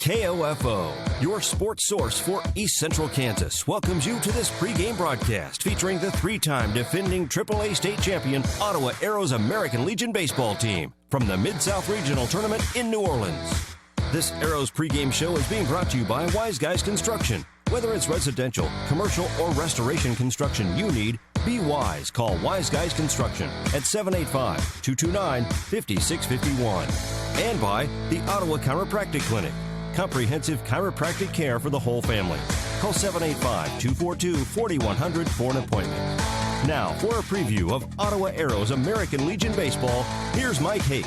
KOFO, your sports source for East Central Kansas, welcomes you to this pregame broadcast featuring the three-time defending AAA state champion Ottawa Arrows American Legion baseball team from the Mid-South Regional Tournament in New Orleans. This Arrows pregame show is being brought to you by Wise Guys Construction. Whether it's residential, commercial, or restoration construction you need, be wise. Call Wise Guys Construction at 785-229-5651. And by the Ottawa Chiropractic Clinic. Comprehensive chiropractic care for the whole family. Call 785-242-4100 for an appointment. Now, for a preview of Ottawa Arrows American Legion Baseball, here's Mike Hake.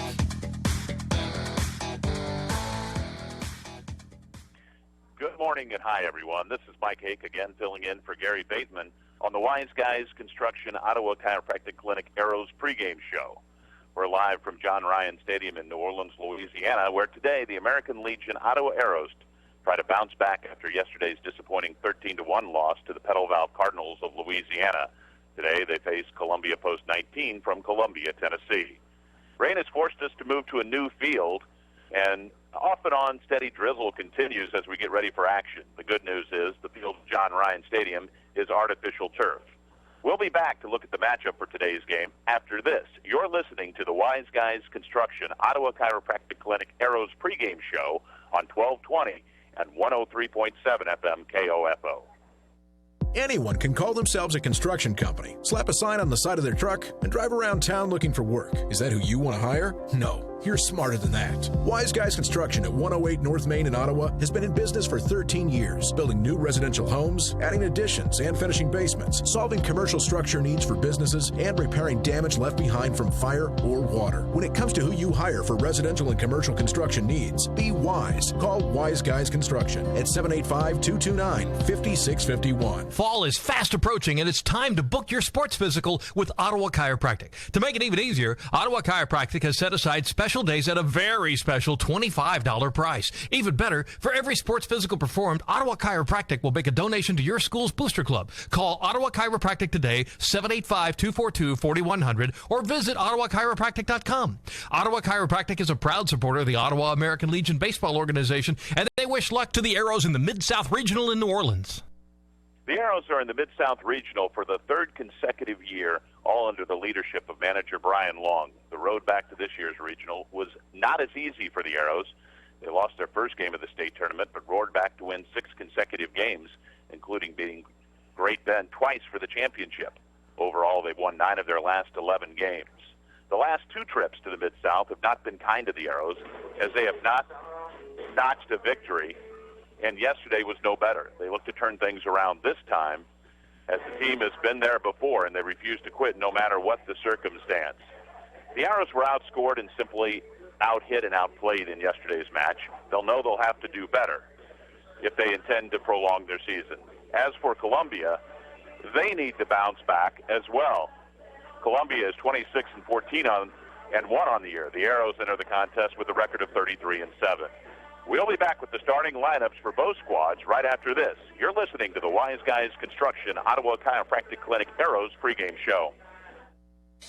Good morning and hi, everyone. This is Mike Hake again, filling in for Gary Bateman on the Wise Guys Construction Ottawa Chiropractic Clinic Arrows pregame show. We're live from John Ryan Stadium in New Orleans, Louisiana, where today the American Legion Ottawa Arrows try to bounce back after yesterday's disappointing 13-1 loss to the Petal Valve Cardinals of Louisiana. Today they face Columbia Post 19 from Columbia, Tennessee. Rain has forced us to move to a new field, and off and on steady drizzle continues as we get ready for action. The good news is the field of John Ryan Stadium is artificial turf. We'll be back to look at the matchup for today's game after this. You're listening to the Wise Guys Construction Ottawa Chiropractic Clinic Arrows pregame show on 1220 and 103.7 FM KOFO. Anyone can call themselves a construction company, slap a sign on the side of their truck, and drive around town looking for work. Is that who you want to hire? No. You're smarter than that. Wise Guys Construction at 108 North Main in Ottawa has been in business for 13 years, building new residential homes, adding additions and finishing basements, solving commercial structure needs for businesses, and repairing damage left behind from fire or water. When it comes to who you hire for residential and commercial construction needs, be wise. Call Wise Guys Construction at 785-229-5651. Fall is fast approaching, and it's time to book your sports physical with Ottawa Chiropractic. To make it even easier, Ottawa Chiropractic has set aside special days at a very special $25 price. Even better, for every sports physical performed, Ottawa Chiropractic will make a donation to your school's booster club. Call Ottawa Chiropractic today, 785-242-4100, or visit ottawachiropractic.com. Ottawa Chiropractic is a proud supporter of the Ottawa American Legion Baseball Organization, and they wish luck to the Arrows in the Mid-South Regional in New Orleans. The Arrows are in the Mid-South Regional for the third consecutive year, all under the leadership of manager Brian Long. The road back to this year's regional was not as easy for the Arrows. They lost their first game of the state tournament, but roared back to win 6 consecutive games, including beating Great Bend twice for the championship. Overall, they've won 9 of their last 11 games. The last 2 trips to the Mid-South have not been kind to the Arrows, as they have not notched a victory, and yesterday was no better. They look to turn things around this time, as the team has been there before, and they refuse to quit no matter what the circumstance. The Arrows were outscored and simply out-hit and outplayed in yesterday's match. They'll know they'll have to do better if they intend to prolong their season. As for Columbia, they need to bounce back as well. Columbia is 26-14 and 1 on the year. The Arrows enter the contest with a record of 33-7. We'll be back with the starting lineups for both squads right after this. You're listening to the Wise Guys Construction Ottawa Chiropractic Clinic Arrows pregame show.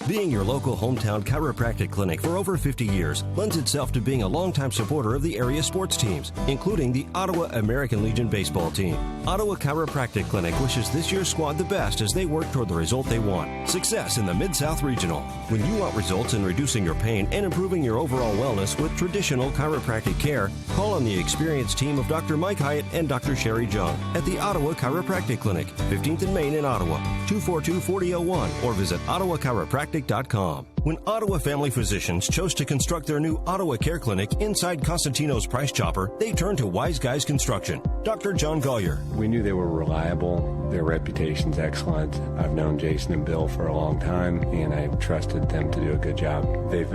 Being your local hometown chiropractic clinic for over 50 years lends itself to being a longtime supporter of the area sports teams, including the Ottawa American Legion baseball team. Ottawa Chiropractic Clinic wishes this year's squad the best as they work toward the result they want: success in the Mid-South Regional. When you want results in reducing your pain and improving your overall wellness with traditional chiropractic care, call on the experienced team of Dr. Mike Hyatt and Dr. Sherry Jung at the Ottawa Chiropractic Clinic, 15th and Main in Ottawa, 242-4001, or visit ottawachiropractic.com. When Ottawa Family Physicians chose to construct their new Ottawa Care Clinic inside Costantino's Price Chopper, they turned to Wise Guys Construction. Dr. John Gollier. We knew they were reliable. Their reputation's excellent. I've known Jason and Bill for a long time, and I trusted them to do a good job. They've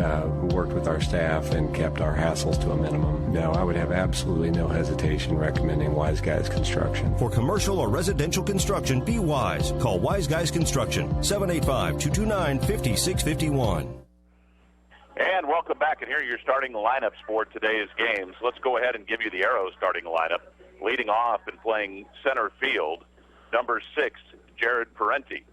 worked with our staff and kept our hassles to a minimum. No, I would have absolutely no hesitation recommending Wise Guys Construction. For commercial or residential construction, be wise. Call Wise Guys Construction, 785-229-5651. And welcome back, and here are your starting lineups for today's games. Let's go ahead and give you the Arrows starting lineup. Leading off and playing center field, number 6, Jared Parenti.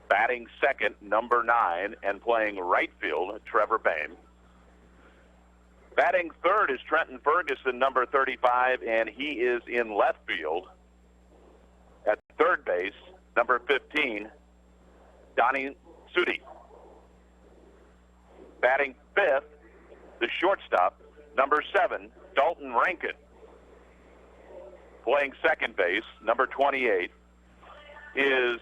Batting second, number 9, and playing right field, Trevor Bayne. Batting third is Trent Ferguson, number 35, and he is in left field. At third base, number 15, Donnie Sudi. Batting fifth, the shortstop, number 7, Dalton Rankin. Playing second base, number 28, is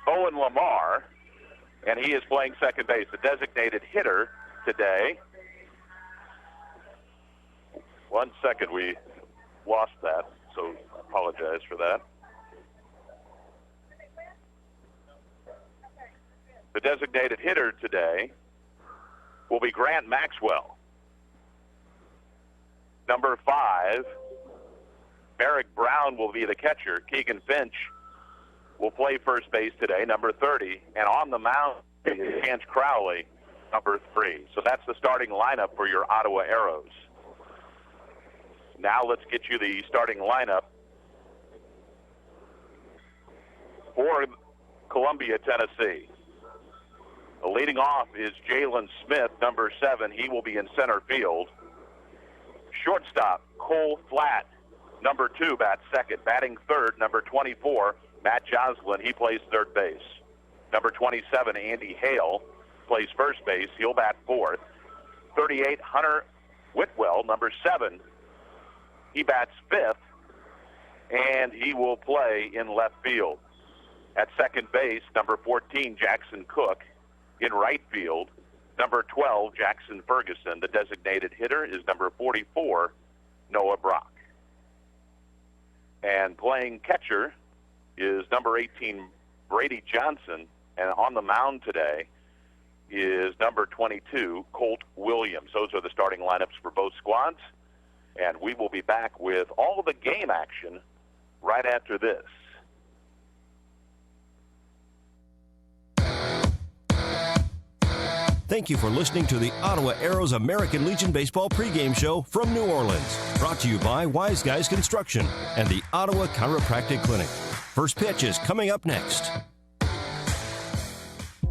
Owen Lamar, and he is playing second base. The designated hitter today. 1 second, we lost that, so I apologize for that. The designated hitter today will be Grant Maxwell. Number 5, Merrick Brown will be the catcher. Keegan Finch will play first base today, number 30. And on the mound is Chance Crowley, number 3. So that's the starting lineup for your Ottawa Arrows. Now let's get you the starting lineup for Columbia, Tennessee. Leading off is Jaylon Smith, number 7. He will be in center field. Shortstop, Cole Flatt, number 2, bats second. Batting third, number 24, Matt Joslin. He plays third base. Number 27, Andy Hale, plays first base. He'll bat fourth. 38, Hunter Whitwell, number 7. He bats fifth, and he will play in left field. At second base, number 14, Jackson Cook. In right field, number 12, Jackson Ferguson. The designated hitter is number 44, Noah Brock. And playing catcher is number 18, Brady Johnson. And on the mound today is number 22, Colt Williams. Those are the starting lineups for both squads. And we will be back with all of the game action right after this. Thank you for listening to the Ottawa Arrows American Legion Baseball pregame show from New Orleans. Brought to you by Wise Guys Construction and the Ottawa Chiropractic Clinic. First pitch is coming up next.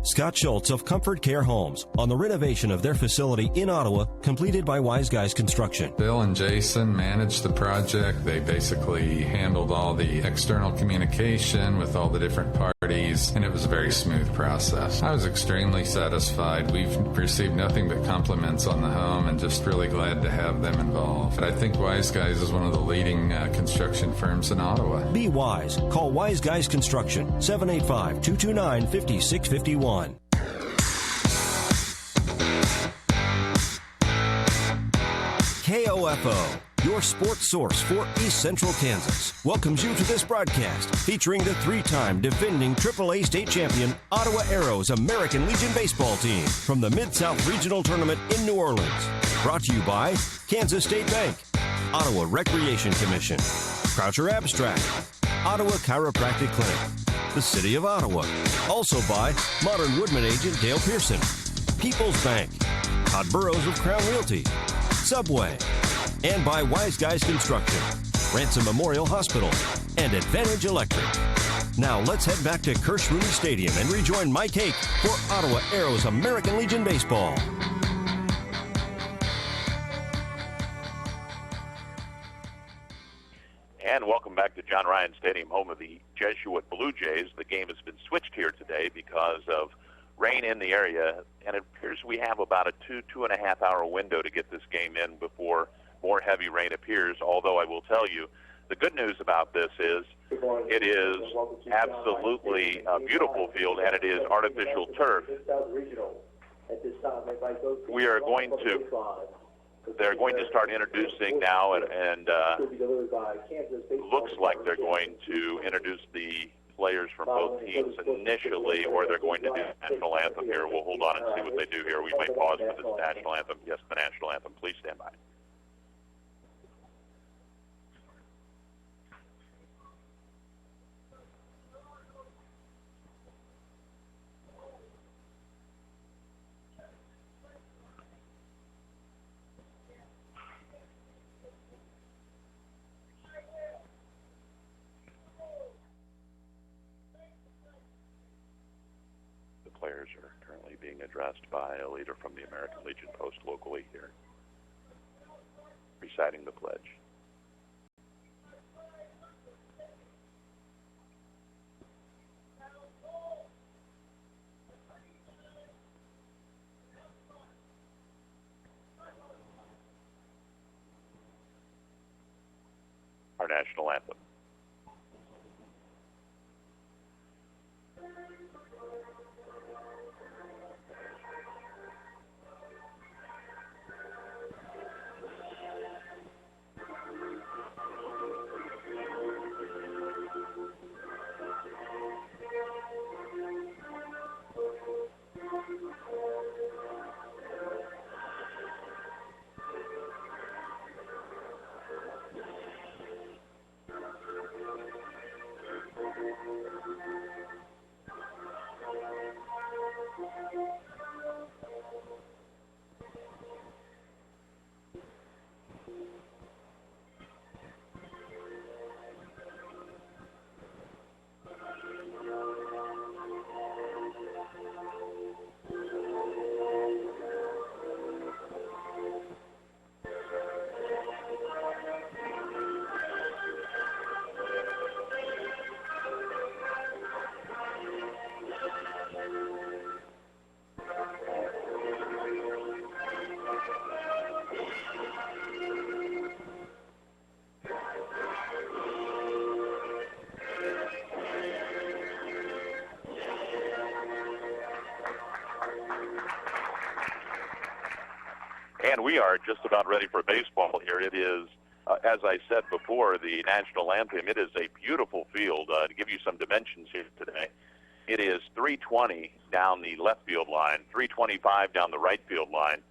Scott Schultz of Comfort Care Homes on the renovation of their facility in Ottawa, completed by Wise Guys Construction. Bill and Jason managed the project. They basically handled all the external communication with all the different parties, and it was a very smooth process. I was extremely satisfied. We've received nothing but compliments on the home and just really glad to have them involved. I think Wise Guys is one of the leading construction firms in Ottawa. Be wise. Call Wise Guys Construction, 785-229-5651. KOFO, your sports source for East Central Kansas, welcomes you to this broadcast featuring the 3-time defending AAA state champion Ottawa Arrows American Legion baseball team from the Mid-South Regional Tournament in New Orleans. Brought to you by Kansas State Bank, Ottawa Recreation Commission, Croucher Abstract, Ottawa Chiropractic Clinic, the City of Ottawa. Also by Modern Woodman agent Dale Pearson, People's Bank, Todd Burrows of Crown Realty, Subway, and by Wise Guys Construction, Ransom Memorial Hospital, and Advantage Electric. Now let's head back to Kirsch Rooney Stadium and rejoin Mike Hake for Ottawa Arrows American Legion Baseball. And welcome back to John Ryan Stadium, home of the Jesuit Blue Jays. The game has been switched here today because of rain in the area, and it appears we have about a 2.5 hour window to get this game in before more heavy rain appears, although I will tell you, the good news about this is it is absolutely a beautiful field, and it is artificial turf. They're going to start introducing now, and looks like they're going to introduce the players from both teams initially, or they're going to do the national anthem here. We'll hold on and see what they do here. We may pause for this national anthem. Yes, the national anthem. Please stand by. players are currently being addressed by a leader from the American Legion Post locally here, reciting the pledge. Our national anthem. And we are just about ready for baseball here. It is, as I said before, the national anthem. It is a beautiful field. To give you some dimensions here today, it is 320 down the left field line, 325 down the right field line,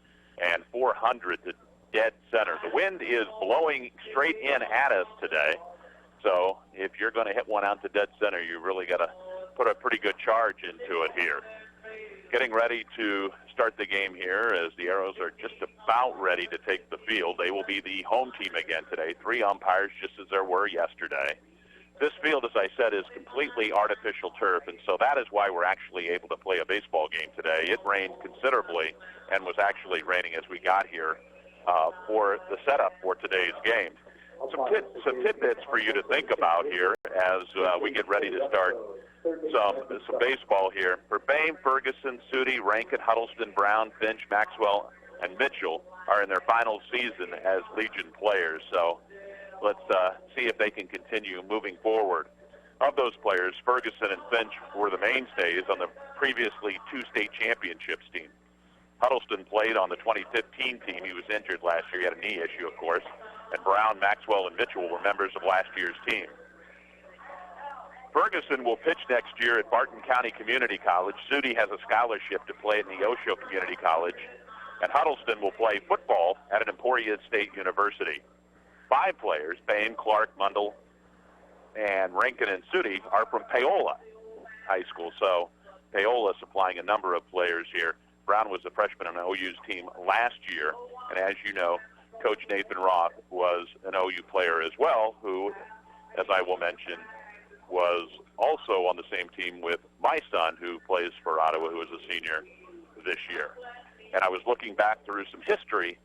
and 400 to dead center. The wind is blowing straight in at us today. So if you're going to hit one out to dead center, you really got to put a pretty good charge into it here. Getting ready to start the game here as the Arrows are just about ready to take the field. They will be the home team again today. 3 umpires just as there were yesterday. This field, as I said, is completely artificial turf, and so that is why we're actually able to play a baseball game today. It rained considerably and was actually raining as we got here for the setup for today's game. Some tidbits for you to think about here as we get ready to start some baseball here. For Bayne, Ferguson, Sudi, Rankin, Huddleston, Brown, Finch, Maxwell, and Mitchell are in their final season as Legion players. So let's see if they can continue moving forward. Of those players, Ferguson and Finch were the mainstays on the previously 2 state championships team. Huddleston played on the 2015 team. He was injured last year. He had a knee issue, of course. And Brown, Maxwell, and Mitchell were members of last year's team. Ferguson will pitch next year at Barton County Community College. Sudi has a scholarship to play at Neosho Community College. And Huddleston will play football at an Emporia State University. 5 players, Bayne, Clark, Mundell, and Rankin and Sudi, are from Paola High School. So Paola supplying a number of players here. Brown was a freshman on OU's team last year. And as you know, Coach Nathan Roth was an OU player as well, who, as I will mention, was also on the same team with my son, who plays for Ottawa, who is a senior this year. And I was looking back through some history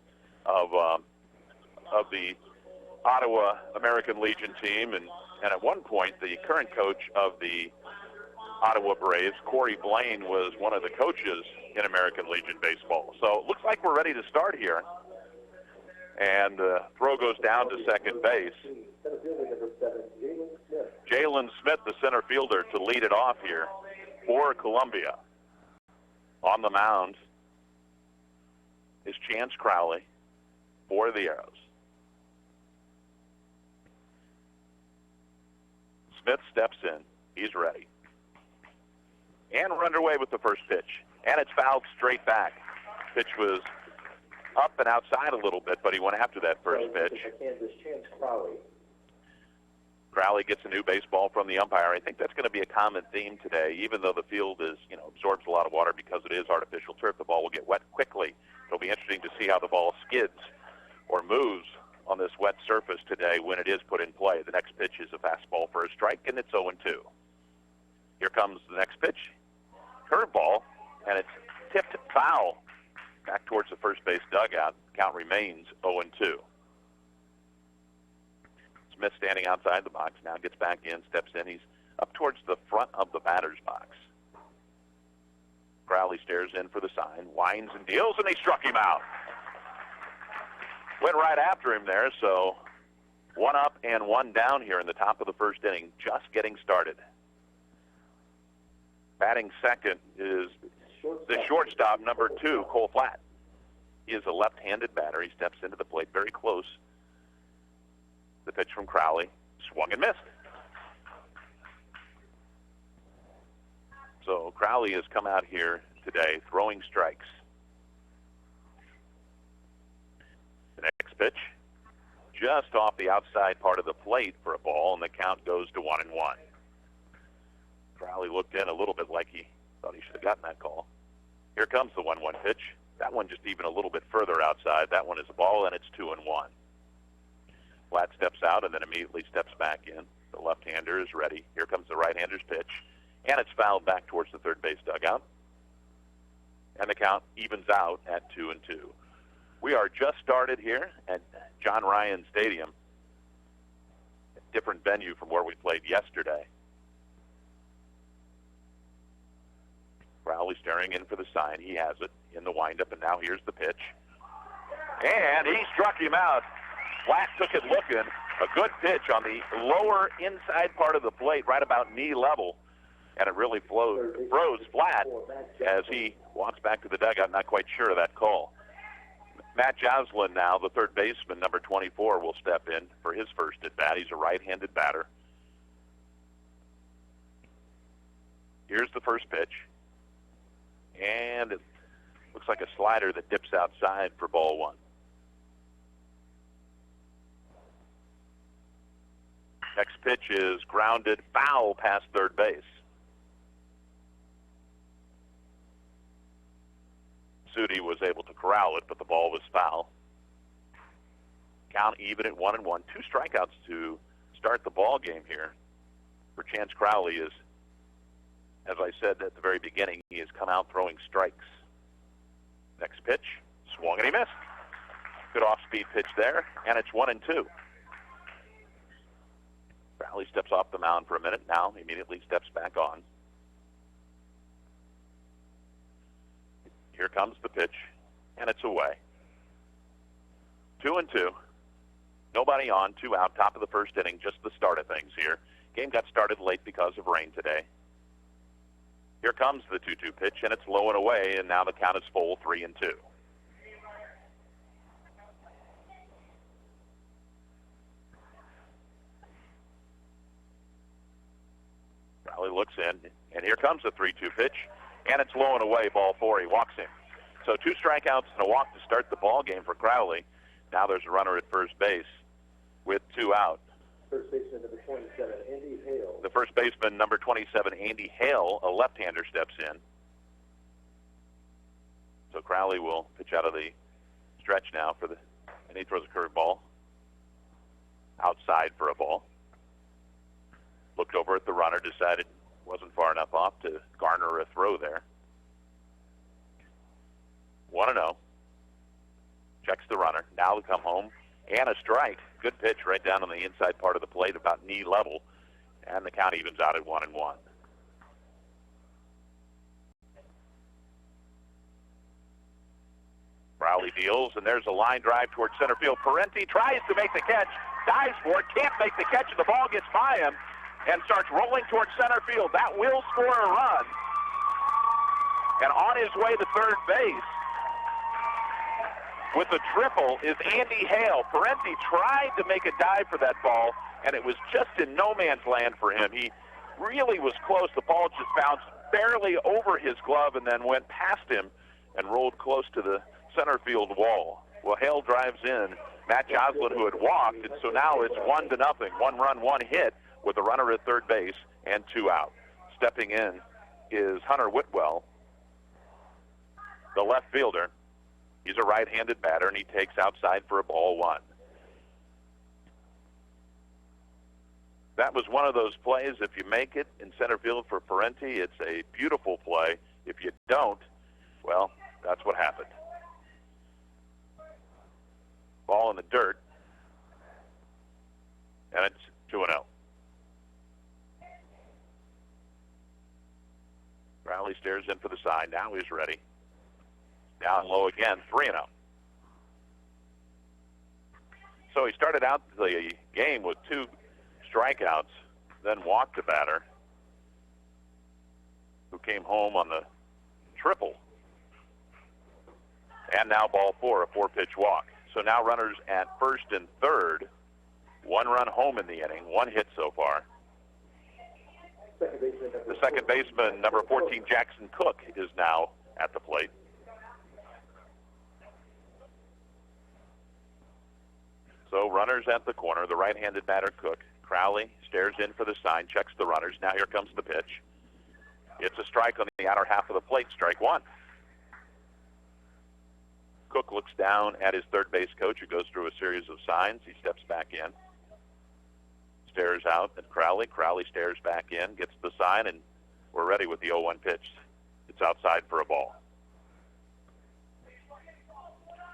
of the Ottawa American Legion team, and at one point, the current coach of the Ottawa Braves, Corey Blaine, was one of the coaches in American Legion baseball. So it looks like we're ready to start here. And the throw goes down to second base. Jaylon Smith, the center fielder, to lead it off here for Columbia. On the mound is Chance Crowley for the Arrows. Smith steps in. He's ready. And we're underway with the first pitch. And it's fouled straight back. Pitch was up and outside a little bit, but he went after that first pitch. Crowley gets a new baseball from the umpire. I think that's going to be a common theme today. Even though the field is, absorbs a lot of water because it is artificial turf, the ball will get wet quickly. It'll be interesting to see how the ball skids or moves on this wet surface today when it is put in play. The next pitch is a fastball for a strike, and it's 0-2. Here comes the next pitch. Curveball, and it's tipped foul back towards the first base dugout. Count remains 0-2. Smith standing outside the box, now gets back in, steps in. He's up towards the front of the batter's box. Crowley stares in for the sign, winds and deals, and he struck him out. Went right after him there, so one up and one down here in the top of the first inning, just getting started. Batting second is the shortstop, number 2, Cole Flatt. He is a left-handed batter. He steps into the plate very close. The pitch from Crowley, swung and missed. So Crowley has come out here today throwing strikes. The next pitch, just off the outside part of the plate for a ball, and the count goes to 1-1. Crowley looked in a little bit like he thought he should have gotten that call. Here comes the 1-1 pitch. That one just even a little bit further outside. That one is a ball, and it's 2-1. Flatt steps out and then immediately steps back in. The left-hander is ready. Here comes the right-hander's pitch, and it's fouled back towards the third base dugout. And the count evens out at 2-2. We are just started here at John Ryan Stadium, a different venue from where we played yesterday. Crowley staring in for the sign. He has it in the windup, and now here's the pitch. And he struck him out. Flatt took it looking. A good pitch on the lower inside part of the plate, right about knee level. And it really froze Flatt as he walks back to the dugout, not quite sure of that call. Matt Joslin now, the third baseman, number 24, will step in for his first at-bat. He's a right-handed batter. Here's the first pitch. And it looks like a slider that dips outside for ball 1. Next pitch is grounded foul past third base. Sudi was able to corral it, but the ball was foul. Count even at 1-1. 2 strikeouts to start the ball game here for Chance Crowley. Is, as I said at the very beginning, he has come out throwing strikes. Next pitch, swung and he missed. Good off-speed pitch there, and it's 1-2. Crowley steps off the mound for a minute. Now immediately steps back on. Here comes the pitch, and it's away. 2-2. Nobody on, 2 out, top of the first inning, just the start of things here. Game got started late because of rain today. Here comes the 2-2 pitch, and it's low and away, and now the count is full, 3-2. Crowley looks in, and here comes the 3-2 pitch, and it's low and away, ball 4. He walks him. So 2 strikeouts and a walk to start the ball game for Crowley. Now there's a runner at first base with 2 out. First baseman number 27, Andy Hale. The first baseman, number 27, Andy Hale, a left-hander, steps in. So Crowley will pitch out of the stretch now and he throws a curveball outside for a ball. Looked over at the runner, decided wasn't far enough off to garner a throw there. 1-0. Checks the runner. Now to come home. And a strike. Good pitch right down on the inside part of the plate, about knee level. And the count evens out at 1-1. Crowley deals, and there's a line drive towards center field. Parenti tries to make the catch, dives for it, can't make the catch, and the ball gets by him and starts rolling towards center field. That will score a run. And on his way to third base with the triple is Andy Hale. Parenti tried to make a dive for that ball, and it was just in no man's land for him. He really was close. The ball just bounced barely over his glove and then went past him and rolled close to the center field wall. Well, Hale drives in Matt Joslin, who had walked, and so now it's 1-0. 1 run, 1 hit with a runner at third base and 2 out. Stepping in is Hunter Whitwell, the left fielder. He's a right-handed batter, and he takes outside for a ball 1. That was one of those plays. If you make it in center field for Parenti, it's a beautiful play. If you don't, Well, that's what happened. Ball in the dirt. And it's 2-0. Crowley stares in for the side. Now he's ready. Down low again, 3-0. So he started out the game with 2 strikeouts, then walked the batter, who came home on the triple. And now ball 4, a 4-pitch walk. So now runners at first and third. 1 run home in the inning, 1 hit so far. The second baseman, number 14, Jackson Cook, is now at the plate. So runners at the corner, the right-handed batter Cook. Crowley stares in for the sign, checks the runners. Now here comes the pitch. It's a strike on the outer half of the plate, strike 1. Cook looks down at his third base coach, who goes through a series of signs. He steps back in, stares out at Crowley. Crowley stares back in, gets the sign, and we're ready with the 0-1 pitch. It's outside for a ball.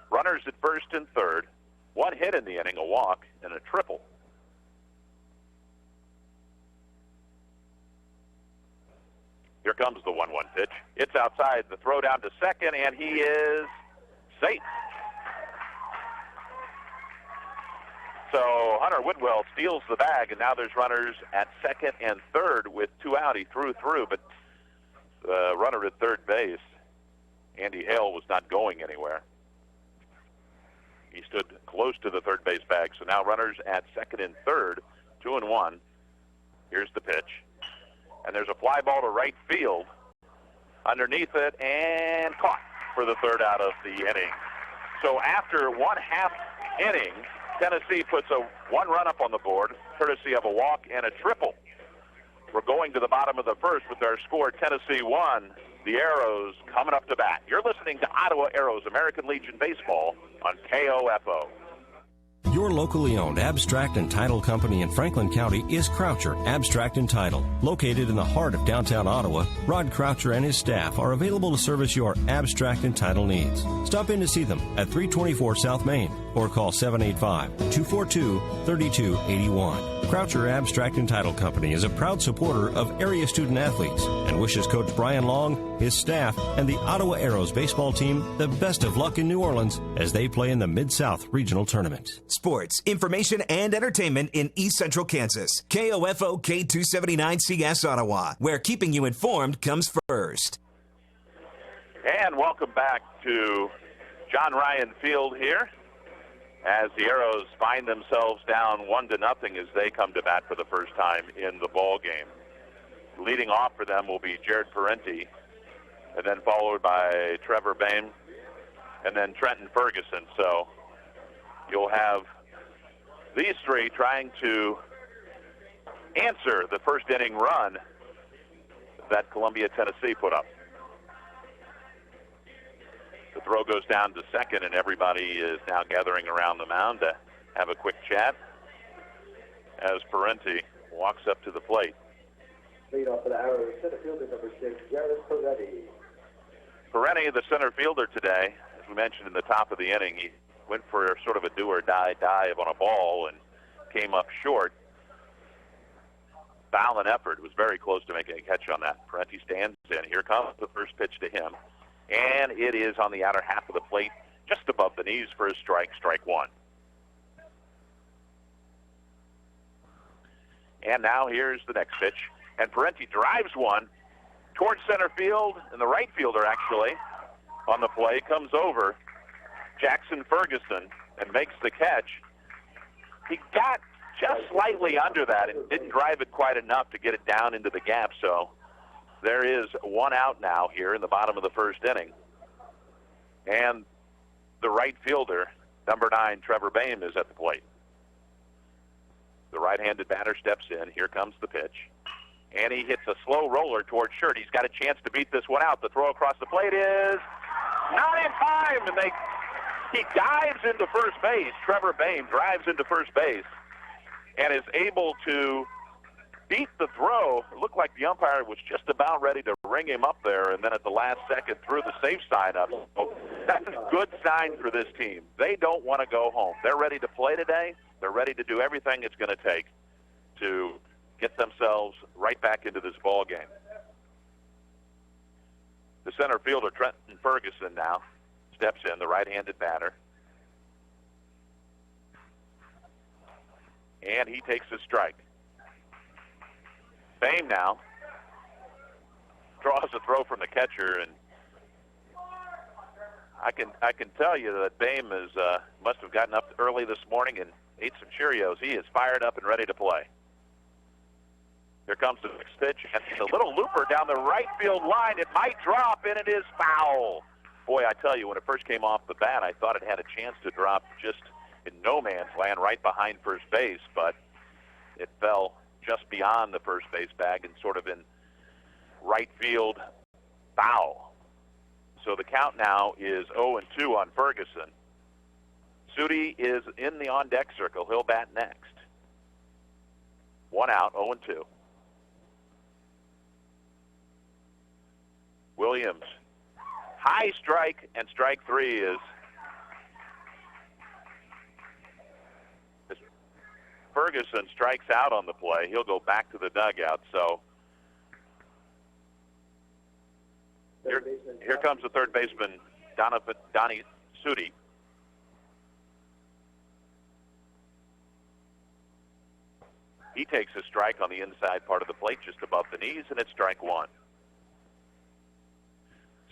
Runners at first and third. 1 hit in the inning, a walk, and a triple. Here comes the 1-1 pitch. It's outside. The throw down to second, and he is safe. So Hunter Woodwell steals the bag, and now there's runners at second and third with 2 out. He threw through, but the runner at third base, Andy Hale, was not going anywhere. He stood close to the third base bag. So now runners at second and third, 2-1. Here's the pitch. And there's a fly ball to right field underneath it, and caught for the third out of the inning. So after 1/2 inning, Tennessee puts a 1 run up on the board, courtesy of a walk and a triple. We're going to the bottom of the first with our score, Tennessee 1, the Arrows coming up to bat. You're listening to Ottawa Arrows American Legion Baseball on KOFO. Your locally owned abstract and title company in Franklin County is Croucher Abstract and Title. Located in the heart of downtown Ottawa, Rod Croucher and his staff are available to service your abstract and title needs. Stop in to see them at 324 South Main or call 785-242-3281. Croucher Abstract and Title Company is a proud supporter of area student athletes and wishes Coach Brian Long, his staff, and the Ottawa Arrows baseball team the best of luck in New Orleans as they play in the Mid-South Regional Tournament. Sports, information, and entertainment in East Central Kansas. KOFO K279CS Ottawa, where keeping you informed comes first. And welcome back to John Ryan Field here, as the Arrows find themselves down 1-0 as they come to bat for the first time in the ball game. Leading off for them will be Jared Parenti, and then followed by Trevor Bayne, and then Trent Ferguson. So you'll have these three trying to answer the first inning run that Columbia, Tennessee put up. The throw goes down to second, and everybody is now gathering around the mound to have a quick chat as Parenti walks up to the plate. Lead off for the Arrows, center fielder number 6, Jared Parenti. Parenti, the center fielder today, as we mentioned in the top of the inning, he went for sort of a do-or-die dive on a ball and came up short. Valiant effort. Was very close to making a catch on that. Parenti stands in. Here comes the first pitch to him. And it is on the outer half of the plate, just above the knees for a strike, strike 1. And now here's the next pitch. And Parenti drives one towards center field, and the right fielder actually on the play comes over, Jackson Ferguson, and makes the catch. He got just slightly under that and didn't drive it quite enough to get it down into the gap, so there is 1 out now here in the bottom of the first inning. And the right fielder, number 9, Trevor Bayne, is at the plate. The right-handed batter steps in. Here comes the pitch. And he hits a slow roller towards short. He's got a chance to beat this one out. The throw across the plate is not in time, and he dives into first base. Trevor Bayne drives into first base and is able to beat the throw. It looked like the umpire was just about ready to ring him up there, and then at the last second threw the safe sign up. So that's a good sign for this team. They don't want to go home. They're ready to play today. They're ready to do everything it's going to take to get themselves right back into this ball game. The center fielder, Trent Ferguson, now steps in, the right-handed batter. And he takes a strike. Bayne now draws a throw from the catcher, and I can tell you that Bayne must have gotten up early this morning and ate some Cheerios. He is fired up and ready to play. Here comes the next pitch, and a little looper down the right field line. It might drop, and it is foul. Boy, I tell you, when it first came off the bat, I thought it had a chance to drop just in no man's land right behind first base, but it fell just beyond the first base bag and sort of in right field foul. So the count now is 0-2 on Ferguson. Sudi is in the on-deck circle. He'll bat next. 1 out, 0-2. Williams, high strike, and strike 3 is Ferguson strikes out on the play. He'll go back to the dugout. So here comes the third baseman, Donnie Sudi. He takes a strike on the inside part of the plate just above the knees, and it's strike 1.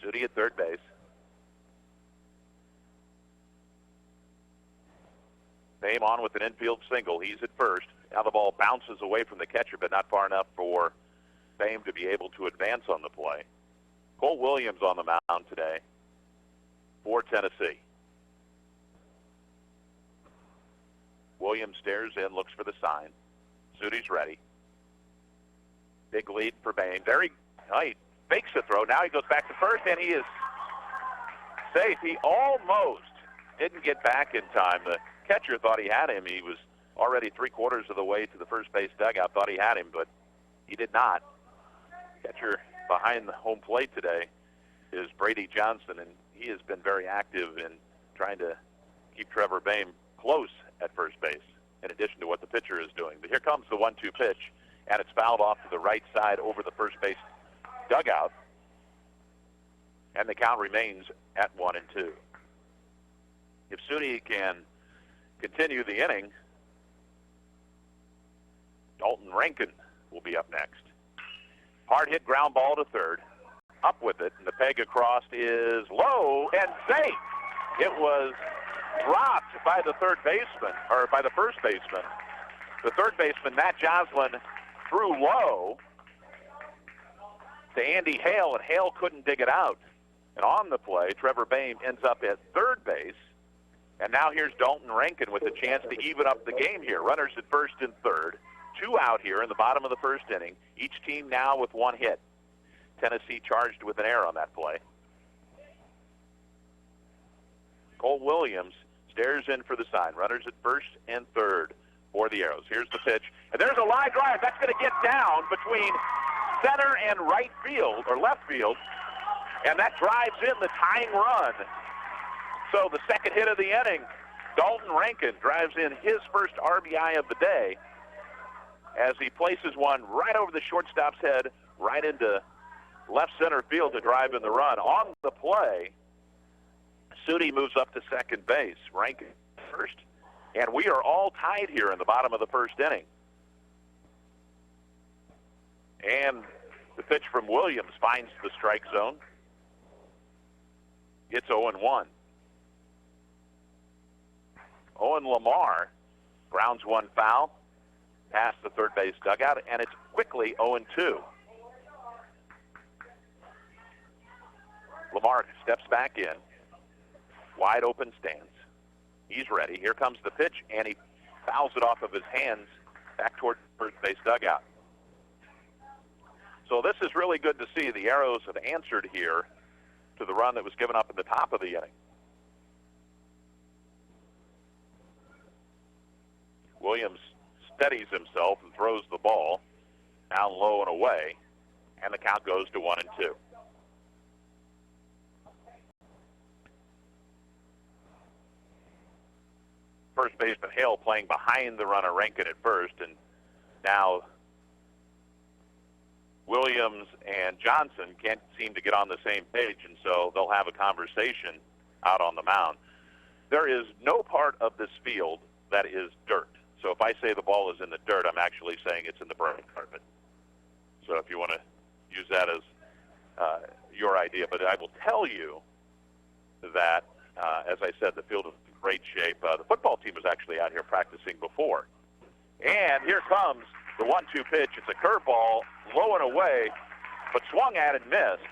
Sudi at third base. Bayne on with an infield single. He's at first. Now the ball bounces away from the catcher, but not far enough for Bayne to be able to advance on the play. Cole Williams on the mound today for Tennessee. Williams stares in, looks for the sign. Sudi's ready. Big lead for Bayne. He fakes the throw. Now he goes back to first, and he is safe. He almost didn't get back in time. The catcher thought he had him. He was already 3/4 of the way to the first base dugout, thought he had him, but he did not. Catcher behind the home plate today is Brady Johnson, and he has been very active in trying to keep Trevor Bayne close at first base, in addition to what the pitcher is doing. But here comes the 1-2 pitch, and it's fouled off to the right side over the first base dugout, and the count remains at 1-2. If Sudi can continue the inning, Dalton Rankin will be up next. Hard hit ground ball to third. Up with it, and the peg across is low and safe. It was dropped by the third baseman, or by the first baseman. The third baseman, Matt Joslin, threw low to Andy Hale, and Hale couldn't dig it out. And on the play, Trevor Bayne ends up at third base. And now here's Dalton Rankin with a chance to even up the game here. Runners at first and third. 2 out here in the bottom of the first inning. Each team now with 1 hit. Tennessee charged with an error on that play. Cole Williams stares in for the sign. Runners at first and third for the Arrows. Here's the pitch. And there's a line drive. That's going to get down between center and right field, or left field. And that drives in the tying run. So the second hit of the inning, Dalton Rankin drives in his first RBI of the day as he places one right over the shortstop's head, right into left center field to drive in the run. On the play, Sudi moves up to second base. Rankin first. And we are all tied here in the bottom of the first inning. And the pitch from Williams finds the strike zone. It's 0-1. Owen Lamar grounds one foul past the third base dugout, and it's quickly 0-2. Lamar steps back in. Wide open stance. He's ready. Here comes the pitch, and he fouls it off of his hands back toward first base dugout. So this is really good to see. The Arrows have answered here to the run that was given up at the top of the inning. Williams steadies himself and throws the ball. down low and away, and the count goes to 1-2. First baseman Hale playing behind the runner Rankin at first, and now Williams and Johnson can't seem to get on the same page, and so they'll have a conversation out on the mound. There is no part of this field that is dirt. So if I say the ball is in the dirt, I'm actually saying it's in the burning carpet. So if you want to use that as your idea. But I will tell you that, as I said, the field is in great shape. The football team was actually out here practicing before. And here comes the 1-2 pitch. It's a curveball, low and away, but swung at and missed.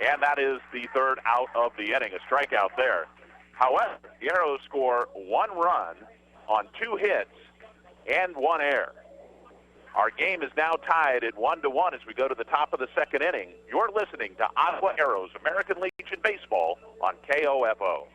And that is the third out of the inning, a strikeout there. However, the Arrows score 1 run on 2 hits and 1 error. Our game is now tied at 1-1 as we go to the top of the second inning. You're listening to Ottawa Arrows American Legion Baseball on KOFO.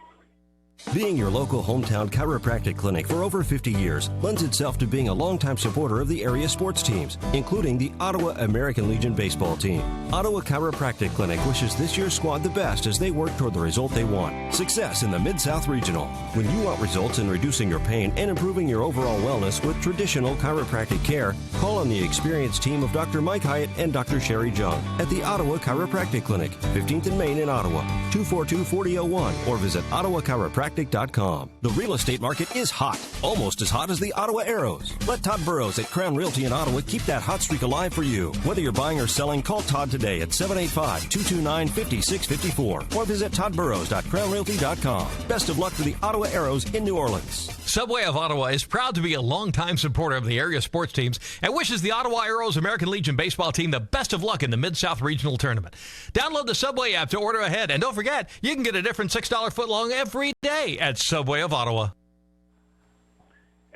Being your local hometown chiropractic clinic for over 50 years lends itself to being a longtime supporter of the area sports teams, including the Ottawa American Legion baseball team. Ottawa Chiropractic Clinic wishes this year's squad the best as they work toward the result they want: success in the Mid-South Regional. When you want results in reducing your pain and improving your overall wellness with traditional chiropractic care, call on the experienced team of Dr. Mike Hyatt and Dr. Sherry Jung at the Ottawa Chiropractic Clinic, 15th and Main in Ottawa, 242-4001, or visit ottawachiropractic.com. The real estate market is hot, almost as hot as the Ottawa Arrows. Let Todd Burrows at Crown Realty in Ottawa keep that hot streak alive for you. Whether you're buying or selling, call Todd today at 785-229-5654 or visit toddburrows.crownrealty.com. Best of luck to the Ottawa Arrows in New Orleans. Subway of Ottawa is proud to be a longtime supporter of the area sports teams and wishes the Ottawa Arrows American Legion baseball team the best of luck in the Mid-South Regional Tournament. Download the Subway app to order ahead, and don't forget, you can get a different $6 footlong every day at Subway of Ottawa.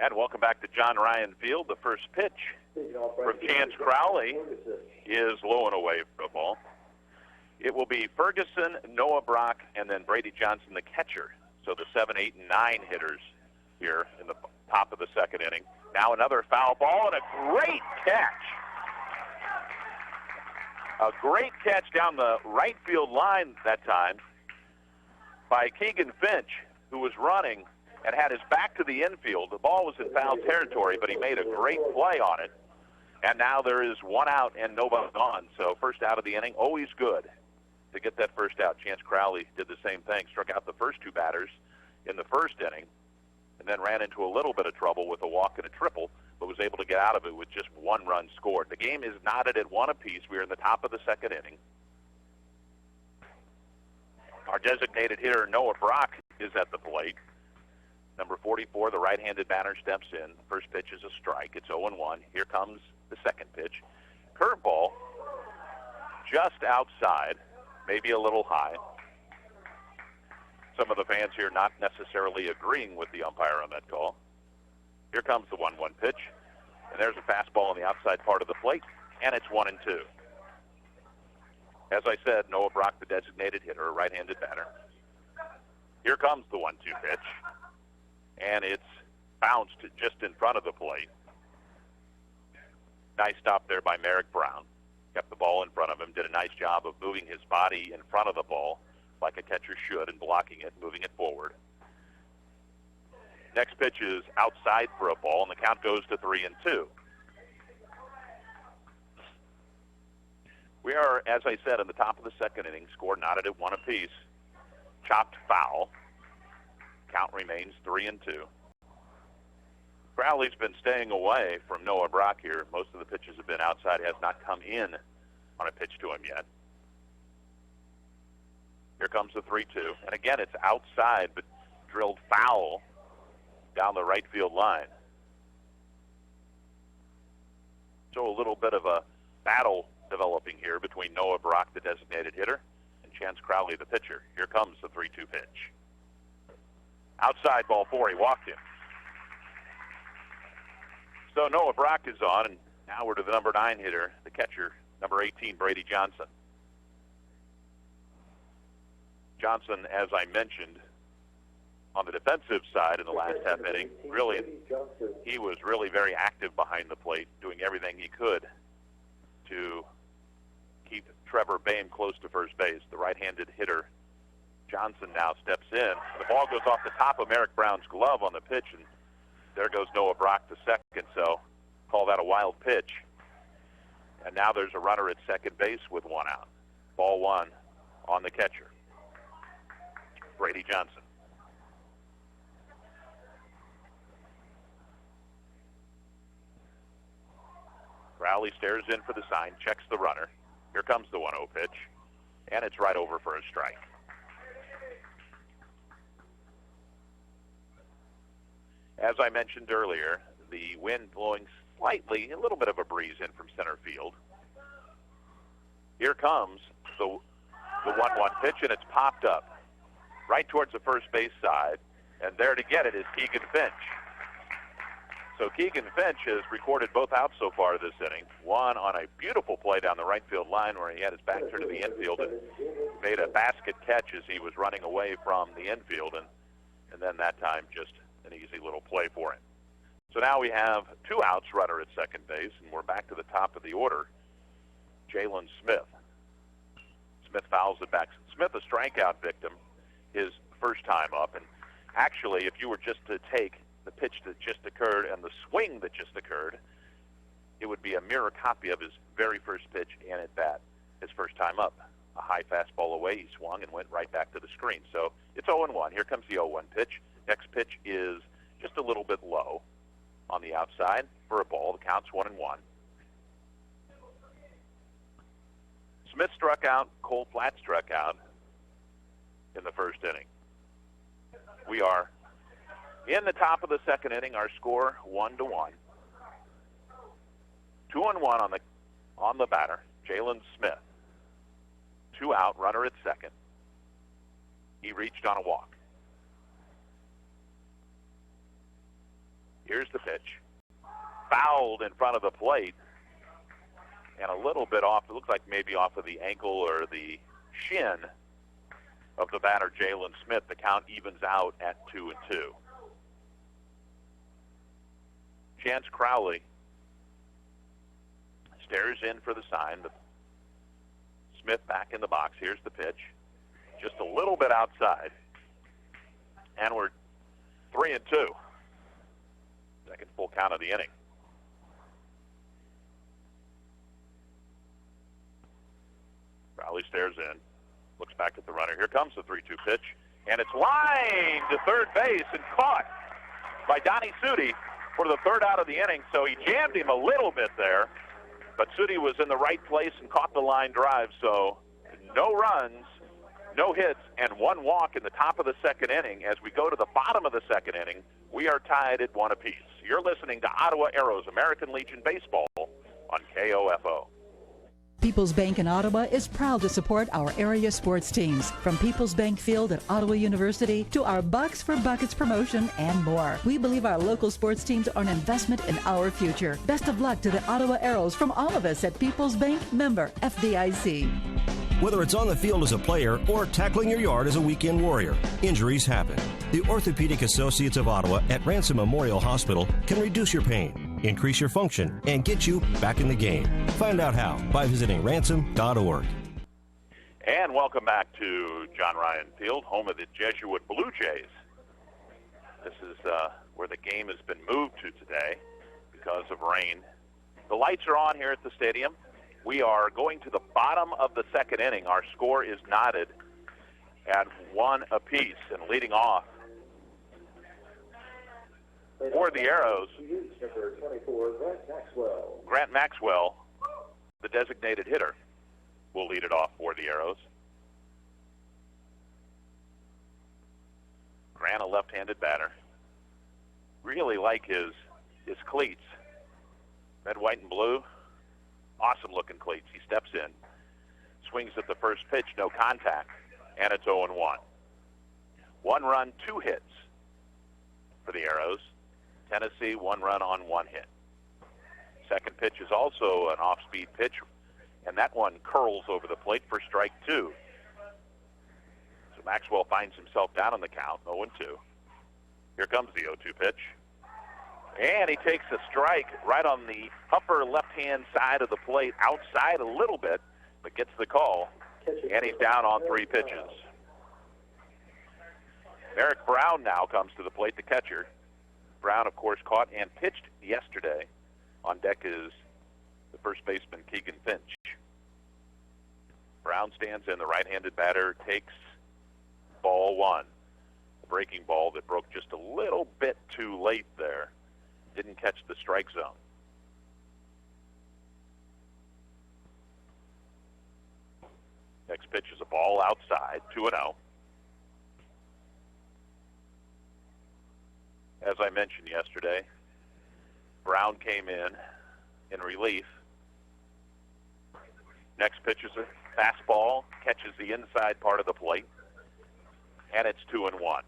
And welcome back to John Ryan Field. The first pitch from Chance Crowley is low and away for a ball. It will be Ferguson, Noah Brock, and then Brady Johnson, the catcher. So the 7, 8, and 9 hitters here in the top of the second inning. Now another foul ball and a great catch. A great catch down the right field line that time by Keegan Finch, who was running and had his back to the infield. The ball was in foul territory, but he made a great play on it. And now there is 1 out and nobody on. So first out of the inning, always good to get that first out. Chance Crowley did the same thing, struck out the first 2 batters in the first inning, and then ran into a little bit of trouble with a walk and a triple, but was able to get out of it with just 1 run scored. The game is knotted at 1 apiece. We are in the top of the second inning. Our designated hitter, Noah Brock, is at the plate. Number 44, the right-handed batter, steps in. First pitch is a strike. It's 0-1. Here comes the second pitch. Curveball just outside, maybe a little high. Some of the fans here not necessarily agreeing with the umpire on that call. Here comes the 1-1 pitch, and there's a fastball on the outside part of the plate, and it's 1-2. As I said, Noah Brock, the designated hitter, a right-handed batter. Here comes the 1-2 pitch, and it's bounced just in front of the plate. Nice stop there by Merrick Brown. Kept the ball in front of him, did a nice job of moving his body in front of the ball like a catcher should and blocking it, moving it forward. Next pitch is outside for a ball, and the count goes to 3-2. We are, as I said, in the top of the second inning, score knotted at 1 apiece. Chopped foul. Count remains 3-2. Crowley's been staying away from Noah Brock here. Most of the pitches have been outside. He has not come in on a pitch to him yet. Here comes the 3-2. And again, it's outside, but drilled foul down the right field line. So a little bit of a battle developing here between Noah Brock, the designated hitter, and Chance Crowley, the pitcher. Here comes the 3-2 pitch. Outside, ball 4. He walked him. So Noah Brock is on, and now we're to the number 9 hitter, the catcher, number 18, Brady Johnson. Johnson, as I mentioned, on the defensive side in the last half inning, really, he was really very active behind the plate, doing everything he could Trevor Bayne close to first base. The right-handed hitter, Johnson, now steps in. The ball goes off the top of Merrick Brown's glove on the pitch, and there goes Noah Brock to second, so call that a wild pitch. And now there's a runner at second base with one out. Ball one on the catcher, Brady Johnson. Crowley stares in for the sign, checks the runner. Here comes the 1-0 pitch, and it's right over for a strike. As I mentioned earlier, the wind blowing slightly, a little bit of a breeze in from center field. Here comes the 1-1 pitch, and it's popped up right towards the first base side, and there to get it is Keegan Finch. So Keegan Finch has recorded both outs so far this inning. One on a beautiful play down the right field line where he had his back turned to the infield and made a basket catch as he was running away from the infield, and then that time just an easy little play for him. So now we have two outs, runner at second base, and we're back to the top of the order. Jaylon Smith. Smith fouls it back. Smith, a strikeout victim, his first time up. And actually, if you were just to take the pitch that just occurred and the swing that just occurred, it would be a mirror copy of his very first pitch and at bat, his first time up. A high fastball away, he swung and went right back to the screen. So it's 0-1. Here comes the 0-1 pitch. Next pitch is just a little bit low on the outside for a ball. The count's 1-1. Smith struck out. Cole Platt struck out in the first inning. We are in the top of the second inning. Our score 1-1. 2-1 on the batter, Jaylon Smith. Two out, runner at second. He reached on a walk. Here's the pitch. Fouled in front of the plate and a little bit off, it looks like maybe off of the ankle or the shin of the batter, Jaylon Smith. The count evens out at 2-2. Chance Crowley stares in for the sign. Smith back in the box. Here's the pitch. Just a little bit outside. And we're 3-2. Second full count of the inning. Crowley stares in. Looks back at the runner. Here comes the 3-2 pitch. And it's lined to third base and caught by Donnie Sudi for the third out of the inning. So he jammed him a little bit there. But Sudi was in the right place and caught the line drive. So no runs, no hits, and one walk in the top of the second inning. As we go to the bottom of the second inning, we are tied at 1 apiece. You're listening to Ottawa Arrows American Legion Baseball on KOFO. People's Bank in Ottawa is proud to support our area sports teams, from People's Bank Field at Ottawa University to our Bucks for Buckets promotion and more. We believe our local sports teams are an investment in our future. Best of luck to the Ottawa Arrows from all of us at People's Bank, member FDIC. Whether it's on the field as a player or tackling your yard as a weekend warrior, injuries happen. The Orthopedic Associates of Ottawa at Ransom Memorial Hospital can reduce your pain, increase your function, and get you back in the game. Find out how by visiting ransom.org. And welcome back to John Ryan Field, home of the Jesuit Blue Jays. This is where the game has been moved to today because of rain. The lights are on here at the stadium. We are going to the bottom of the second inning. Our score is knotted at 1 apiece, and leading off for the Arrows, Grant Maxwell, the designated hitter, will lead it off for the Arrows. Grant, a left-handed batter. Really like his cleats. Red, white, and blue. Awesome looking cleats. He steps in, swings at the first pitch, no contact, and it's 0-1. 1 run, 2 hits for the Arrows. Tennessee, 1 run on 1 hit. Second pitch is also an off-speed pitch, and that one curls over the plate for strike 2. So Maxwell finds himself down on the count, 0-2. Here comes the 0-2 pitch. And he takes a strike right on the upper left-hand side of the plate, outside a little bit, but gets the call, and he's down on 3 pitches. Merrick Brown now comes to the plate, the catcher. Brown, of course, caught and pitched yesterday. On deck is the first baseman, Keegan Finch. Brown stands in. The right-handed batter takes ball 1. The breaking ball that broke just a little bit too late there. Didn't catch the strike zone. Next pitch is a ball outside, 2-0. As I mentioned yesterday, Brown came in relief. Next pitch is a fastball, catches the inside part of the plate, and it's 2-1.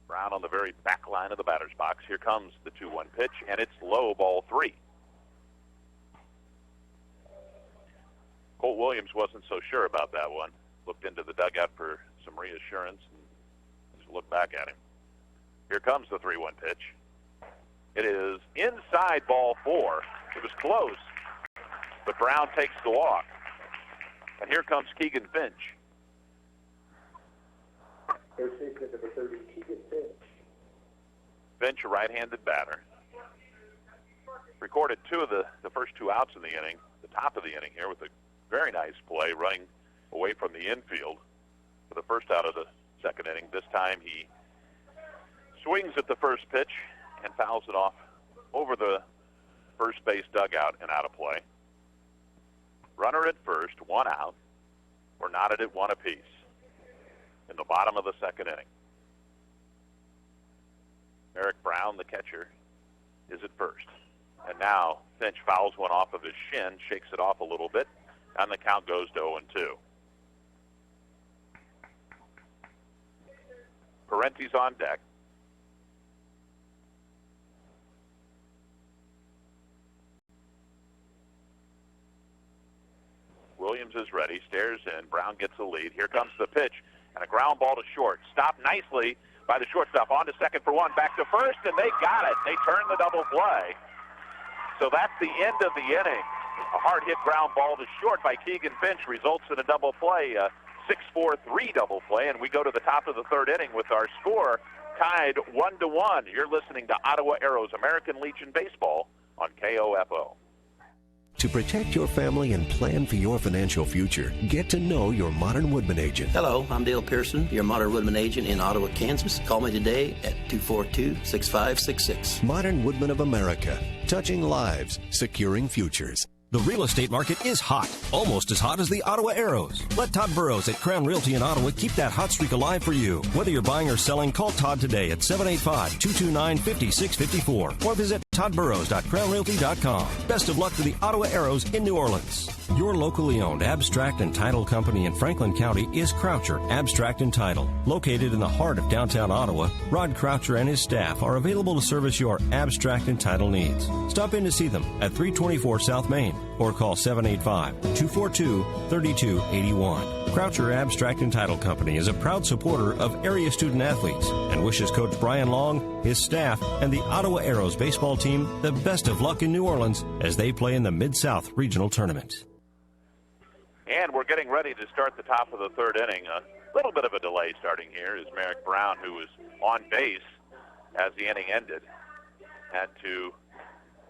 Brown on the very back line of the batter's box. Here comes the 2-1 pitch, and it's low, ball 3. Colt Williams wasn't so sure about that one. Looked into the dugout for some reassurance and just looked back at him. Here comes the 3-1 pitch. It is inside, ball 4. It was close, but Brown takes the walk. And here comes Keegan Finch. First baseman number 30, Keegan Finch. Finch, a right-handed batter. Recorded 2 of the first 2 outs in the inning, the top of the inning here, with a very nice play running away from the infield for the first out of the second inning. This time he swings at the first pitch and fouls it off over the first base dugout and out of play. Runner at first, 1 out. We're knotted at 1 apiece in the bottom of the second inning. Merrick Brown, the catcher, is at first. And now Finch fouls one off of his shin, shakes it off a little bit, and the count goes to 0-2. Parenti's on deck. Williams is ready, stares in. Brown gets the lead. Here comes the pitch, and a ground ball to short. Stopped nicely by the shortstop. On to second for 1, back to first, and they got it. They turn the double play. So that's the end of the inning. A hard-hit ground ball to short by Keegan Finch results in a double play, a 6-4-3 double play, and we go to the top of the third inning with our score tied 1-1. You're listening to Ottawa Arrows American Legion Baseball on KOFO. To protect your family and plan for your financial future, get to know your Modern Woodman agent. Hello, I'm Dale Pearson, your Modern Woodman agent in Ottawa, Kansas. Call me today at 242-6566. Modern Woodman of America, touching lives, securing futures. The real estate market is hot, almost as hot as the Ottawa Arrows. Let Todd Burrows at Crown Realty in Ottawa keep that hot streak alive for you. Whether you're buying or selling, call Todd today at 785-229-5654 or visit toddburrows.crownrealty.com. Best of luck to the Ottawa Arrows in New Orleans. Your locally owned abstract and title company in Franklin County is Croucher Abstract and Title. Located in the heart of downtown Ottawa, Rod Croucher and his staff are available to service your abstract and title needs. Stop in to see them at 324 South Main or call 785-242-3281. Croucher Abstract and Title Company is a proud supporter of area student athletes and wishes Coach Brian Long, his staff, and the Ottawa Arrows baseball team the best of luck in New Orleans as they play in the Mid-South Regional Tournament. And we're getting ready to start the top of the third inning. A little bit of a delay starting here is Merrick Brown, who was on base as the inning ended, had to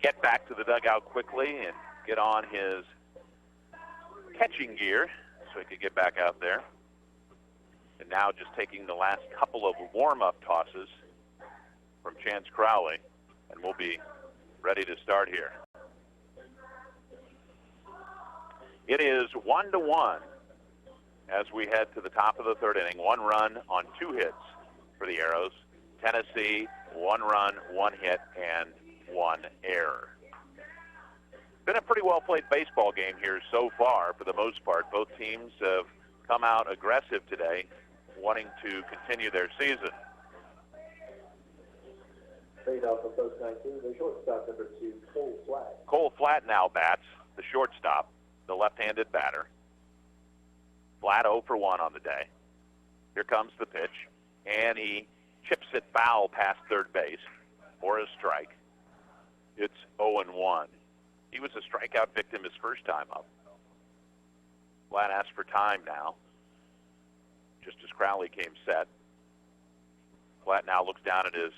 get back to the dugout quickly and get on his catching gear so he could get back out there. And now just taking the last couple of warm-up tosses from Chance Crowley, and we'll be ready to start here. It is 1-1 as we head to the top of the third inning. 1 run on 2 hits for the Arrows. Tennessee, 1 run, 1 hit, and 1 error. Been a pretty well-played baseball game here so far for the most part. Both teams have come out aggressive today, wanting to continue their season. Straight off of post 19, the shortstop number 2, Cole Flatt. Cole Flatt now bats, the shortstop, the left-handed batter. Flatt 0 for 1 on the day. Here comes the pitch, and he chips it foul past third base for a strike. It's 0-1. He was a strikeout victim his first time up. Flatt asked for time now, just as Crowley came set. Flatt now looks down at his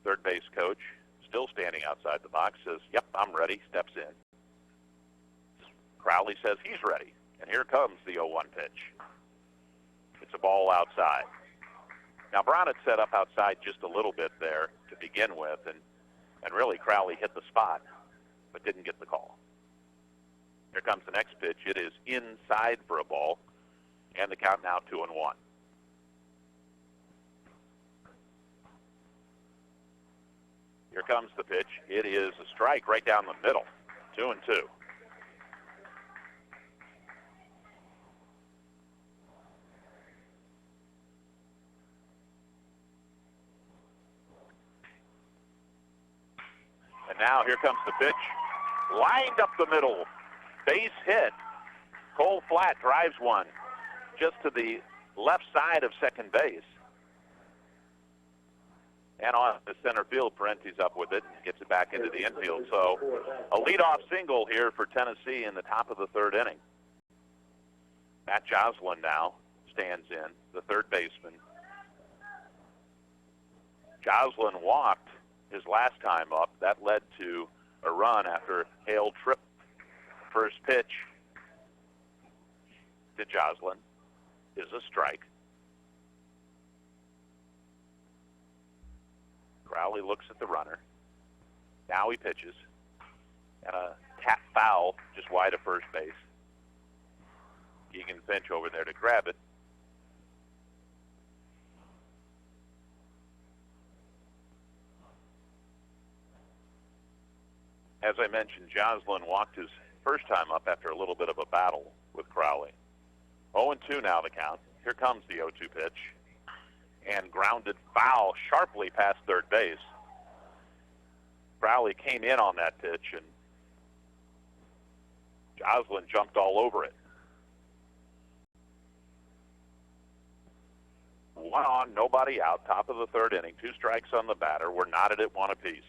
third base coach, still standing outside the box, says, "Yep, I'm ready," steps in. Crowley says he's ready, and here comes the 0-1 pitch. It's a ball outside. Now, Brown had set up outside just a little bit there to begin with, and really Crowley hit the spot, but didn't get the call. Here comes the next pitch. It is inside for a ball, and the count now 2-1. Here comes the pitch. It is a strike right down the middle, 2-2. And now here comes the pitch. Lined up the middle. Base hit. Cole Flatt drives one just to the left side of second base. And on the center field, Parenti's up with it and gets it back into the infield. So a leadoff single here for Tennessee in the top of the third inning. Matt Joslin now stands in, the third baseman. Joslin walked his last time up. That led to a run after Hale tripped. First pitch to Joslin is a strike. Crowley looks at the runner. Now he pitches. And a tap foul just wide of first base. Keegan Finch over there to grab it. As I mentioned, Joslin walked his first time up after a little bit of a battle with Crowley. 0-2 now the count. Here comes the 0-2 pitch. And grounded foul sharply past third base. Crowley came in on that pitch, and Joslin jumped all over it. 1 on, nobody out, top of the third inning. 2 strikes on the batter. We're knotted at 1 apiece.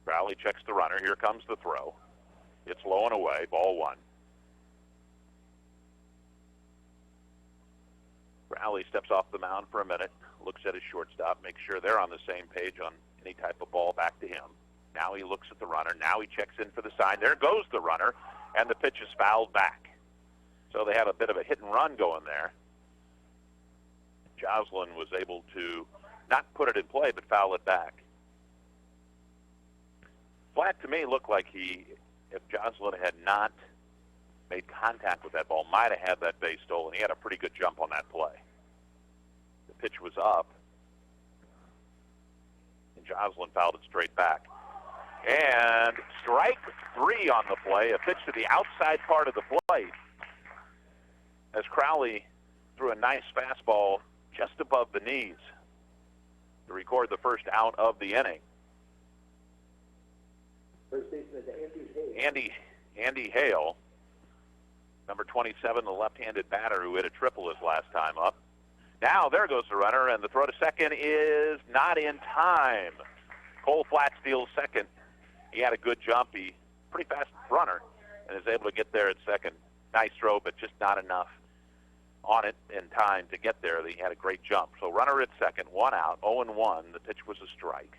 Crowley checks the runner. Here comes the throw. It's low and away, ball 1. Crowley steps off the mound for a minute, looks at his shortstop, makes sure they're on the same page on any type of ball back to him. Now he looks at the runner. Now he checks in for the sign. There goes the runner, and the pitch is fouled back. So they had a bit of a hit and run going there. Joslin was able to not put it in play, but foul it back. Flatt, to me, looked like if Joslin had not made contact with that ball, might have had that base stolen. He had a pretty good jump on that play. The pitch was up, and Joslin fouled it straight back. And strike 3 on the play, a pitch to the outside part of the plate, as Crowley threw a nice fastball just above the knees to record the first out of the inning. First baseman is Andy Hale, number 27, the left-handed batter who hit a triple his last time up. Now there goes the runner, and the throw to second is not in time. Cole Flatt steals second. He had a good jump. He pretty fast runner and is able to get there at second. Nice throw, but just not enough on it in time to get there. He had a great jump. So runner at second, 1 out, 0-1. The pitch was a strike.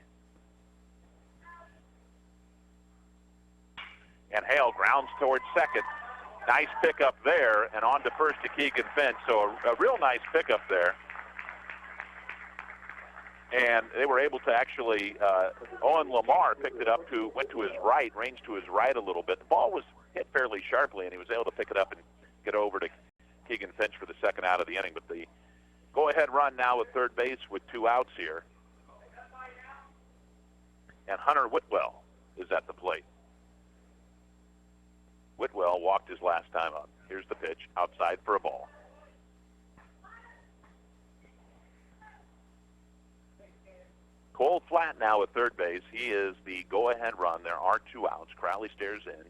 And Hale grounds towards second. Nice pickup there, and on to first to Keegan Finch. So a real nice pickup there. And they were able to actually, Owen Lamar picked it up went to his right, ranged to his right a little bit. The ball was hit fairly sharply, and he was able to pick it up and get over to Keegan Finch for the second out of the inning. But the go-ahead run now at third base with 2 outs here. And Hunter Whitwell is at the plate. Whitwell walked his last time up. Here's the pitch, outside for a ball. Cole Flatt now at third base. He is the go-ahead run. There are 2 outs. Crowley stares in.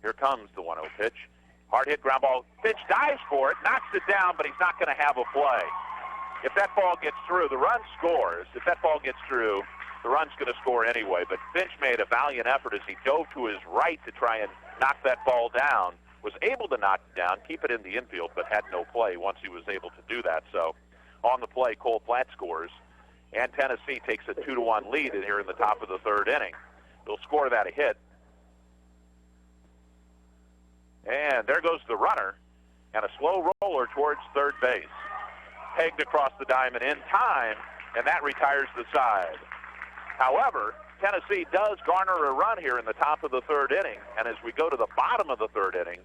Here comes the 1-0 pitch. Hard hit ground ball. Finch dives for it, knocks it down, but he's not going to have a play. If that ball gets through, the run scores. If that ball gets through, the run's going to score anyway. But Finch made a valiant effort as he dove to his right to try and knock that ball down. Was able to knock it down, keep it in the infield, but had no play once he was able to do that. So on the play, Cole Platt scores, and Tennessee takes a 2-1 lead here in the top of the third inning. They'll score that a hit. And there goes the runner, and a slow roller towards third base. Pegged across the diamond in time, and that retires the side. However, Tennessee does garner a run here in the top of the third inning, and as we go to the bottom of the third inning,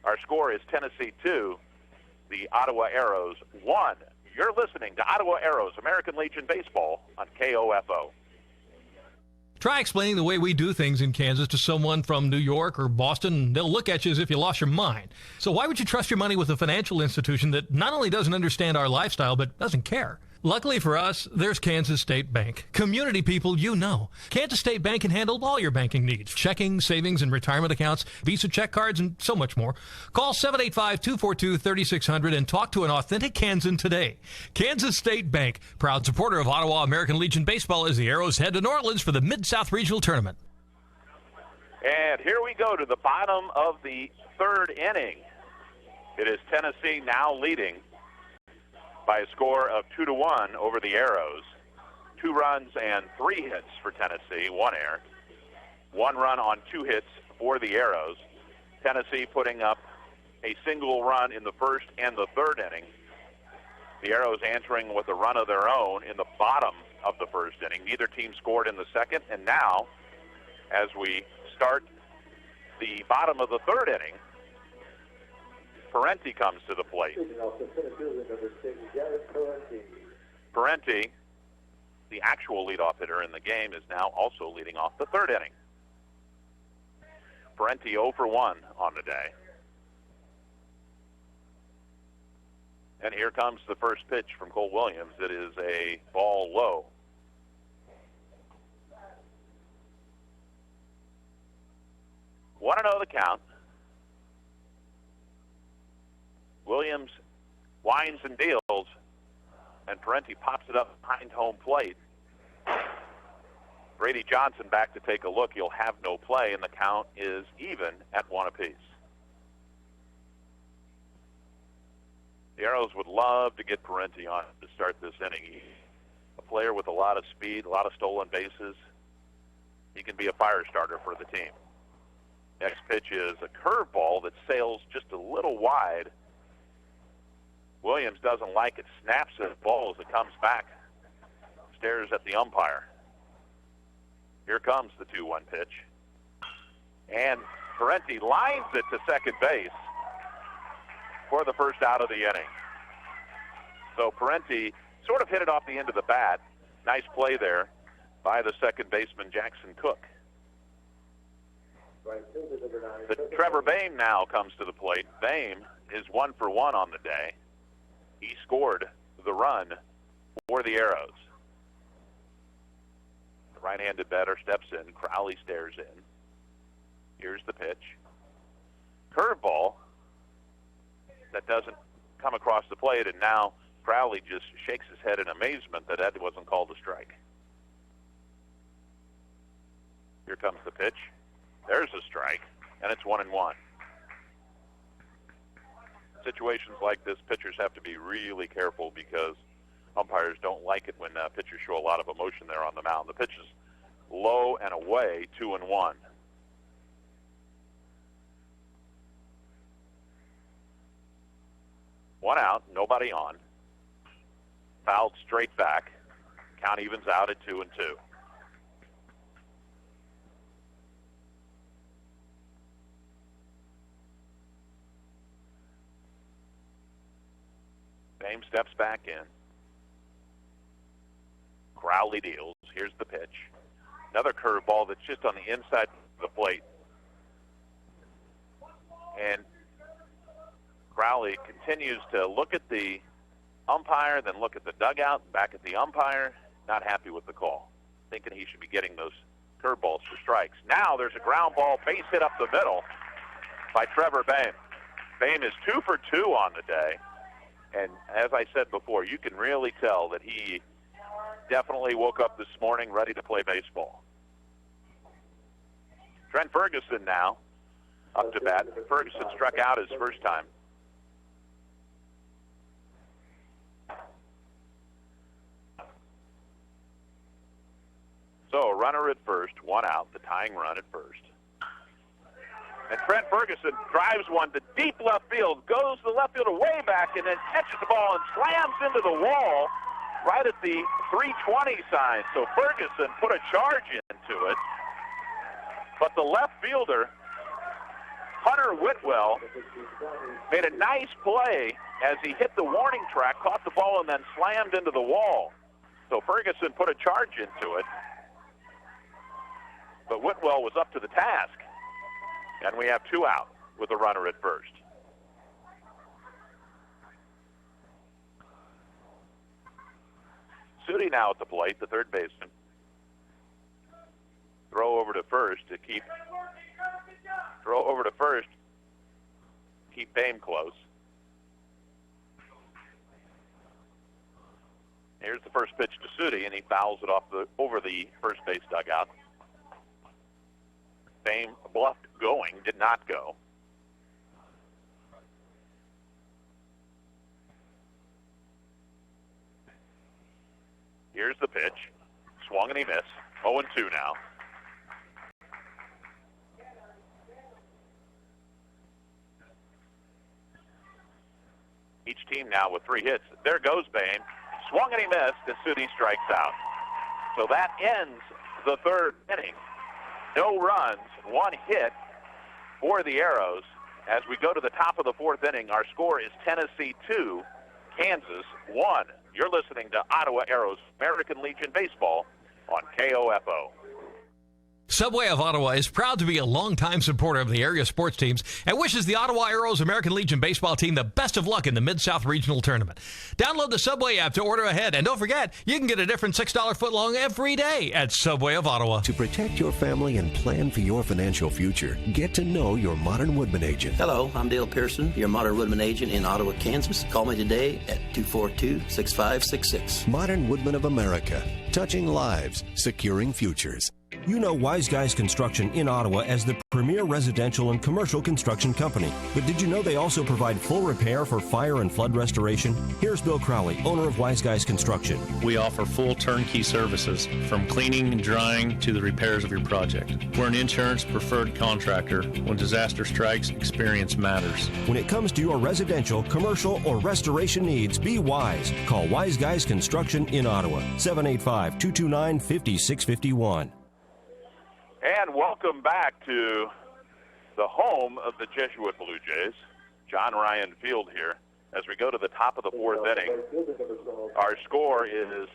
our score is Tennessee 2, the Ottawa Arrows 1. You're listening to Ottawa Arrows American Legion Baseball on KOFO. Try explaining the way we do things in Kansas to someone from New York or Boston, and they'll look at you as if you lost your mind. So why would you trust your money with a financial institution that not only doesn't understand our lifestyle, but doesn't care? Luckily for us, there's Kansas State Bank. Community people you know. Kansas State Bank can handle all your banking needs. Checking, savings, and retirement accounts, Visa check cards, and so much more. Call 785-242-3600 and talk to an authentic Kansan today. Kansas State Bank, proud supporter of Ottawa American Legion Baseball as the Arrows head to New Orleans for the Mid-South Regional Tournament. And here we go to the bottom of the third inning. It is Tennessee now leading by a score of 2-1 over the Arrows. 2 runs and 3 hits for Tennessee, 1 error. 1 run on 2 hits for the Arrows. Tennessee putting up a single run in the first and the third inning. The Arrows answering with a run of their own in the bottom of the first inning. Neither team scored in the second, and now, as we start the bottom of the third inning, Parenti comes to the plate. Parenti, the actual leadoff hitter in the game, is now also leading off the third inning. Parenti 0 for 1 on the day. And here comes the first pitch from Cole Williams. It is a ball low. Want to know the count? Williams winds and deals, and Parenti pops it up behind home plate. Brady Johnson back to take a look. He'll have no play, and the count is even at 1 apiece. The Arrows would love to get Parenti on to start this inning. He's a player with a lot of speed, a lot of stolen bases. He can be a fire starter for the team. Next pitch is a curveball that sails just a little wide. Williams doesn't like it, snaps at the ball as it comes back, stares at the umpire. Here comes the 2-1 pitch. And Parenti lines it to second base for the first out of the inning. So Parenti sort of hit it off the end of the bat. Nice play there by the second baseman, Jackson Cook. The Trevor Bayne now comes to the plate. Bayne is 1 for 1 on the day. He scored the run for the Arrows. The right-handed batter steps in. Crowley stares in. Here's the pitch. Curveball that doesn't come across the plate, and now Crowley just shakes his head in amazement that that wasn't called a strike. Here comes the pitch. There's a strike, and it's 1-1. Situations like this, pitchers have to be really careful because umpires don't like it when pitchers show a lot of emotion there on the mound. The pitch is low and away, 2-1. One out, nobody on. Fouled straight back. Count evens out at 2-2. Bayne steps back in. Crowley deals. Here's the pitch. Another curveball that's just on the inside of the plate. And Crowley continues to look at the umpire, then look at the dugout, back at the umpire. Not happy with the call. Thinking he should be getting those curveballs for strikes. Now there's a ground ball base hit up the middle by Trevor Bayne. Bayne is 2 for 2 on the day. And as I said before, you can really tell that he definitely woke up this morning ready to play baseball. Trent Ferguson now up to bat. Ferguson struck out his first time. So a runner at first, one out, the tying run at first. And Trent Ferguson drives one to deep left field, goes to the left fielder way back, and then catches the ball and slams into the wall right at the 320 sign. So Ferguson put a charge into it. But the left fielder, Hunter Whitwell, made a nice play as he hit the warning track, caught the ball, and then slammed into the wall. So Ferguson put a charge into it. But Whitwell was up to the task. And we have two out with a runner at first. Sudi now at the plate, the third baseman. Throw over to first to keep Bayne close. Here's the first pitch to Sudi, and he fouls it off over the first base dugout. Bayne bluffed going, did not go. Here's the pitch. Swung and he missed. 0-2 now. Each team now with 3 hits. There goes Bayne. Swung and he missed, and Sudi strikes out. So that ends the third inning. No runs, 1 hit for the Arrows. As we go to the top of the fourth inning, our score is Tennessee 2, Kansas 1. You're listening to Ottawa Arrows American Legion Baseball on KOFO. Subway of Ottawa is proud to be a longtime supporter of the area sports teams and wishes the Ottawa Arrows American Legion baseball team the best of luck in the Mid-South Regional Tournament. Download the Subway app to order ahead, and don't forget, you can get a different $6 footlong every day at Subway of Ottawa. To protect your family and plan for your financial future, get to know your Modern Woodman agent. Hello, I'm Dale Pearson, your Modern Woodman agent in Ottawa, Kansas. Call me today at 242-6566. Modern Woodman of America, touching lives, securing futures. You know Wise Guys Construction in Ottawa as the premier residential and commercial construction company. But did you know they also provide full repair for fire and flood restoration? Here's Bill Crowley, owner of Wise Guys Construction. We offer full turnkey services, from cleaning and drying to the repairs of your project. We're an insurance preferred contractor. When disaster strikes, experience matters. When it comes to your residential, commercial, or restoration needs, be wise. Call Wise Guys Construction in Ottawa, 785-229-5651. And welcome back to the home of the Jesuit Blue Jays, John Ryan Field here. As we go to the top of the fourth inning, our score is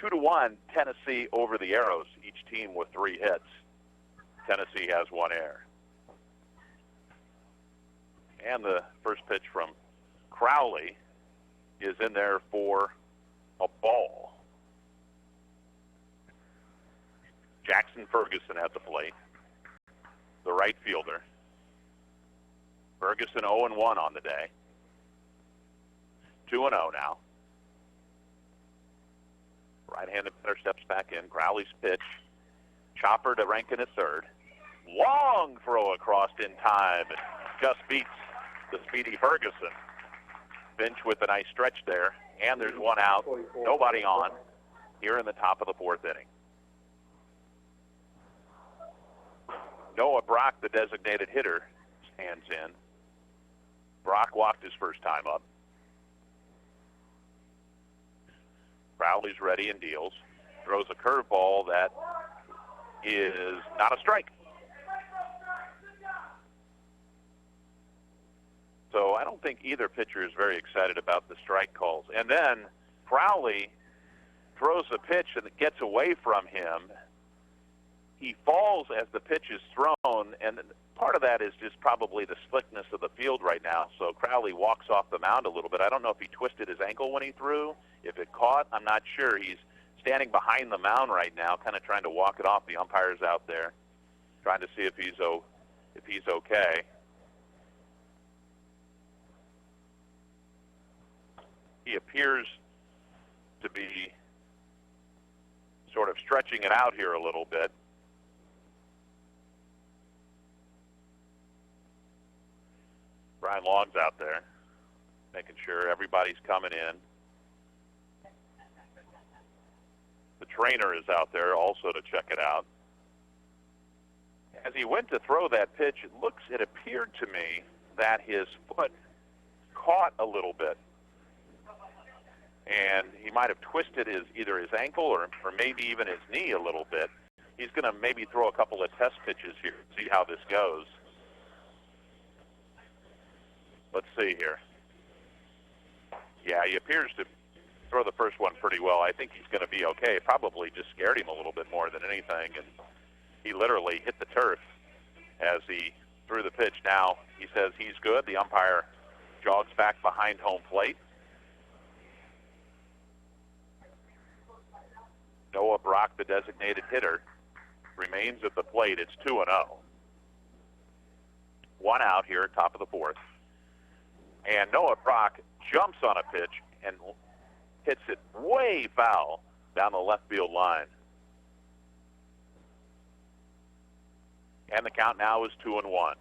2-1, Tennessee over the Arrows, each team with 3 hits. Tennessee has 1 error. And the first pitch from Crowley is in there for a ball. Jackson Ferguson at the plate, the right fielder. Ferguson 0-1 on the day. 2-0 now. Right-handed batter steps back in. Crowley's pitch. Chopper to Rankin at third. Long throw across in time. It just beats the speedy Ferguson. Finch with a nice stretch there. And there's 1 out. Nobody on here in the top of the fourth inning. Noah Brock, the designated hitter, stands in. Brock walked his first time up. Crowley's ready and deals. Throws a curveball that is not a strike. So I don't think either pitcher is very excited about the strike calls. And then Crowley throws a pitch and it gets away from him. He falls as the pitch is thrown, and part of that is just probably the slickness of the field right now. So Crowley walks off the mound a little bit. I don't know if he twisted his ankle when he threw. If it caught, I'm not sure. He's standing behind the mound right now, kind of trying to walk it off. The umpire's out there trying to see if he's okay. He appears to be stretching it out here a little bit. Brian Long's out there, making sure everybody's coming in. The trainer is out there also to check it out. As he went to throw that pitch, it appeared to me that his foot caught a little bit. And he might have twisted either his ankle or maybe even his knee a little bit. He's going to maybe throw a couple of test pitches here, see how this goes. Let's see here. Yeah, he appears to throw the first one pretty well. I think he's going to be okay. It probably just scared him a little bit more than anything, and he literally hit the turf as he threw the pitch. Now, he says he's good. The umpire jogs back behind home plate. Noah Brock, the designated hitter, remains at the plate. It's 2-0. One out here, top of the fourth. And Noah Brock jumps on a pitch and hits it way foul down the left field line. And the count now is 2-1.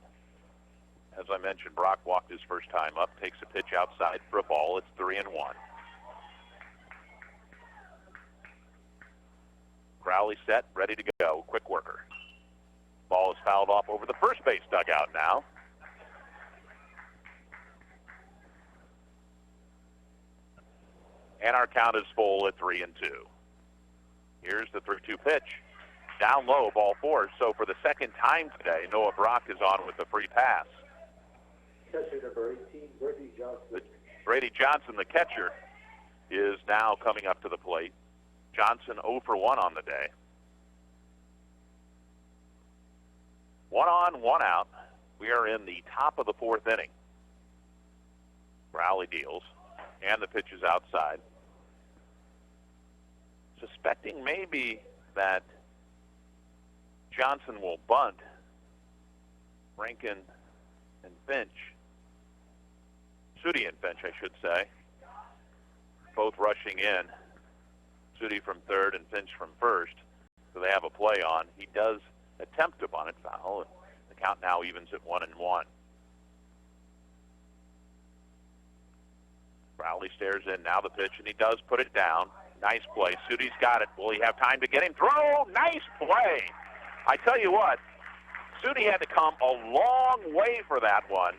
As I mentioned, Brock walked his first time up, takes a pitch outside for a ball. It's 3-1. Crowley set, ready to go. Quick worker. Ball is fouled off over the first base dugout now. And our count is full at 3-2. Here's the 3-2 pitch. Down low, ball four. So for the second time today, Noah Brock is on with the free pass. Catcher number 18, Brady Johnson. Brady Johnson, the catcher, is now coming up to the plate. Johnson 0 for 1 on the day. 1 on, 1 out. We are in the top of the fourth inning. Crowley deals, and the pitch is outside. Suspecting maybe that Johnson will bunt. Rankin and Finch, Sudi and Finch, I should say, both rushing in. Sudi from third and Finch from first, so they have a play on. He does attempt to bunt it foul, and the count now evens at 1-1. Crowley stares in, now the pitch, and he does put it down. Nice play. Sudi's got it. Will he have time to get him? Throw! Nice play! I tell you what, Sudi had to come a long way for that one.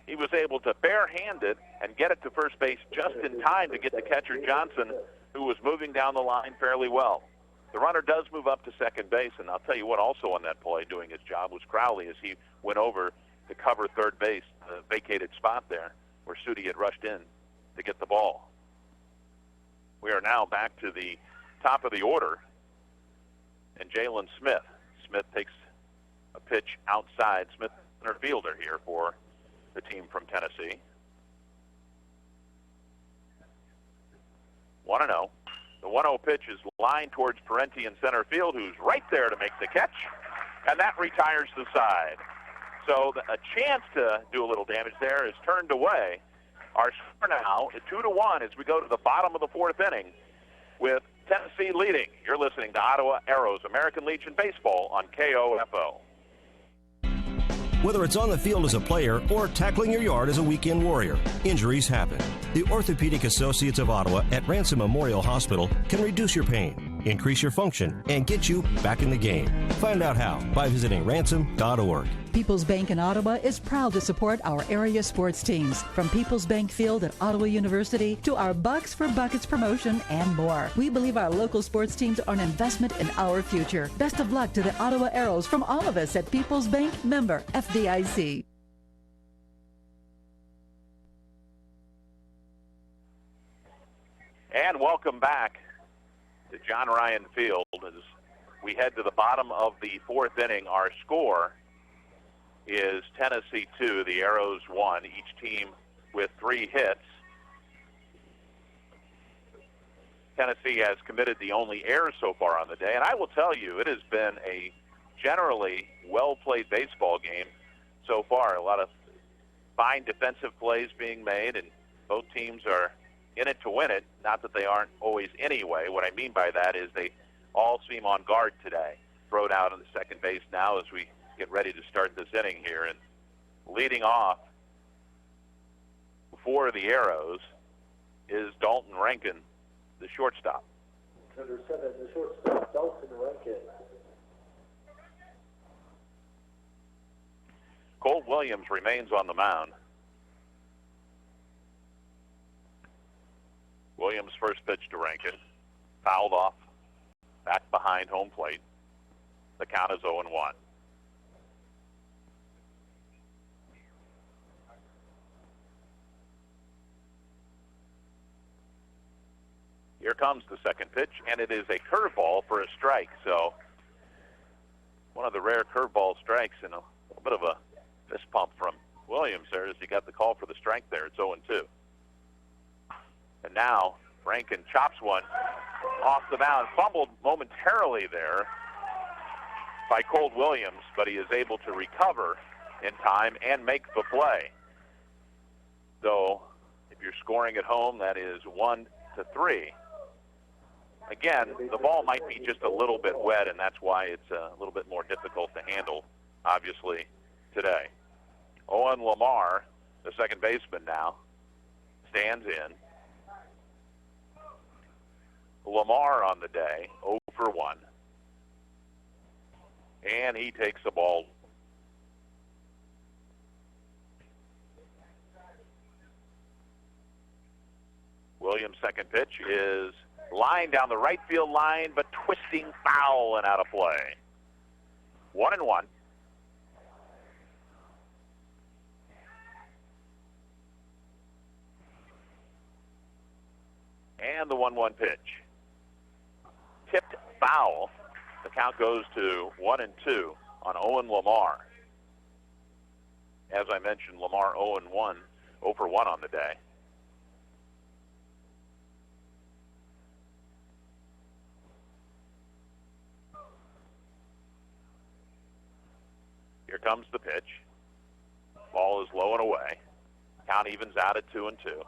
He was able to barehand it and get it to first base just in time to get the catcher Johnson, who was moving down the line fairly well. The runner does move up to second base, and I'll tell you what, also on that play doing his job was Crowley as he went over to cover third base, the vacated spot there where Sudi had rushed in to get the ball. We are now back to the top of the order, and Jaylon Smith. Smith takes a pitch outside. Smith, center fielder here for the team from Tennessee. 1-0. The 1-0 pitch is lined towards Parenti in center field, who's right there to make the catch, and that retires the side. So a chance to do a little damage there is turned away. Our score now is 2-1 as we go to the bottom of the fourth inning with Tennessee leading. You're listening to Ottawa Arrows American Legion Baseball on KOFO. Whether it's on the field as a player or tackling your yard as a weekend warrior, injuries happen. The Orthopedic Associates of Ottawa at Ransom Memorial Hospital can reduce your pain, increase your function, and get you back in the game. Find out how by visiting ransom.org. People's Bank in Ottawa is proud to support our area sports teams, from People's Bank Field at Ottawa University to our Bucks for Buckets promotion and more. We believe our local sports teams are an investment in our future. Best of luck to the Ottawa Arrows from all of us at People's Bank, member FDIC. And welcome back to John Ryan Field as we head to the bottom of the fourth inning. Our score is Tennessee 2, the Arrows 1, each team with 3 hits. Tennessee has committed the only error so far on the day, and I will tell you, it has been a generally well-played baseball game so far. A lot of fine defensive plays being made, and both teams are in it to win it. Not that they aren't always anyway. What I mean by that is they all seem on guard today. Thrown out on the second base now as we get ready to start this inning here. And leading off for the Arrows is Dalton Rankin, the shortstop. Number 7, the shortstop, Dalton Rankin. Colt Williams remains on the mound. Williams' first pitch to Rankin. Fouled off, back behind home plate. The count is 0-1. Here comes the second pitch, and it is a curveball for a strike. So one of the rare curveball strikes, and a little bit of a fist pump from Williams there as he got the call for the strike there. It's 0-2. And now Rankin chops one off the mound, fumbled momentarily there by Colt Williams, but he is able to recover in time and make the play. So if you're scoring at home, that is 1-3. Again, the ball might be just a little bit wet, and that's why it's a little bit more difficult to handle, obviously, today. Owen Lamar, the second baseman now, stands in. Lamar on the day, 0 for 1. And he takes the ball. Williams' second pitch is line down the right field line, but twisting foul and out of play. 1-1. And the 1-1 pitch. Tipped foul. The count goes to 1-2 on Owen Lamar. As I mentioned, Lamar 0-1, 0 for 1 on the day. Here comes the pitch. Ball is low and away. Count evens out at 2-2.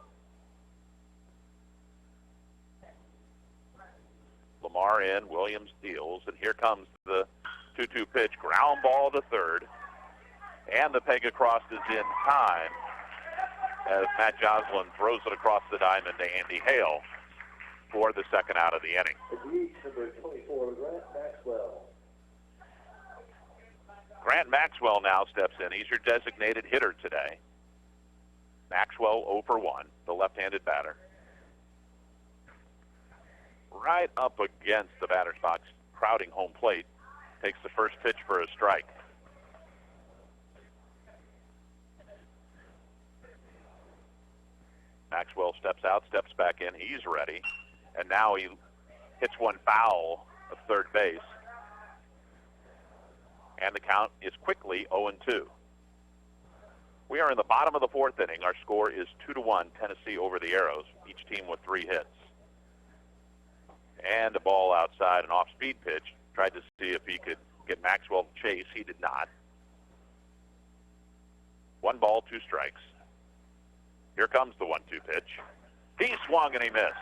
Lamar in, Williams deals, and here comes the 2-2 pitch. Ground ball to third. And the peg across is in time as Matt Joslin throws it across the diamond to Andy Hale for the second out of the inning. Agreed, number 24, Grant Maxwell. Grant Maxwell now steps in. He's your designated hitter today. Maxwell 0 for 1, the left-handed batter. Right up against the batter's box, crowding home plate. Takes the first pitch for a strike. Maxwell steps out, steps back in. He's ready. And now he hits one foul of third base. And the count is quickly 0-2. We are in the bottom of the fourth inning. Our score is 2-1, Tennessee over the Arrows, each team with 3 hits. And a ball outside, an off-speed pitch. Tried to see if he could get Maxwell to chase. He did not. 1 ball, 2 strikes. Here comes the 1-2 pitch. He swung and he missed.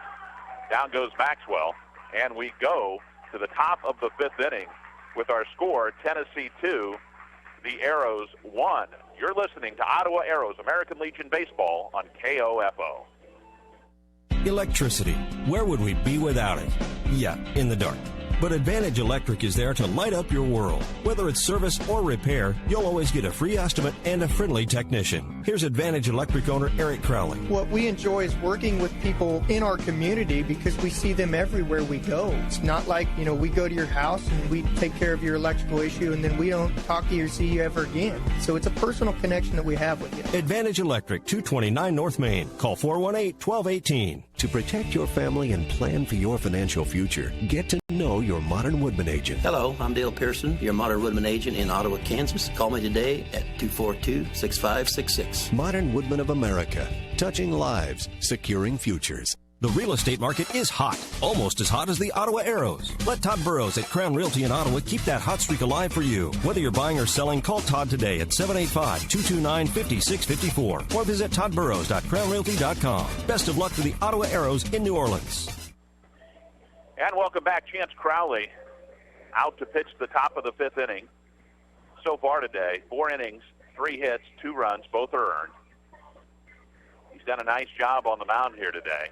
Down goes Maxwell, and we go to the top of the 5th inning with our score, Tennessee 2, the Arrows 1. You're listening to Ottawa Arrows American Legion Baseball on KOFO. Electricity. Where would we be without it? Yeah, in the dark. But Advantage Electric is there to light up your world. Whether it's service or repair, you'll always get a free estimate and a friendly technician. Here's Advantage Electric owner Eric Crowley. What we enjoy is working with people in our community because we see them everywhere we go. It's not like, we go to your house and we take care of your electrical issue and then we don't talk to you or see you ever again. So it's a personal connection that we have with you. Advantage Electric, 229 North Main. Call 418-1218. To protect your family and plan for your financial future, get to know your Modern Woodman agent. Hello, I'm Dale Pearson, your Modern Woodman agent in Ottawa, Kansas. Call me today at 242-6566. Modern Woodman of America, touching lives, securing futures. The real estate market is hot, almost as hot as the Ottawa Arrows. Let Todd Burrows at Crown Realty in Ottawa keep that hot streak alive for you. Whether you're buying or selling, call Todd today at 785-229-5654 or visit toddburrows.crownrealty.com. Best of luck to the Ottawa Arrows in New Orleans. And welcome back. Chance Crowley out to pitch the top of the fifth inning. So far today, 4 innings, 3 hits, 2 runs, both are earned. He's done a nice job on the mound here today.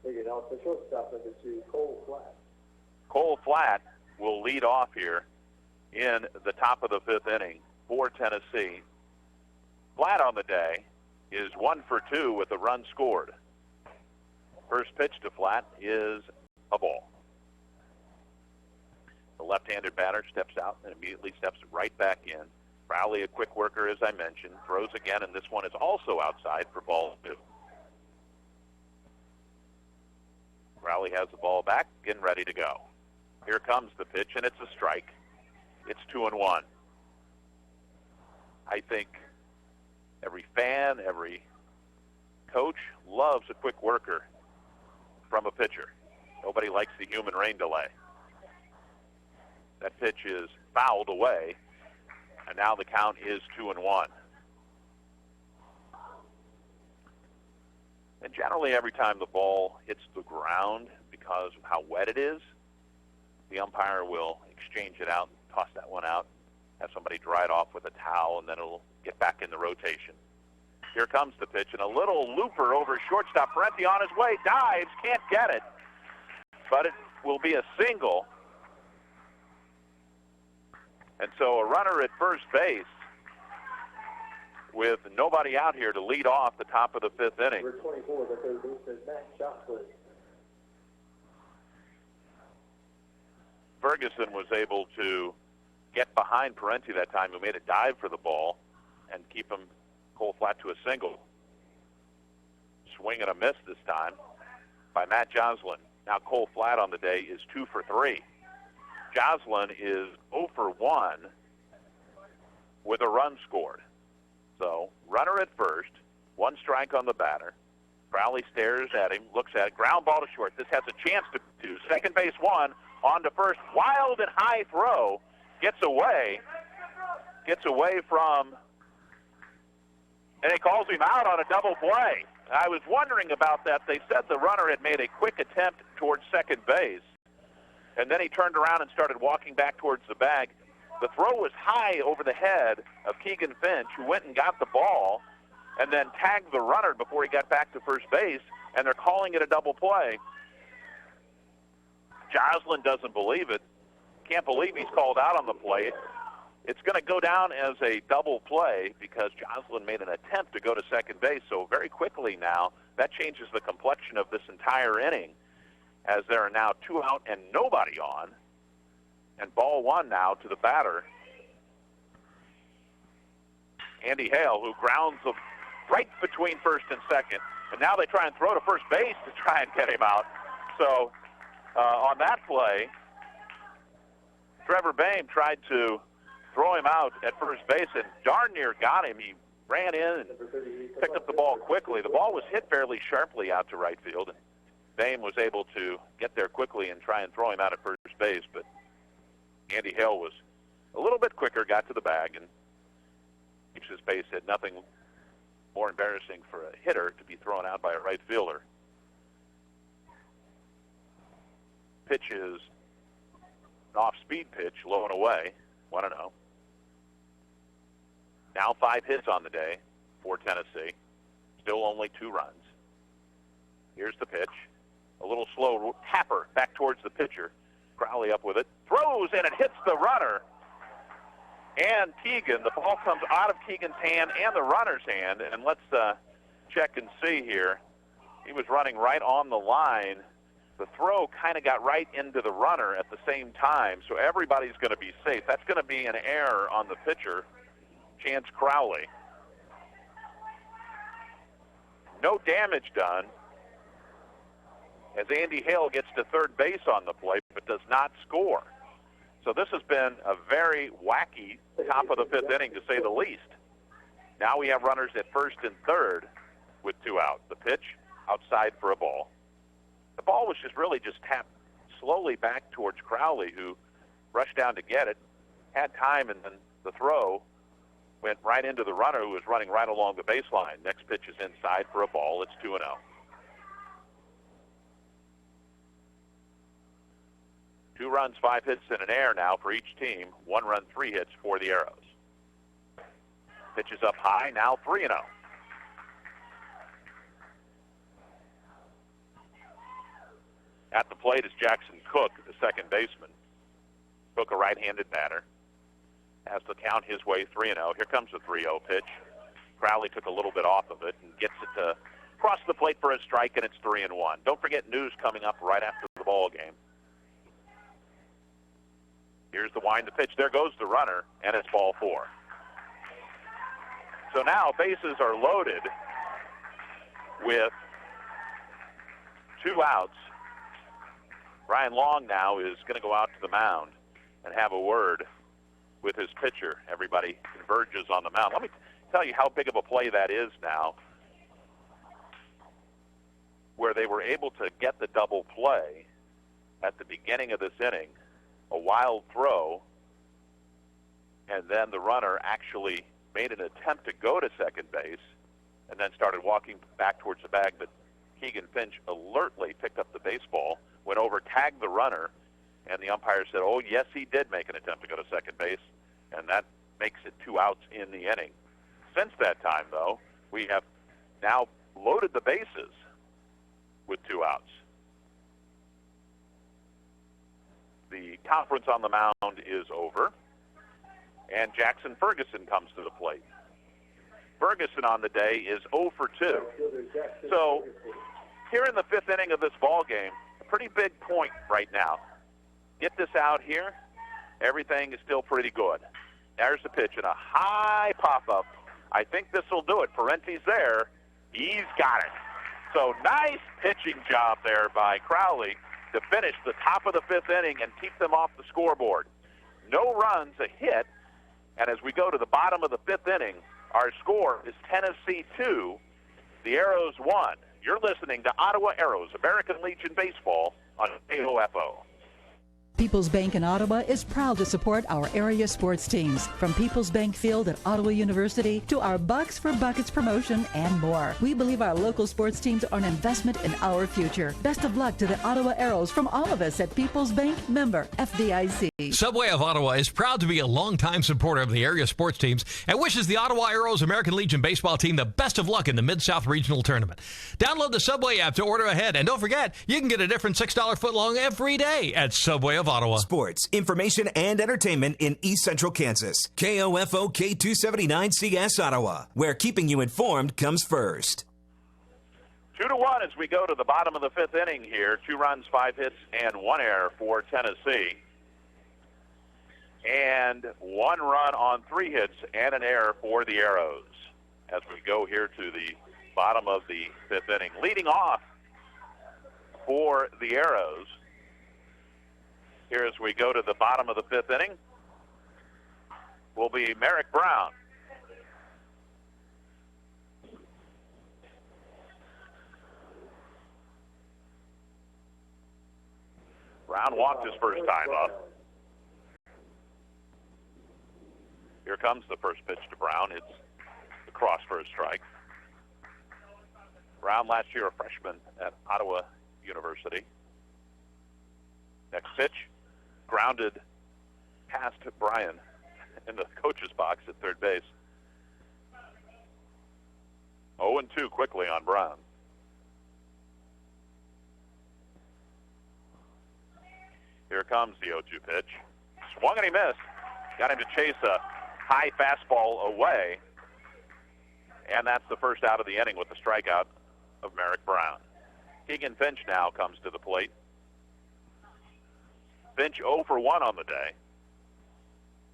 Figured out the shortstop number 2, Cole Flatt. Cole Flatt will lead off here in the top of the fifth inning for Tennessee. Flatt on the day is 1 for 2 with a run scored. First pitch to Flatt is a ball. The left-handed batter steps out and immediately steps right back in. Crowley, a quick worker, as I mentioned, throws again, and this one is also outside for ball 2. Crowley has the ball back, getting ready to go. Here comes the pitch, and it's a strike. It's 2-1. I think every fan, every coach loves a quick worker from a pitcher. Nobody likes the human rain delay. That pitch is fouled away, and now the count is 2-1. And generally, every time the ball hits the ground, because of how wet it is, the umpire will exchange it out, toss that one out, have somebody dry it off with a towel, and then it'll get back in the rotation. Here comes the pitch, and a little looper over shortstop. Parenti on his way, dives, can't get it, but it will be a single. And so a runner at first base with nobody out here to lead off the top of the fifth inning. Number 24, the third baseman, Matt Joplin. Ferguson was able to get behind Parenti that time, who made a dive for the ball, and keep him Cole Flatt to a single. Swing and a miss this time by Matt Joslin. Now Cole Flatt on the day is 2 for 3. Joslin is 0 for 1 with a run scored. So, runner at first, 1 strike on the batter. Crowley stares at him, looks at it, ground ball to short. This has a chance to do. Second base 1, on to first, wild and high throw, gets away from, and he calls him out on a double play. I was wondering about that. They said the runner had made a quick attempt towards second base, and then he turned around and started walking back towards the bag. The throw was high over the head of Keegan Finch, who went and got the ball and then tagged the runner before he got back to first base, and they're calling it a double play. Joslin doesn't believe it. Can't believe he's called out on the play. It's going to go down as a double play because Joslin made an attempt to go to second base. So very quickly now, that changes the complexion of this entire inning, as there are now 2 out and nobody on. And ball 1 now to the batter, Andy Hale, who grounds right between first and second. And now they try and throw to first base to try and get him out. So on that play, Trevor Bayne tried to throw him out at first base and darn near got him. He ran in and picked up the ball quickly. The ball was hit fairly sharply out to right field, and Bayne was able to get there quickly and try and throw him out at first base, but Andy Hale was a little bit quicker, got to the bag, and keeps his base hit. Nothing more embarrassing for a hitter to be thrown out by a right fielder. Pitch is an off-speed pitch, low and away, 1-0. Now 5 hits on the day for Tennessee. Still only 2 runs. Here's the pitch. A little slow tapper back towards the pitcher. Crowley up with it. Throws, and it hits the runner. And Keegan, the ball comes out of Keegan's hand and the runner's hand. And let's check and see here. He was running right on the line. The throw kind of got right into the runner at the same time, so everybody's going to be safe. That's going to be an error on the pitcher, Chance Crowley. No damage done, as Andy Hale gets to third base on the play, but does not score. So this has been a very wacky top of the fifth inning, to say the least. Now we have runners at first and third with 2 out. The pitch outside for a ball. The ball was just tapped slowly back towards Crowley, who rushed down to get it, had time, and then the throw went right into the runner, who was running right along the baseline. Next pitch is inside for a ball. It's 2-0. runs, 5 hits, and an error now for each team. 1 run, 3 hits for the Arrows. Pitches up high, now 3-0. At the plate is Jackson Cook, the second baseman. Cook, a right-handed batter, has to count his way 3-0. Here comes the 3-0 pitch. Crowley took a little bit off of it and gets it to cross the plate for a strike, and it's 3-1. Don't forget news coming up right after the ball game. Here's the wind to pitch. There goes the runner, and it's ball 4. So now bases are loaded with 2 outs. Brian Long now is going to go out to the mound and have a word with his pitcher. Everybody converges on the mound. Let me tell you how big of a play that is now, where they were able to get the double play at the beginning of this inning, a wild throw, and then the runner actually made an attempt to go to second base and then started walking back towards the bag, but Keegan Finch alertly picked up the baseball, went over, tagged the runner, and the umpire said, oh, yes, he did make an attempt to go to second base, and that makes it 2 outs in the inning. Since that time, though, we have now loaded the bases with 2 outs. The conference on the mound is over, and Jackson Ferguson comes to the plate. Ferguson on the day is 0 for 2. So here in the 5th inning of this ball game, a pretty big point right now. Get this out here, everything is still pretty good. There's the pitch and a high pop-up. I think this will do it. Parenti's there. He's got it. So nice pitching job there by Crowley to finish the top of the 5th inning and keep them off the scoreboard. No runs, a hit, and as we go to the bottom of the 5th inning, our score is Tennessee 2, the Arrows 1. You're listening to Ottawa Arrows, American Legion Baseball on KOFO. People's Bank in Ottawa is proud to support our area sports teams, from People's Bank Field at Ottawa University to our Bucks for Buckets promotion and more. We believe our local sports teams are an investment in our future. Best of luck to the Ottawa Arrows from all of us at People's Bank, member FDIC. Subway of Ottawa is proud to be a longtime supporter of the area sports teams and wishes the Ottawa Arrows American Legion baseball team the best of luck in the Mid-South Regional Tournament. Download the Subway app to order ahead, and don't forget, you can get a different $6 footlong every day at Subway of Ottawa. Sports, information, and entertainment in East Central Kansas. KOFO K279CS Ottawa, where keeping you informed comes first. 2-1 as we go to the bottom of the 5th inning here. 2 runs, 5 hits, and 1 error for Tennessee. And 1 run on 3 hits and an error for the Arrows as we go here to the bottom of the 5th inning. Leading off for the Arrows, here as we go to the bottom of the 5th inning, will be Merrick Brown. Brown walked his first time up. Here comes the first pitch to Brown. It's the cross for a strike. Brown last year a freshman at Ottawa University. Next pitch, grounded past Brian in the coach's box at third base. 0-2 quickly on Brown. Here comes the 0-2 pitch. Swung and he missed. Got him to chase a high fastball away. And that's the first out of the inning with the strikeout of Merrick Brown. Keegan Finch now comes to the plate. Finch 0 for 1 on the day.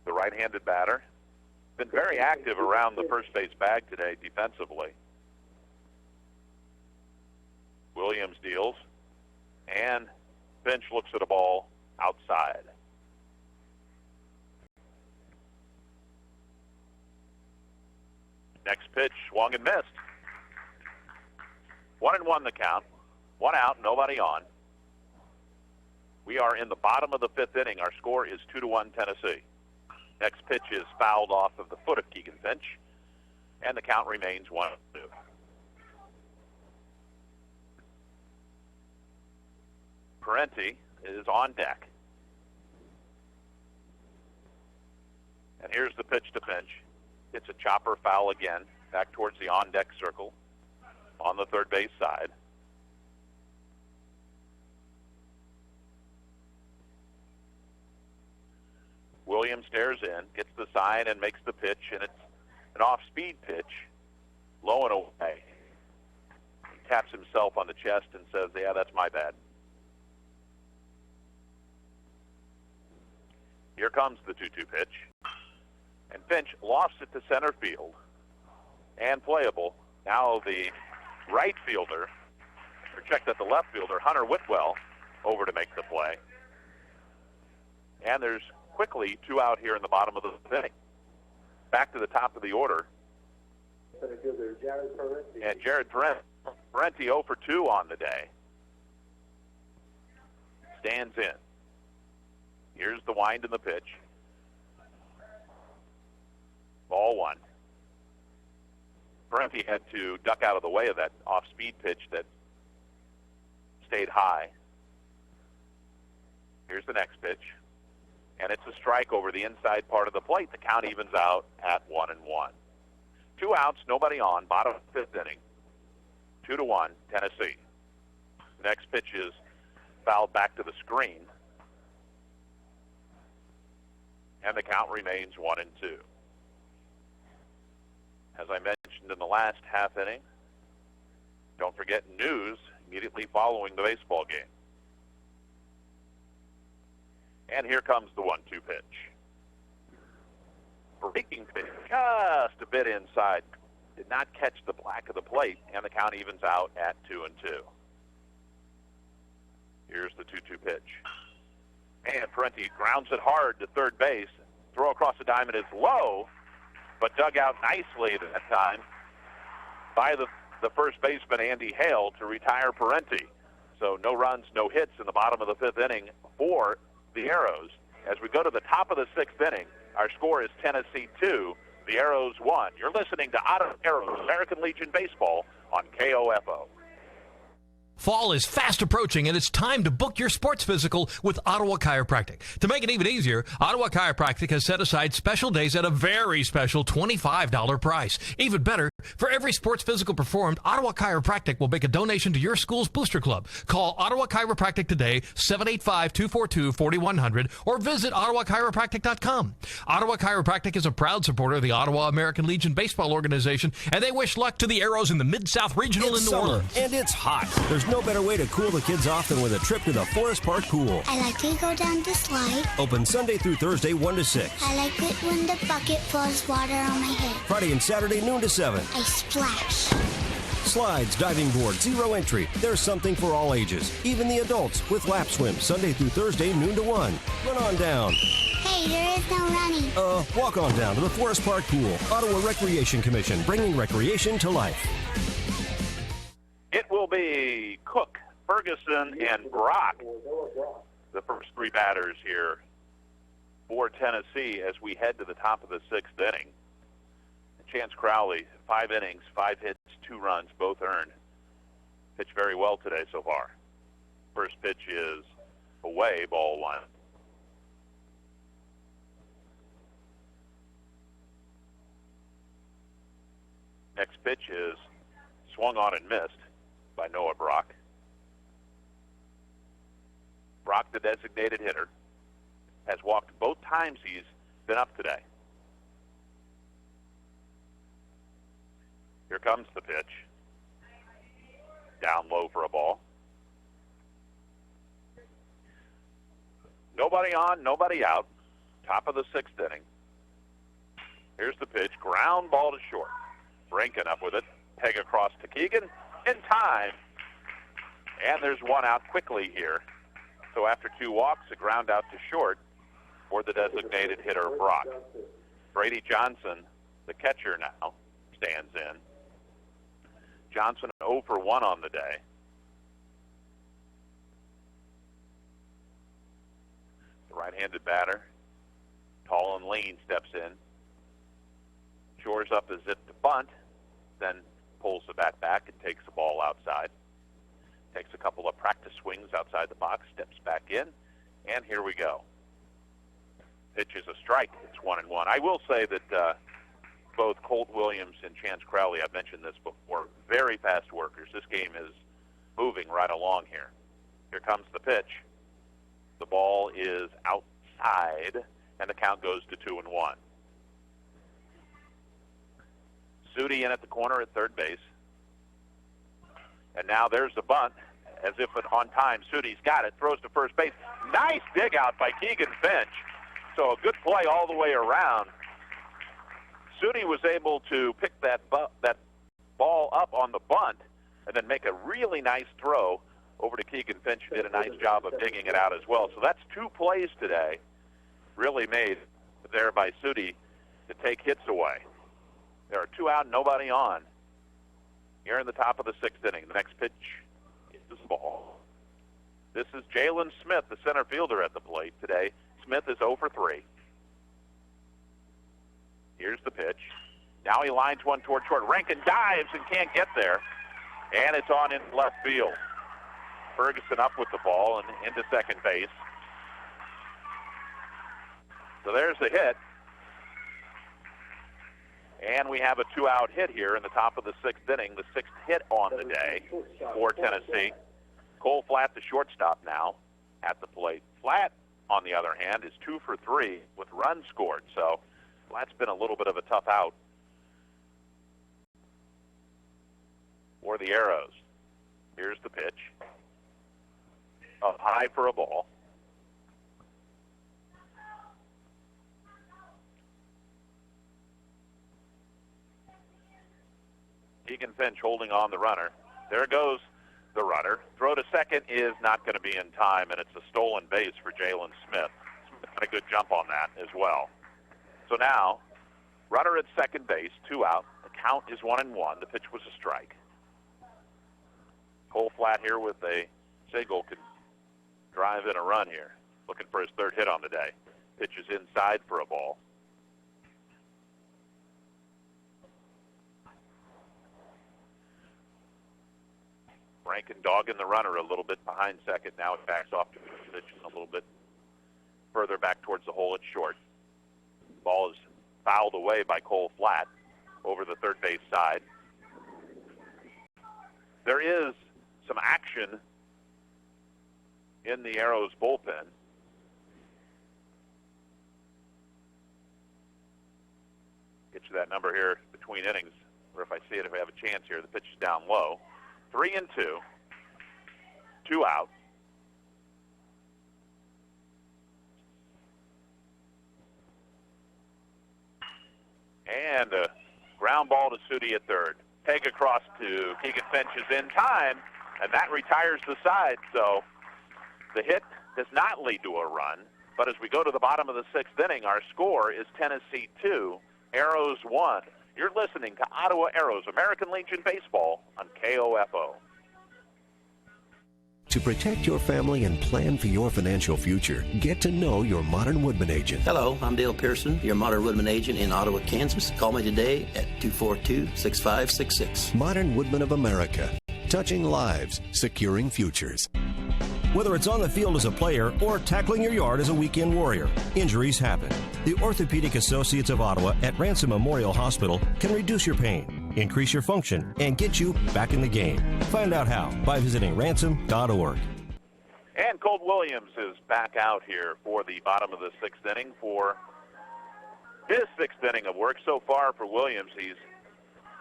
The right-handed batter. Been very active around the first base bag today defensively. Williams deals. And Finch looks at a ball outside. Next pitch, swung and missed. 1-1 the count. 1 out, nobody on. We are in the bottom of the 5th inning. Our score is 2-1 Tennessee. Next pitch is fouled off of the foot of Keegan Finch, and the count remains 1-2. Parenti is on deck. And here's the pitch to Finch. It's a chopper foul again, back towards the on-deck circle on the third base side. Williams stares in, gets the sign, and makes the pitch, and it's an off-speed pitch, low and away. He taps himself on the chest and says, yeah, that's my bad. Here comes the 2-2 pitch. And Finch lofts it to center field and playable. Now the right fielder, or check that the left fielder, Hunter Whitwell, over to make the play. And there's quickly 2 out here in the bottom of the inning. Back to the top of the order. And Jared Parenti 0 for 2 on the day. Stands in. Here's the wind in the pitch. Ball 1. Parenti had to duck out of the way of that off-speed pitch that stayed high. Here's the next pitch. And it's a strike over the inside part of the plate. The count evens out at 1-1. 2 outs, nobody on, bottom of the 5th inning. 2-1, Tennessee. The next pitch is fouled back to the screen. And the count remains 1-2. As I mentioned in the last half inning, don't forget news immediately following the baseball game. And here comes the 1-2 pitch. Breaking pitch, just a bit inside. Did not catch the black of the plate, and the count evens out at 2-2. Here's the 2-2 pitch. And Parenti grounds it hard to third base. Throw across the diamond is low, but dug out nicely at that time by the first baseman, Andy Hale, to retire Parenti. So no runs, no hits in the bottom of the 5th inning for the Arrows. As we go to the top of the 6th inning, our score is Tennessee 2, the Arrows 1. You're listening to Ottawa Arrows American Legion Baseball on KOFO. Fall is fast approaching, and it's time to book your sports physical with Ottawa Chiropractic. To make it even easier, Ottawa Chiropractic has set aside special days at a very special $25 price. Even better, for every sports physical performed, Ottawa Chiropractic will make a donation to your school's booster club. Call Ottawa Chiropractic today, 785-242-4100, or visit ottawachiropractic.com. Ottawa Chiropractic is a proud supporter of the Ottawa American Legion Baseball Organization, and they wish luck to the Arrows in the Mid-South Regional in New Orleans. And it's hot. There's no better way to cool the kids off than with a trip to the Forest Park Pool. I like to go down the slide. Open Sunday through Thursday, 1 to 6. I like it when the bucket pours water on my head. Friday and Saturday, noon to 7. I splash. Slides, diving board, 0 entry. There's something for all ages, even the adults, with lap swim Sunday through Thursday, noon to 1. Run on down. Hey, there is no running. Walk on down to the Forest Park Pool. Ottawa Recreation Commission, bringing recreation to life. It will be Cook, Ferguson, and Brock, the first 3 batters here for Tennessee as we head to the top of the 6th inning. Chance Crowley, 5 innings, 5 hits, 2 runs, both earned. Pitched very well today so far. First pitch is away, ball 1. Next pitch is swung on and missed by Noah Brock. Brock, the designated hitter, has walked both times he's been up today. Here comes the pitch. Down low for a ball. Nobody on, nobody out. Top of the 6th inning. Here's the pitch. Ground ball to short. Rankin up with it. Peg across to Keegan. In time. And there's 1 out quickly here. So after 2 walks, a ground out to short for the designated hitter, Brock. Brady Johnson, the catcher now, stands in. Johnson 0 for 1 on the day. The right-handed batter, tall and lean, steps in. Shores up the zip to bunt, then pulls the bat back and takes the ball outside. Takes a couple of practice swings outside the box, steps back in, and here we go. Pitch is a strike. It's it's 1-1. I will say that both Colt Williams and Chance Crowley, I've mentioned this before, very fast workers. This game is moving right along here. Here comes the pitch. The ball is outside, and the count goes to 2-1. Sudi in at the corner at third base. And now there's the bunt, as if on time. Sudi's got it, throws to first base. Nice dig out by Keegan Finch. So a good play all the way around. Sudi was able to pick that ball up on the bunt and then make a really nice throw over to Keegan Finch, who did a nice job of digging it out as well. So that's two plays today really made there by Sudi to take hits away. There are 2 out, nobody on. Here in the top of the 6th inning. The next pitch is the ball. This is Jaylon Smith, the center fielder at the plate today. Smith is 0 for 3. Here's the pitch. Now he lines one toward short. Rankin dives and can't get there. And it's on in left field. Ferguson up with the ball and into second base. So there's the hit. And we have a 2-out hit here in the top of the 6th inning, the 6th hit on the day for Tennessee. Cole Flatt, the shortstop now at the plate. Flatt, on the other hand, is 2 for 3 with runs scored. So Flatt's been a little bit of a tough out for the Arrows. Here's the pitch. Up high for a ball. Keegan Finch holding on the runner. There goes the runner. Throw to second is not going to be in time, and it's a stolen base for Jaylon Smith. Smith got a good jump on that as well. So now, runner at second base, 2 out. The count is 1-1. The pitch was a strike. Cole Flatt here with a single could drive in a run here. Looking for his 3rd hit on the day. Pitch is inside for a ball. Rankin dogging the runner a little bit behind second. Now it backs off to position a little bit further back towards the hole at short. Ball is fouled away by Cole Flatt over the third base side. There is some action in the Arrows bullpen. Get you that number here between innings, or if I see it, if I have a chance here, the pitch is down low. 3-2, 2 out. And a ground ball to Sudi at third. Peg across to Keegan Finch is in time, and that retires the side. So the hit does not lead to a run. But as we go to the bottom of the 6th inning, our score is Tennessee 2, Arrows 1. You're listening to Ottawa Arrows American Legion Baseball on KOFO. To protect your family and plan for your financial future, get to know your Modern Woodman agent. Hello, I'm Dale Pearson, your Modern Woodman agent in Ottawa, Kansas. Call me today at 242-6566. Modern Woodman of America. Touching lives, securing futures. Whether it's on the field as a player or tackling your yard as a weekend warrior, injuries happen. The Orthopedic Associates of Ottawa at Ransom Memorial Hospital can reduce your pain, increase your function, and get you back in the game. Find out how by visiting ransom.org. And Colt Williams is back out here for the bottom of the 6th inning for his 6th inning of work. So far for Williams, he's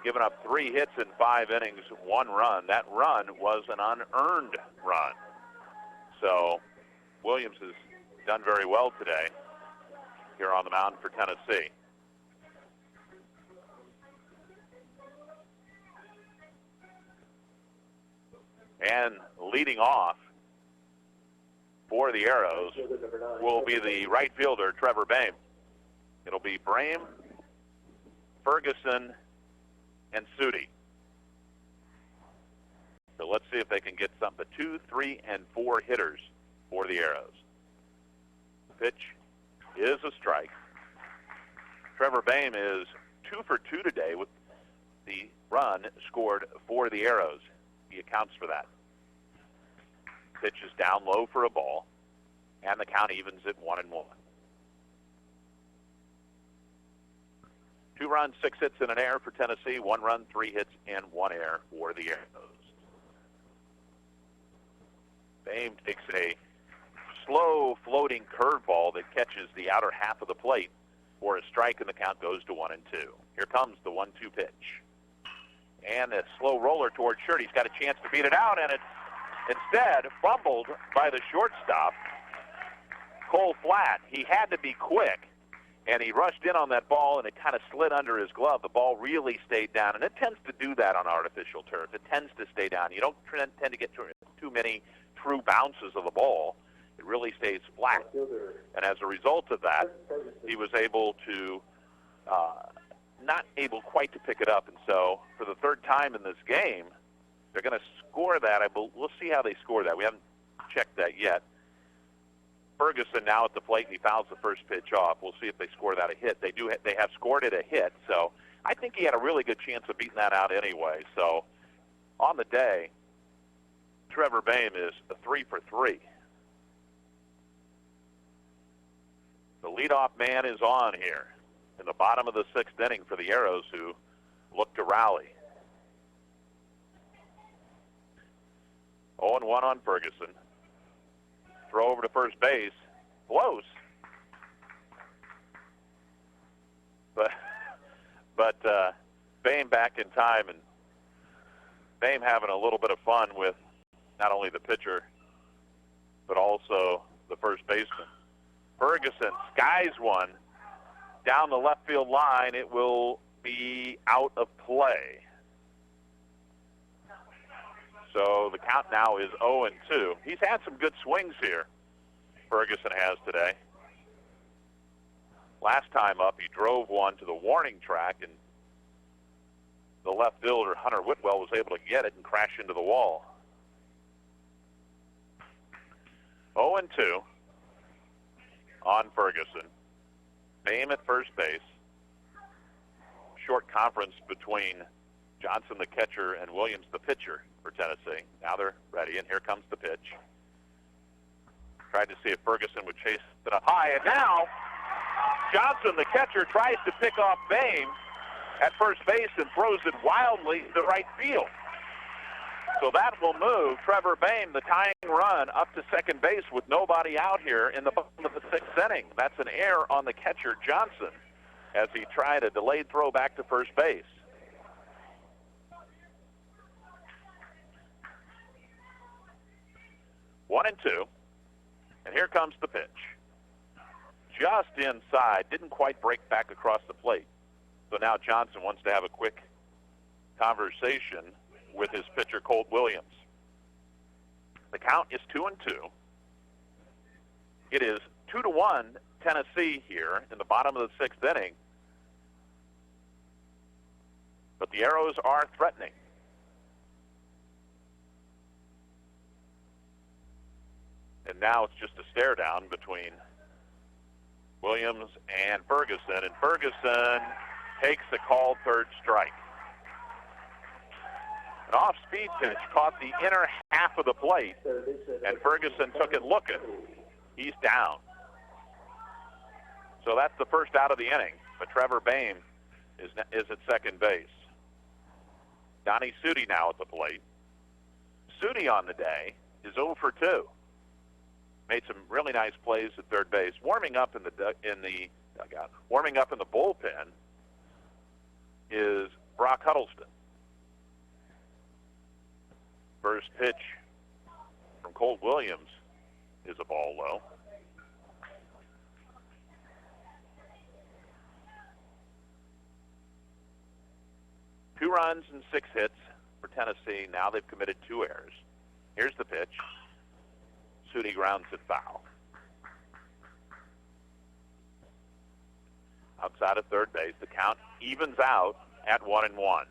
given up 3 hits in 5 innings, 1 run. That run was an unearned run. So Williams has done very well today here on the mound for Tennessee. And leading off for the Arrows will be the right fielder, Trevor Bayne. It'll be Brame, Ferguson, and Sudi. So let's see if they can get something. 2, 3, and 4 hitters for the Arrows. The pitch is a strike. Trevor Bayne is 2 for 2 today with the run scored for the Arrows. He accounts for that. Pitch is down low for a ball, and the count evens at 1-1. 2 runs, 6 hits, and an error for Tennessee. 1 run, 3 hits, and 1 error for the Arrows. Bayne takes a slow floating curveball that catches the outer half of the plate for a strike, and the count goes to 1-2. Here comes the 1-2 pitch. And a slow roller towards short. He's got a chance to beat it out, and it's instead fumbled by the shortstop, Cole Flatt. He had to be quick, and he rushed in on that ball, and it kind of slid under his glove. The ball really stayed down, and it tends to do that on artificial turf. It tends to stay down. You don't tend to get too many true bounces of the ball. It really stays flat. And as a result of that, he was able to, not able quite to pick it up. And so for the third time in this game, they're going to score that. We'll see how they score that. We haven't checked that yet. Ferguson now at the plate, and he fouls the first pitch off. We'll see if they score that a hit. They have scored it a hit, so I think he had a really good chance of beating that out anyway. So on the day, Trevor Bayne is a 3 for 3. The leadoff man is on here in the bottom of the 6th inning for the Arrows, who look to rally. 0-1 on Ferguson. Throw over to first base. Close. But Bayne back in time, and Bayne having a little bit of fun with not only the pitcher, but also the first baseman. Ferguson skies one down the left field line. It will be out of play. So the count now is 0-2. He's had some good swings here, Ferguson has today. Last time up, he drove one to the warning track, and the left fielder, Hunter Whitwell, was able to get it and crash into the wall. 0-2 on Ferguson. Bayne at first base. Short conference between Johnson, the catcher, and Williams, the pitcher for Tennessee. Now they're ready, and here comes the pitch. Tried to see if Ferguson would chase it up high, and now Johnson, the catcher, tries to pick off Bayne at first base and throws it wildly to right field. So that will move Trevor Bayne, the tying run, up to second base with nobody out here in the bottom of the 6th inning. That's an error on the catcher, Johnson, as he tried a delayed throw back to first base. One and two, and here comes the pitch. Just inside, didn't quite break back across the plate. So now Johnson wants to have a quick conversation with his pitcher, Colt Williams. The count is 2-2. It is 2-1 Tennessee here in the bottom of the 6th inning. But the Arrows are threatening. And now it's just a stare down between Williams and Ferguson. And Ferguson takes the called third strike. An off-speed pitch caught the inner half of the plate, and Ferguson took it looking. He's down. So that's the first out of the inning. But Trevor Bayne is at second base. Donnie Sudi now at the plate. Sudi on the day is 0 for 2. Made some really nice plays at third base. Warming up in the bullpen is Brock Huddleston. First pitch from Colt Williams is a ball low. Two runs and 6 hits for Tennessee. Now they've committed 2 errors. Here's the pitch. Sudi grounds it foul. Outside of third base, the count evens out at 1-1.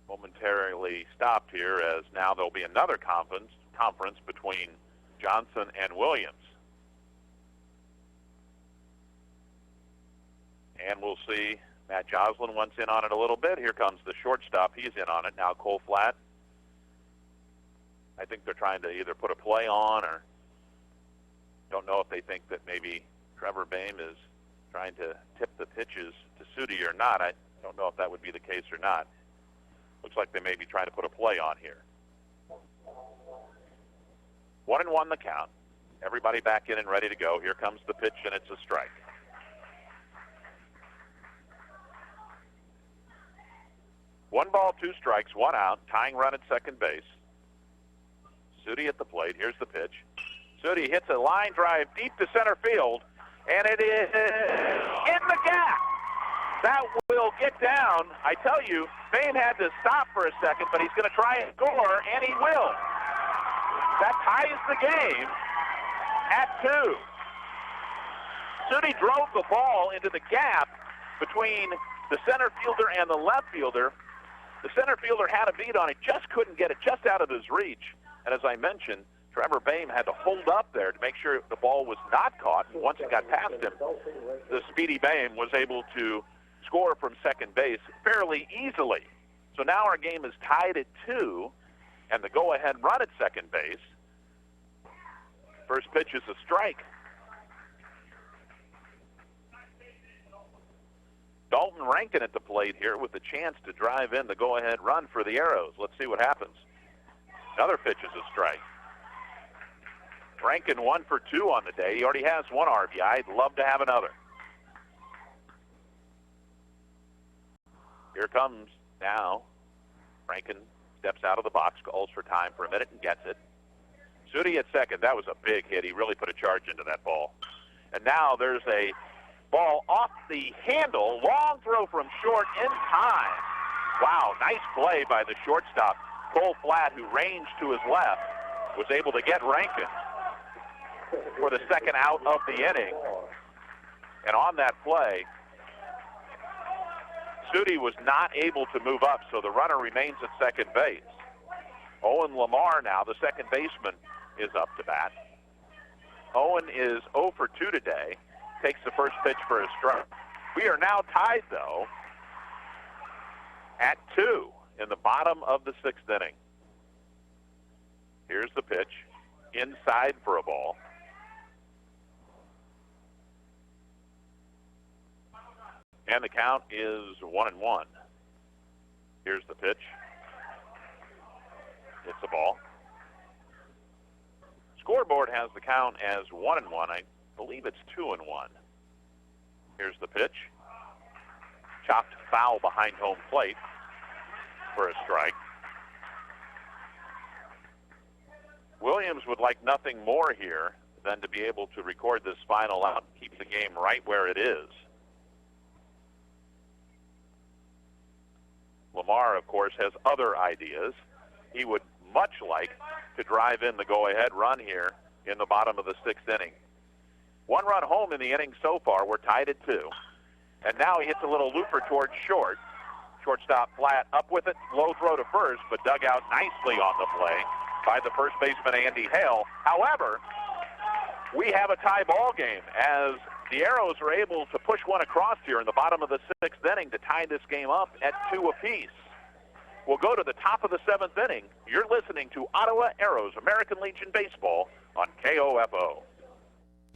Momentarily stopped here, as now there'll be another conference between Johnson and Williams. And we'll see. Matt Joslin wants in on it a little bit. Here comes the shortstop. He's in on it now. Cole Flatt. I think they're trying to either put a play on or Don't know if they think that maybe Trevor Bayne is trying to tip the pitches to Sudi or not. I don't know if that would be the case or not. Looks like they may be trying to put a play on here. 1-1 the count. Everybody back in and ready to go. Here comes the pitch, and it's a strike. One ball, two strikes, one out. Tying run at second base. Sudi at the plate. Here's the pitch. Sudi hits a line drive deep to center field, and it is in the gap. That will get down. I tell you, Bayne had to stop for a second, but he's going to try and score, and he will. That ties the game at 2. Sudi drove the ball into the gap between the center fielder and the left fielder. The center fielder had a beat on it, just couldn't get it just out of his reach. And as I mentioned, Trevor Bayne had to hold up there to make sure the ball was not caught. And once it got past him, the speedy Bayne was able to score from second base fairly easily. So now our game is tied at 2, and the go-ahead run at second base. First pitch is a strike. Dalton Rankin at the plate here with a chance to drive in the go-ahead run for the Arrows. Let's see what happens. Another pitch is a strike. Rankin 1 for 2 on the day. He already has one RBI. I'd love to have another. Here comes now. Rankin steps out of the box, calls for time for a minute, and gets it. Sudi at second. That was a big hit. He really put a charge into that ball. And now there's a ball off the handle. Long throw from short in time. Wow, nice play by the shortstop. Cole Flatt, who ranged to his left, was able to get Rankin for the second out of the inning. And on that play, Sudi was not able to move up, so the runner remains at second base. Owen Lamar now, the second baseman, is up to bat. Owen is 0 for 2 today. Takes the first pitch for a strike. We are now tied, though, at 2 in the bottom of the 6th inning. Here's the pitch. Inside for a ball. And the count is 1-1. Here's the pitch. It's a ball. Scoreboard has the count as 1-1. I believe it's 2-1. Here's the pitch. Chopped foul behind home plate for a strike. Williams would like nothing more here than to be able to record this final out and keep the game right where it is. Lamar, of course, has other ideas. He would much like to drive in the go-ahead run here in the bottom of the 6th inning. 1 run home in the inning so far. We're tied at 2. And now he hits a little looper towards short. Shortstop Flatt up with it. Low throw to first, but dug out nicely on the play by the first baseman, Andy Hale. However, we have a tie ball game as the Arrows are able to push one across here in the bottom of the 6th inning to tie this game up at 2 apiece. We'll go to the top of the 7th inning. You're listening to Ottawa Arrows American Legion Baseball on KOFO.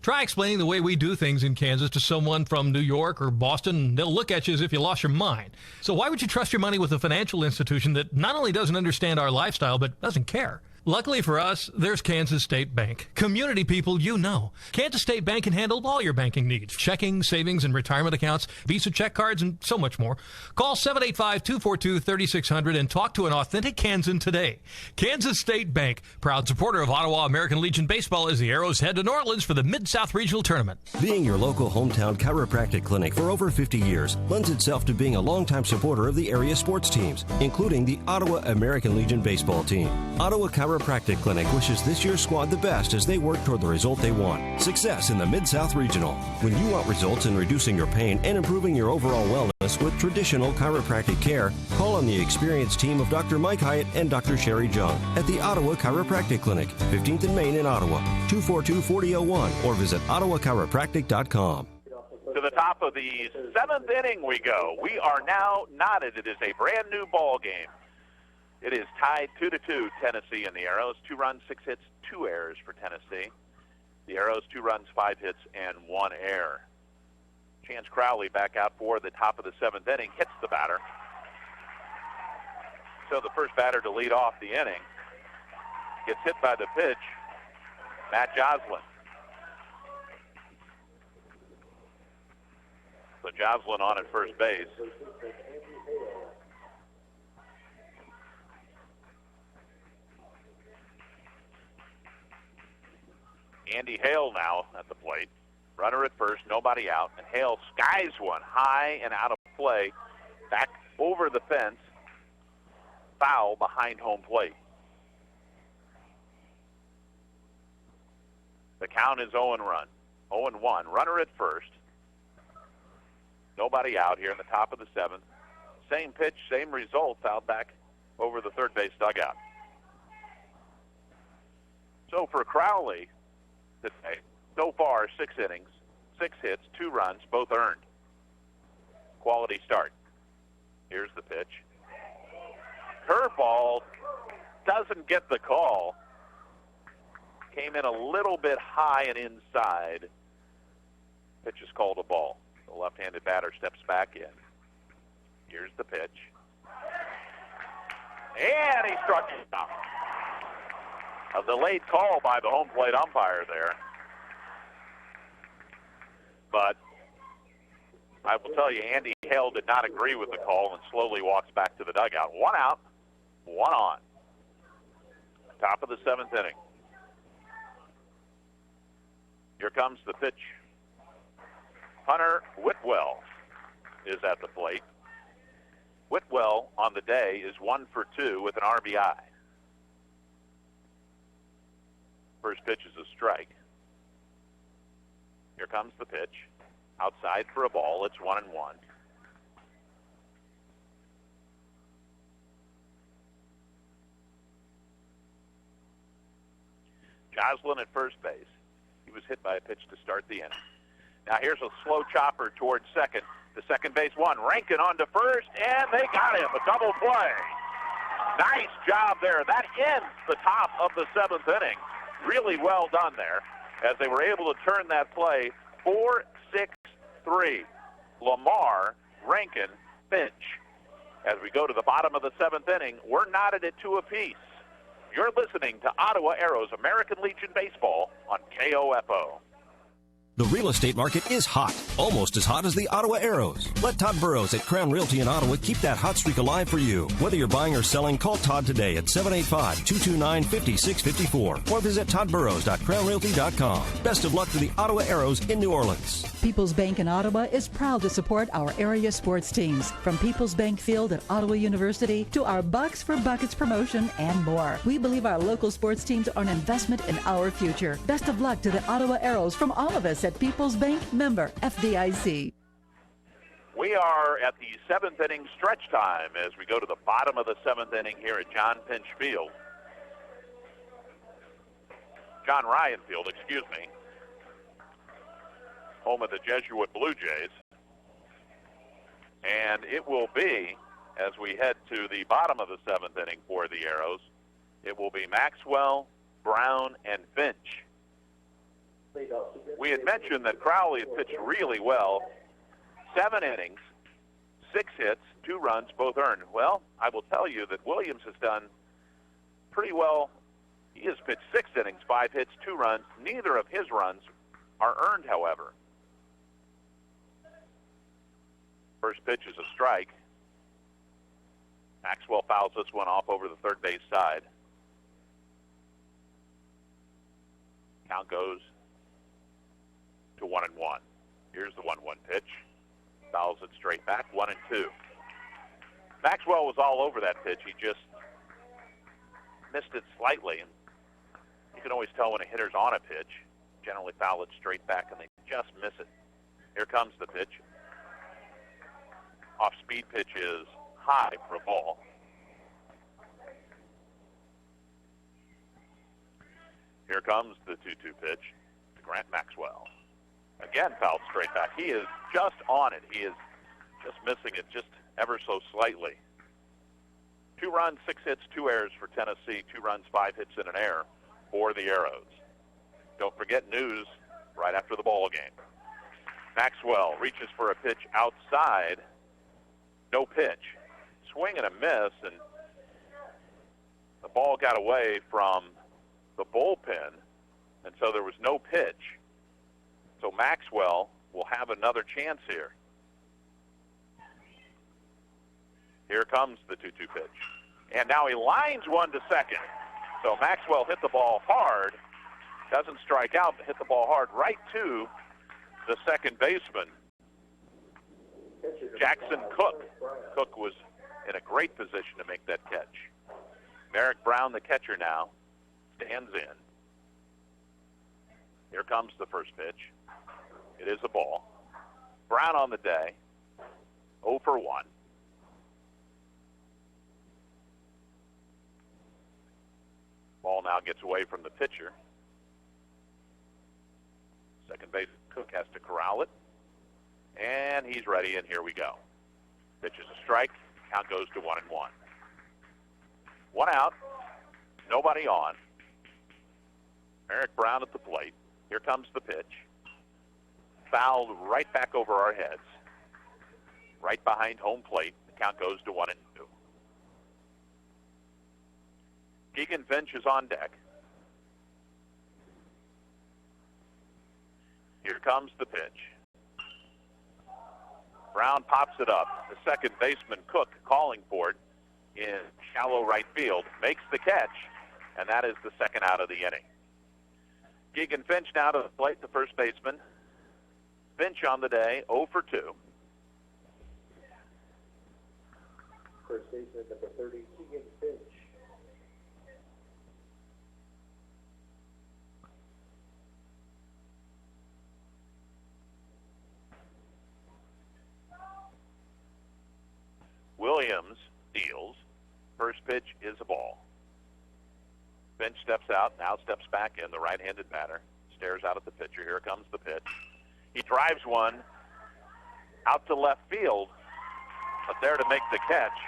Try explaining the way we do things in Kansas to someone from New York or Boston, and they'll look at you as if you lost your mind. So why would you trust your money with a financial institution that not only doesn't understand our lifestyle, but doesn't care? Luckily for us, there's Kansas State Bank. Community people you know. Kansas State Bank can handle all your banking needs. Checking, savings, and retirement accounts, Visa check cards, and so much more. Call 785-242-3600 and talk to an authentic Kansan today. Kansas State Bank, proud supporter of Ottawa American Legion Baseball as the Arrows head to New Orleans for the Mid-South Regional Tournament. Being your local hometown chiropractic clinic for over 50 years lends itself to being a longtime supporter of the area sports teams, including the Ottawa American Legion Baseball team. Ottawa Chiropractic Clinic wishes this year's squad the best as they work toward the result they want. Success in the Mid-South Regional. When you want results in reducing your pain and improving your overall wellness with traditional chiropractic care, call on the experienced team of Dr. Mike Hyatt and Dr. Sherry Jung at the Ottawa Chiropractic Clinic, 15th and Main in Ottawa, 242-4001, or visit ottawachiropractic.com. To the top of the 7th inning we go. We are now knotted. It is a brand new ball game. It is tied 2-2, Tennessee and the Arrows. 2 runs, 6 hits, 2 errors for Tennessee. The Arrows, 2 runs, 5 hits, and 1 error. Chance Crowley back out for the top of the 7th inning, hits the batter. So the first batter to lead off the inning gets hit by the pitch, Matt Joslin. So Joslin on at first base. Andy Hale now at the plate. Runner at first, nobody out. And Hale skies one high and out of play, back over the fence, foul behind home plate. The count is 0-1. Runner at first. Nobody out here in the top of the 7th. Same pitch, same result, fouled back over the third base dugout. So for Crowley today, so far 6 innings, 6 hits, 2 runs, both earned. Quality start. Here's the pitch. Curveball doesn't get the call. Came in a little bit high and inside. Pitch is called a ball. The left-handed batter steps back in. Here's the pitch. And he struck it out. A delayed call by the home plate umpire there. But I will tell you, Andy Hale did not agree with the call and slowly walks back to the dugout. 1 out, 1 on. Top of the 7th inning. Here comes the pitch. Hunter Whitwell is at the plate. Whitwell on the day is 1 for 2 with an RBI. First pitch is a strike. Here comes the pitch. Outside for a ball. It's 1-1. Joslin at first base. He was hit by a pitch to start the inning. Now here's a slow chopper towards second. The second base one. Rankin on to first, and they got him. A double play. Nice job there. That ends the top of the 7th inning. Really well done there as they were able to turn that play 4-6-3. Lamar, Rankin, Finch. As we go to the bottom of the 7th inning, we're knotted at 2 apiece. You're listening to Ottawa Arrows American Legion Baseball on KOFO. The real estate market is hot, almost as hot as the Ottawa Arrows. Let Todd Burrows at Crown Realty in Ottawa keep that hot streak alive for you. Whether you're buying or selling, call Todd today at 785-229-5654 or visit toddburrows.crownrealty.com. Best of luck to the Ottawa Arrows in New Orleans. People's Bank in Ottawa is proud to support our area sports teams, from People's Bank Field at Ottawa University to our Bucks for Buckets promotion and more. We believe our local sports teams are an investment in our future. Best of luck to the Ottawa Arrows from all of us at People's Bank, member FDIC. We are at the 7th inning stretch time as we go to the bottom of the 7th inning here at John Ryan Field, home of the Jesuit Blue Jays. And it will be, as we head to the bottom of the 7th inning for the Arrows, it will be Maxwell, Brown, and Finch. We had mentioned that Crowley had pitched really well. 7 innings, 6 hits, 2 runs, both earned. Well, I will tell you that Williams has done pretty well. He has pitched 6 innings, 5 hits, 2 runs. Neither of his runs are earned, however. First pitch is a strike. Maxwell fouls this one off over the third base side. Count goes to 1-1. Here's the 1-1 pitch. Fouls it straight back, 1-2. Maxwell was all over that pitch. He just missed it slightly. You can always tell when a hitter's on a pitch. Generally foul it straight back, and they just miss it. Here comes the pitch. Off-speed pitch is high for a ball. Here comes the 2-2 pitch to Grant Maxwell. Again, fouled straight back. He is just on it. He is just missing it just ever so slightly. 2 runs, 6 hits, 2 errors for Tennessee. 2 runs, 5 hits, and an error for the Arrows. Don't forget news right after the ball game. Maxwell reaches for a pitch outside. No pitch. Swing and a miss, and the ball got away from the bullpen, and so there was no pitch. So Maxwell will have another chance here. Here comes the 2-2 pitch. And now he lines one to second. So Maxwell hit the ball hard, doesn't strike out, but hit the ball hard right to the second baseman, Jackson Cook. Cook was in a great position to make that catch. Merrick Brown, the catcher now, stands in. Here comes the first pitch. It is a ball. Brown on the day, 0 for 1. Ball now gets away from the pitcher. Second base, Cook has to corral it. And he's ready, and here we go. Pitch is a strike. Count goes to 1-1. 1 out. Nobody on. Merrick Brown at the plate. Here comes the pitch. Fouled right back over our heads. Right behind home plate. The count goes to 1-2. Keegan Finch is on deck. Here comes the pitch. Brown pops it up. The second baseman, Cook, calling for it in shallow right field, makes the catch, and that is the second out of the inning. Keegan Finch now to the plate, the first baseman. Finch on the day, 0 for 2. First baseman, number 30, Keegan Finch. Williams deals. First pitch is a ball. Finch steps out, now steps back in, the right-handed batter. Stares out at the pitcher. Here comes the pitch. He drives one out to left field, but there to make the catch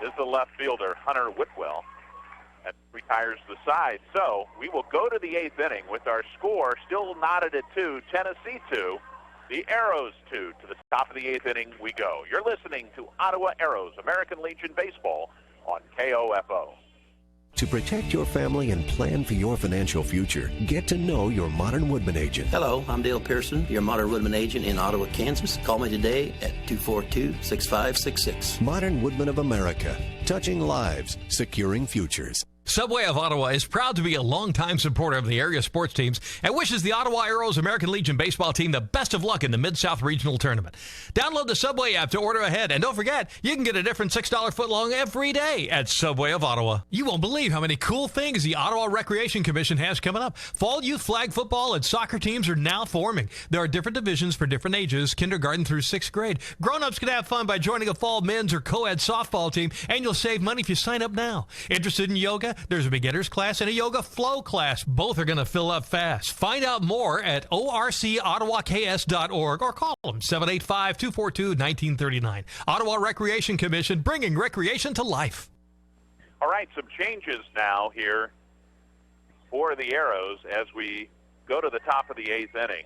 is the left fielder, Hunter Whitwell. That retires the side. So we will go to the 8th inning with our score still knotted at 2, Tennessee 2. The Arrows 2. To the top of the 8th inning we go. You're listening to Ottawa Arrows, American Legion Baseball on KOFO. To protect your family and plan for your financial future, get to know your Modern Woodman agent. Hello, I'm Dale Pearson, your Modern Woodman agent in Ottawa, Kansas. Call me today at 242-6566. Modern Woodman of America, touching lives, securing futures. Subway of Ottawa is proud to be a longtime supporter of the area sports teams and wishes the Ottawa Arrows American Legion baseball team the best of luck in the Mid-South Regional Tournament. Download the Subway app to order ahead, and don't forget, you can get a different $6 footlong every day at Subway of Ottawa. You won't believe how many cool things the Ottawa Recreation Commission has coming up. Fall youth flag football and soccer teams are now forming. There are different divisions for different ages, kindergarten through 6th grade. Grown-ups can have fun by joining a fall men's or co-ed softball team, and you'll save money if you sign up now. Interested in yoga? There's a beginner's class and a yoga flow class. Both are going to fill up fast. Find out more at orcottawaks.org or call them 785-242-1939. Ottawa Recreation Commission, bringing recreation to life. All right, some changes now here for the Arrows as we go to the top of the 8th inning.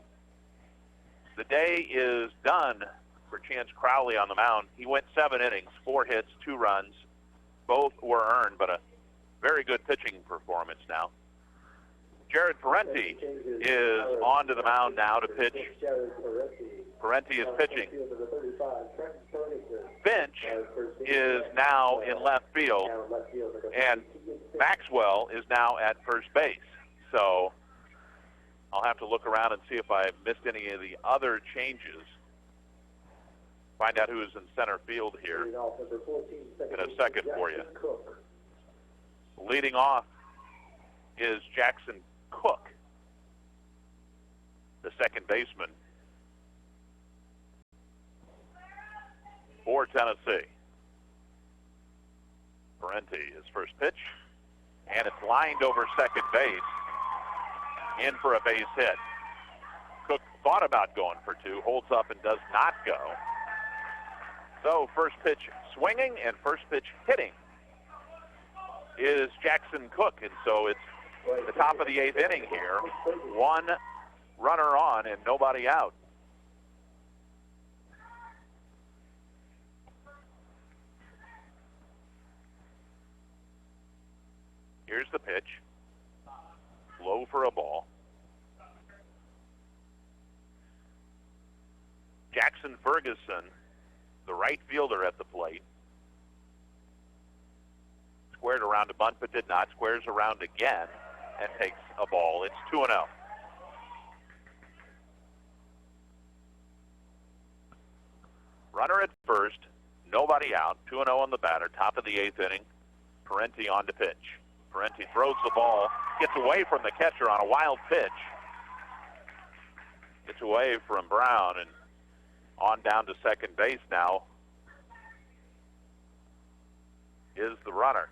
The day is done for Chance Crowley on the mound. He went 7 innings, 4 hits, 2 runs. Both were earned, but a very good pitching performance now. Jared Parenti is on to the mound now to pitch. Parenti is pitching. Finch is now in left field, and Maxwell is now at first base. So I'll have to look around and see if I missed any of the other changes. Find out who is in center field here in a second for you. Leading off is Jackson Cook, the second baseman for Tennessee. Parenti, his first pitch, and it's lined over second base, in for a base hit. Cook thought about going for 2, holds up and does not go. So first pitch swinging and first pitch hitting is Jackson Cook, and so it's the top of the 8th inning here. One runner on and nobody out. Here's the pitch. Low for a ball. Jackson Ferguson, the right fielder at the plate. Squared around a bunt but did not. Squares around again and takes a ball. It's 2-0. Runner at first, nobody out. 2-0 on the batter. Top of the 8th inning. Parenti on to pitch. Parenti throws the ball, gets away from the catcher on a wild pitch. Gets away from Brown and on down to second base now is the runner,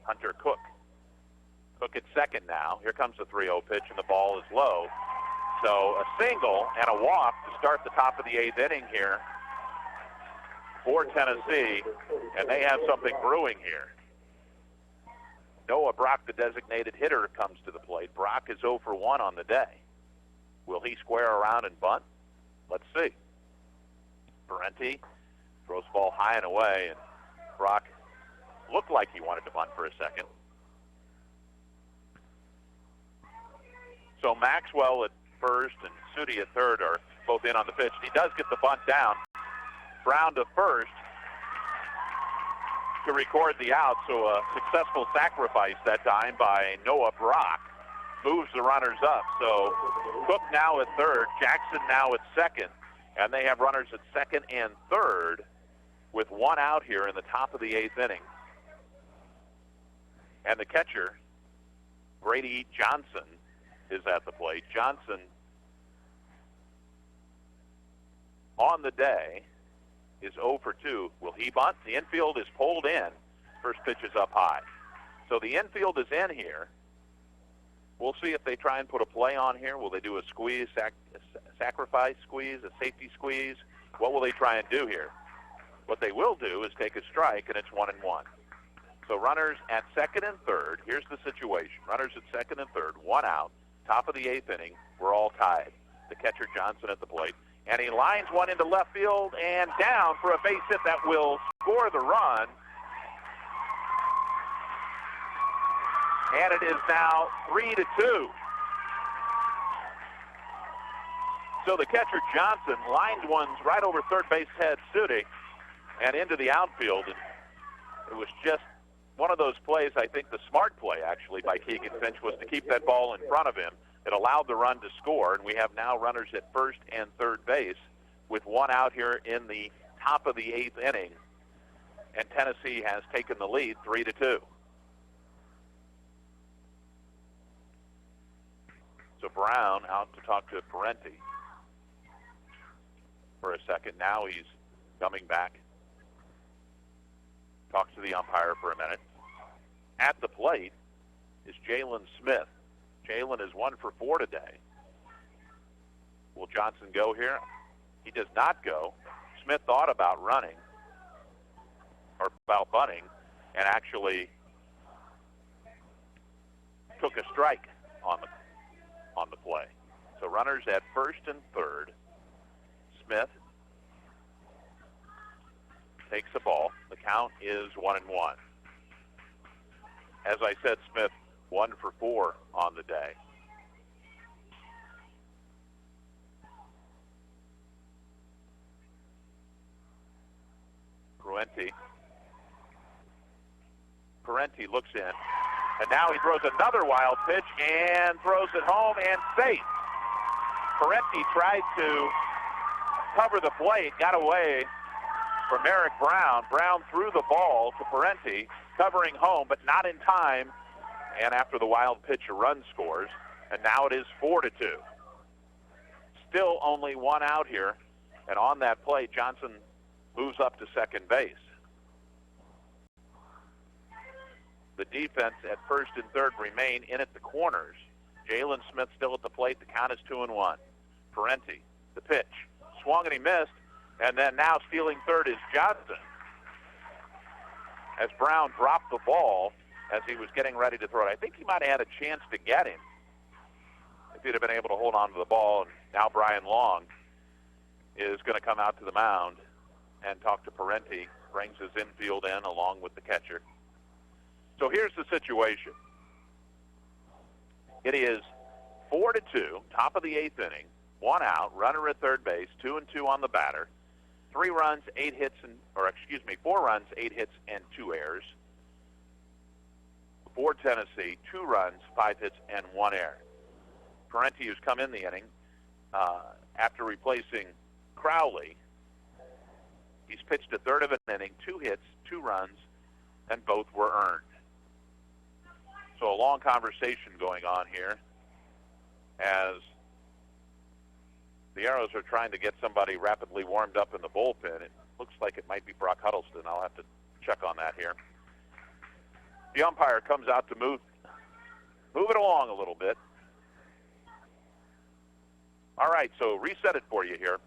Hunter Cook. Cook at second now. Here comes the 3-0 pitch, and the ball is low. So a single and a walk to start the top of the 8th inning here for Tennessee, and they have something brewing here. Noah Brock, the designated hitter, comes to the plate. Brock is 0 for 1 on the day. Will he square around and bunt? Let's see. Parenti throws the ball high and away, and Brock looked like he wanted to bunt for a second. So Maxwell at first and Sudi at third are both in on the pitch. He does get the bunt down. Brown to first to record the out, so a successful sacrifice that time by Noah Brock moves the runners up. So Cook now at third, Jackson now at second, and they have runners at second and third with one out here in the top of the 8th inning. And the catcher, Brady Johnson, is at the plate. Johnson, on the day, is 0 for 2. Will he bunt? The infield is pulled in. First pitch is up high. So the infield is in here. We'll see if they try and put a play on here. Will they do a squeeze, sacrifice squeeze, a safety squeeze? What will they try and do here? What they will do is take a strike, and it's 1-1. So runners at second and third. Here's the situation. Runners at second and third, one out. Top of the 8th inning. We're all tied. The catcher, Johnson, at the plate. And he lines one into left field and down for a base hit that will score the run. And it is now 3-2. So the catcher, Johnson, lined one right over third base head, Sudi, and into the outfield. And it was just one of those plays, I think the smart play, actually, by Keegan Finch was to keep that ball in front of him. It allowed the run to score, and we have now runners at first and third base with one out here in the top of the 8th inning. And Tennessee has taken the lead 3-2. So Brown out to talk to Parenti for a second. Now he's coming back. Talks to the umpire for a minute. At the plate is Jaylon Smith. Jaylon is 1 for 4 today. Will Johnson go here? He does not go. Smith thought about running or about bunting and actually took a strike on the play. So runners at first and third. Smith takes the ball. The count is 1-1. As I said, Smith 1 for 4 on the day. Parenti looks in, and now he throws another wild pitch and throws it home and safe. Parenti tried to cover the plate, got away from Eric Brown. Brown threw the ball to Parenti, covering home, but not in time. And after the wild pitch, a run scores, and now it is 4-2. Still only one out here, and on that play, Johnson moves up to second base. The defense at first and third remain in at the corners. Jaylon Smith still at the plate. The count is 2-1. Parenti, the pitch. Swung and he missed, and then now stealing third is Johnson. As Brown dropped the ball, as he was getting ready to throw it. I think he might have had a chance to get him if he'd have been able to hold on to the ball. And now Brian Long is going to come out to the mound and talk to Parenti, brings his infield in along with the catcher. So here's the situation. It is 4-2, top of the 8th inning, 1 out, runner at third base, 2-2 on the batter, 4 runs, 8 hits, and 2 errors. For Tennessee, 2 runs, 5 hits, and 1 error. Parenti, who's come in the inning after replacing Crowley, he's pitched a third of an inning, 2 hits, 2 runs, and both were earned. So a long conversation going on here as the Arrows are trying to get somebody rapidly warmed up in the bullpen. It looks like it might be Brock Huddleston. I'll have to check on that here. The umpire comes out to move it along a little bit. All right, so reset it for you here.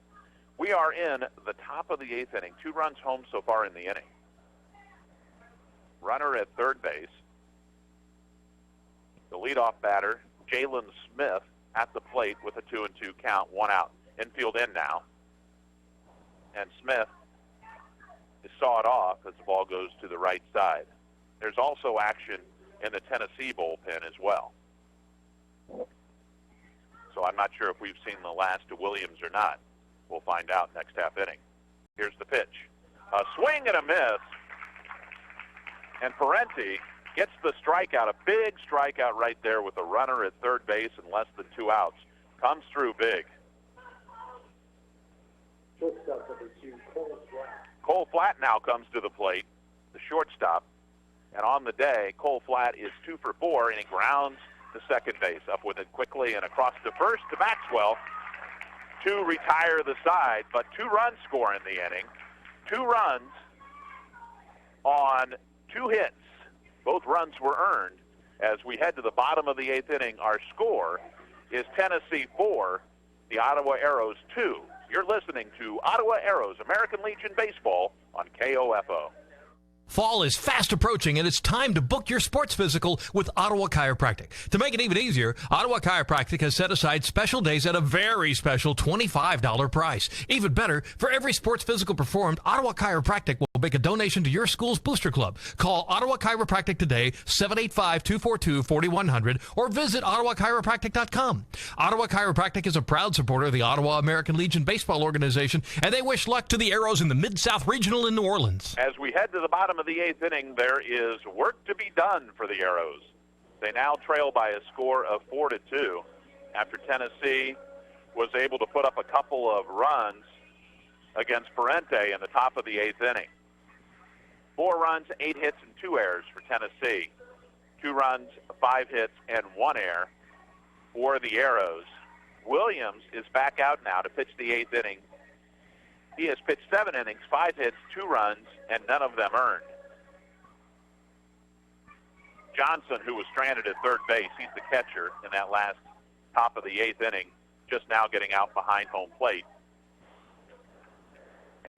We are in the top of the 8th inning. 2 runs home so far in the inning. Runner at third base. The leadoff batter, Jaylon Smith, at the plate with a 2-2 count, 1 out. Infield in now. And Smith is sawed off as the ball goes to the right side. There's also action in the Tennessee bullpen as well. So I'm not sure if we've seen the last of Williams or not. We'll find out next half inning. Here's the pitch. A swing and a miss. And Parenti gets the strikeout, a big strikeout right there with a runner at third base and less than 2 outs. Comes through big. Shortstop number 2, Cole Flatt. Cole Flatt now comes to the plate, the shortstop. And on the day, Cole Flatt is 2 for 4, and he grounds to second base. Up with it quickly and across to first to Maxwell to retire the side. But 2 runs score in the inning. 2 runs on 2 hits. Both runs were earned. As we head to the bottom of the 8th inning, our score is Tennessee 4, the Ottawa Arrows 2. You're listening to Ottawa Arrows American Legion Baseball on KOFO. Fall is fast approaching, and it's time to book your sports physical with Ottawa Chiropractic. To make it even easier, Ottawa Chiropractic has set aside special days at a very special $25 price. Even better, for every sports physical performed, Ottawa Chiropractic will make a donation to your school's booster club. Call Ottawa Chiropractic today, 785-242-4100, or visit ottawachiropractic.com. Ottawa Chiropractic is a proud supporter of the Ottawa American Legion Baseball Organization, and they wish luck to the Arrows in the Mid-South Regional in New Orleans. As we head to the bottom of the 8th inning, there is work to be done for the Arrows. They now trail by a score of 4-2 after Tennessee was able to put up a couple of runs against Parenti in the top of the 8th inning. 4 runs, 8 hits, and 2 errors for Tennessee. 2 runs, 5 hits, and 1 error for the Arrows. Williams is back out now to pitch the 8th inning. He has pitched 7 innings, 5 hits, 2 runs, and none of them earned. Johnson, who was stranded at third base, he's the catcher in that last top of the 8th inning, just now getting out behind home plate.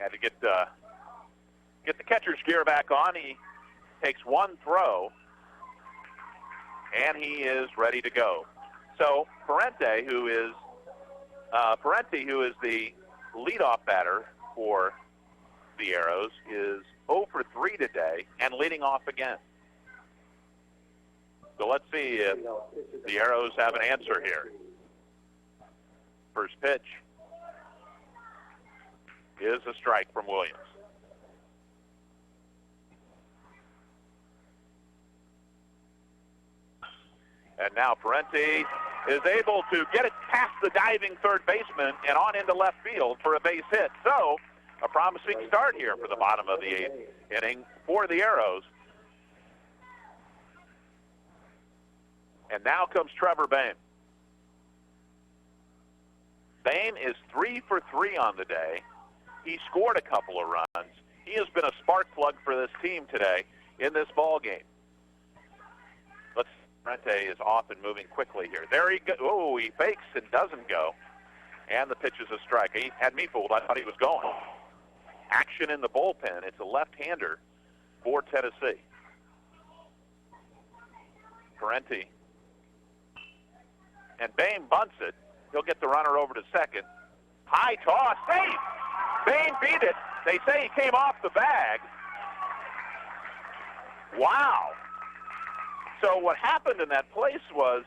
Had to get the catcher's gear back on. He takes 1 throw, and he is ready to go. So Parenti, who is the leadoff batter for the Arrows, is 0 for 3 today and leading off again. So let's see if the Arrows have an answer here. First pitch is a strike from Williams. And now Parenti is able to get it past the diving third baseman and on into left field for a base hit. So a promising start here for the bottom of the 8th inning for the Arrows. And now comes Trevor Bayne. Bayne is 3 for 3 on the day. He scored a couple of runs. He has been a spark plug for this team today in this ball game. Parenti is off and moving quickly here. There he goes. Oh, he fakes and doesn't go. And the pitch is a strike. He had me fooled. I thought he was going. Action in the bullpen. It's a left-hander for Tennessee. Parenti. And Bayne bunts it. He'll get the runner over to second. High toss, safe! Bayne beat it. They say he came off the bag. Wow. So what happened in that place was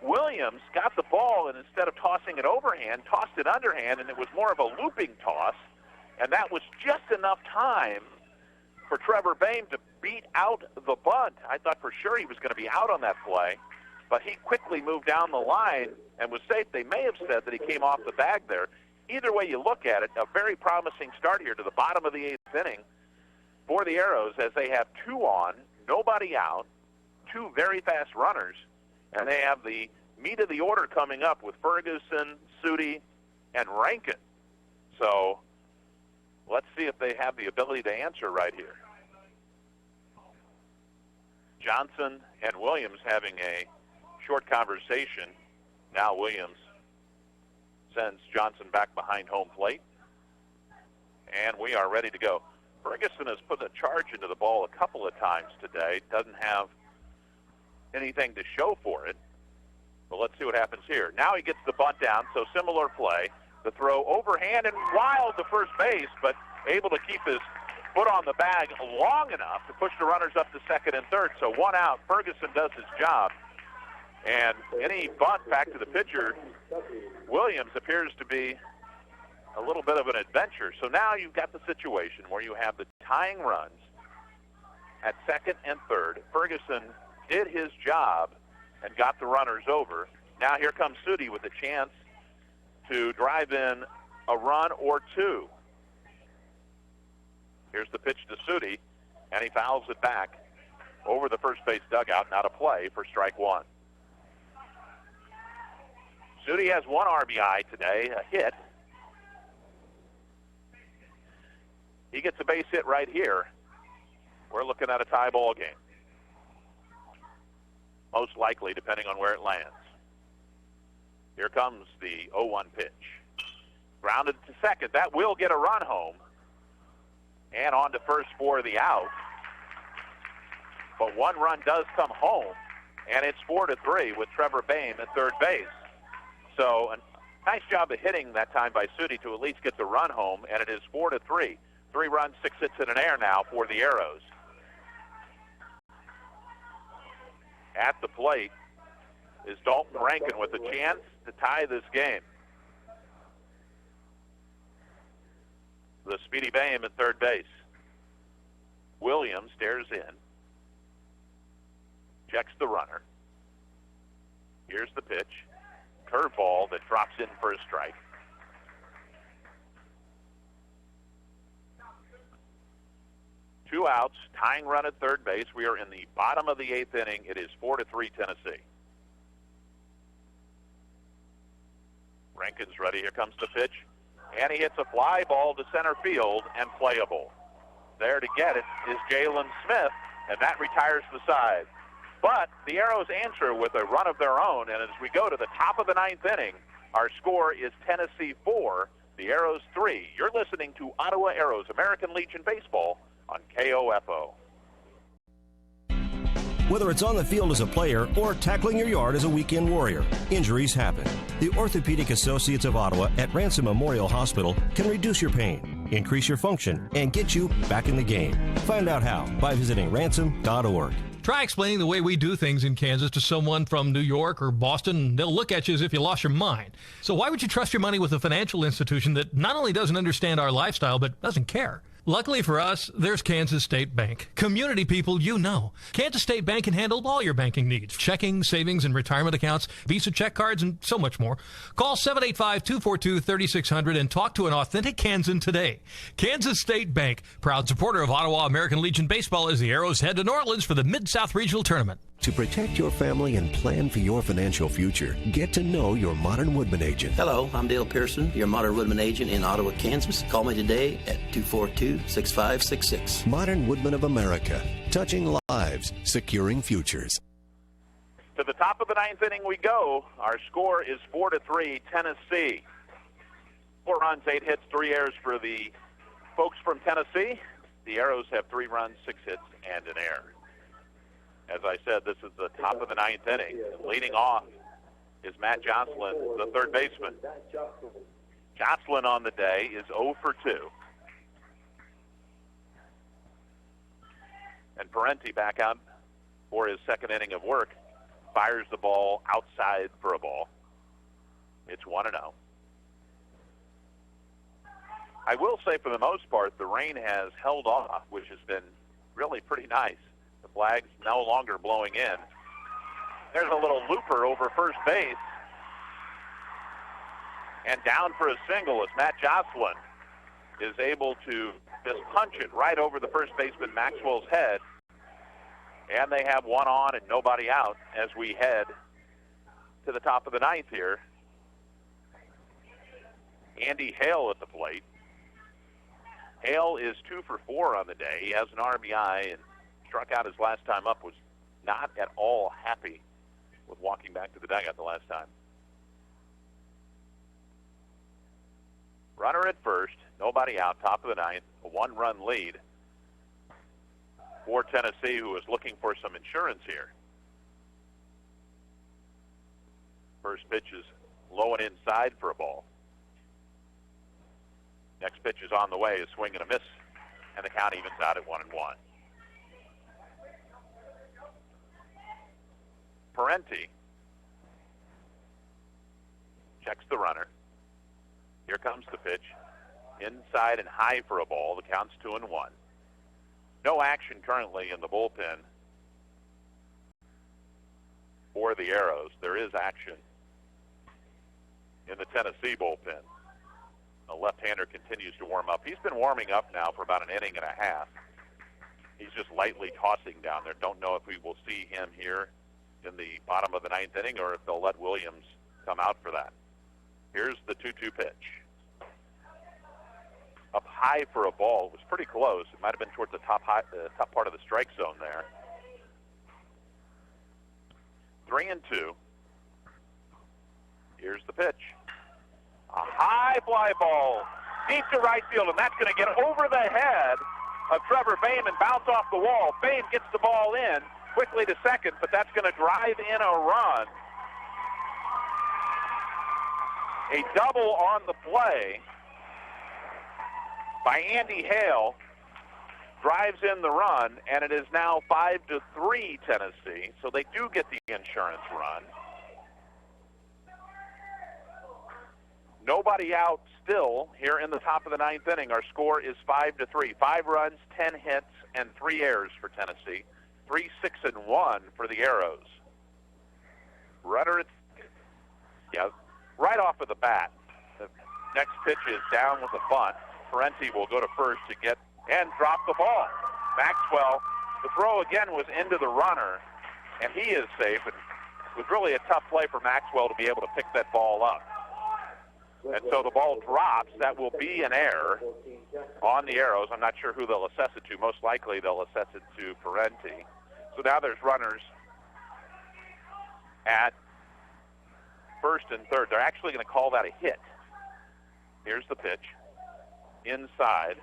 Williams got the ball, and instead of tossing it overhand, tossed it underhand, and it was more of a looping toss. And that was just enough time for Trevor Bayne to beat out the bunt. I thought for sure he was going to be out on that play, but he quickly moved down the line and was safe. They may have said that he came off the bag there. Either way you look at it, a very promising start here to the bottom of the eighth inning for the Arrows as they have two on, nobody out, two very fast runners, and they have the meat of the order coming up with Ferguson, Sudi, and Rankin. So let's see if they have the ability to answer right here. Johnson and Williams having a short conversation. Now Williams sends Johnson back behind home plate. And we are ready to go. Ferguson has put a charge into the ball a couple of times today. Doesn't have anything to show for it. But let's see what happens here. Now he gets the bunt down, so similar play. The throw overhand and wild to first base, but able to keep his foot on the bag long enough to push the runners up to second and third. So one out. Ferguson does his job. And any bunt back to the pitcher, Williams, appears to be a little bit of an adventure. So now you've got the situation where you have the tying runs at second and third. Ferguson did his job and got the runners over. Now here comes Sudi with a chance to drive in a run or two. Here's the pitch to Sudi, and he fouls it back over the first base dugout. Not a play for strike one. Sudi has one RBI today, a hit. He gets a base hit right here. We're looking at a tie ball game. Most likely, depending on where it lands. Here comes the 0-1 pitch. Grounded to second. That will get a run home. And on to first for the out. But one run does come home, and it's 4-3 with Trevor Bayne at third base. So a nice job of hitting that time by Sudi to at least get the run home, and it is 4-3. 3 runs, 6 hits in an air now for the Arrows. At the plate is Dalton Rankin with a chance to tie this game. The speedy Bayne at third base. Williams stares in. Checks the runner. Here's the pitch. Curveball that drops in for a strike. Two outs, tying run at third base. We are in the bottom of the eighth inning. It is 4-3 Tennessee. Rankin's ready. Here comes the pitch. And he hits a fly ball to center field and playable. There to get it is Jaylon Smith, and that retires the side. But the Arrows answer with a run of their own, and as we go to the top of the ninth inning, our score is Tennessee 4, the Arrows 3. You're listening to Ottawa Arrows American Legion Baseball on KOFO. Whether it's on the field as a player or tackling your yard as a weekend warrior, injuries happen. The Orthopedic Associates of Ottawa at Ransom Memorial Hospital can reduce your pain, increase your function, and get you back in the game. Find out how by visiting ransom.org. Try explaining the way we do things in Kansas to someone from New York or Boston. They'll look at you as if you lost your mind. So why would you trust your money with a financial institution that not only doesn't understand our lifestyle, but doesn't care? Luckily for us, there's Kansas State Bank. Community people you know. Kansas State Bank can handle all your banking needs. Checking, savings, and retirement accounts, Visa check cards, and so much more. Call 785-242-3600 and talk to an authentic Kansan today. Kansas State Bank, proud supporter of Ottawa American Legion Baseball as the Arrows head to New Orleans for the Mid-South Regional Tournament. To protect your family and plan for your financial future, get to know your Modern Woodman agent. Hello, I'm Dale Pearson, your Modern Woodman agent in Ottawa, Kansas. Call me today at 242-6566. Modern Woodman of America, touching lives, securing futures. To the top of the ninth inning we go. Our score is 4-3 Tennessee. 4 runs, 8 hits, 3 errors for the folks from Tennessee. The Arrows have 3 runs, 6 hits, and an error. As I said, this is the top of the ninth inning. Leading off is Matt Jocelyn, the third baseman. Jocelyn on the day is 0 for 2. And Parenti back out for his second inning of work. Fires the ball outside for a ball. It's 1-0. I will say for the most part, the rain has held off, which has been really pretty nice. The flag's no longer blowing in. There's a little looper over first base. And down for a single as Matt Jocelyn is able to just punch it right over the first baseman Maxwell's head. And they have one on and nobody out as we head to the top of the ninth here. Andy Hale at the plate. Hale is 2 for 4 on the day. He has an RBI and struck out his last time up. Was not at all happy with walking back to the dugout the last time. Runner at first, nobody out, top of the ninth, a one-run lead for Tennessee, who is looking for some insurance here. First pitch is low and inside for a ball. Next pitch is on the way, a swing and a miss, and the count evens out at 1-1. Parenti checks the runner. Here comes the pitch. Inside and high for a ball. The count's 2-1. No action currently in the bullpen for the Arrows. There is action in the Tennessee bullpen. The left-hander continues to warm up. He's been warming up now for about an inning and a half. He's just lightly tossing down there. Don't know if we will see him here in the bottom of the ninth inning or if they'll let Williams come out for that. Here's the 2-2 pitch. Up high for a ball. It was pretty close. It might have been towards the top part of the strike zone there. 3-2. Here's the pitch. A high fly ball deep to right field, and that's going to get over the head of Trevor Bayne and bounce off the wall. Bayne gets the ball in quickly to second, but that's going to drive in a run. A double on the play by Andy Hale drives in the run, and it is now 5-3 Tennessee, so they do get the insurance run. Nobody out still here in the top of the ninth inning. Our score is 5-3. 5 runs, 10 hits, and 3 errors for Tennessee. 3, 6, and 1 for the Arrows. Rudder, right off of the bat. The next pitch is down with a bunt. Parenti will go to first to get and drop the ball. Maxwell, the throw again was into the runner, and he is safe. It was really a tough play for Maxwell to be able to pick that ball up. And so the ball drops. That will be an error on the Arrows. I'm not sure who they'll assess it to. Most likely they'll assess it to Parenti. So now there's runners at first and third. They're actually going to call that a hit. Here's the pitch. Inside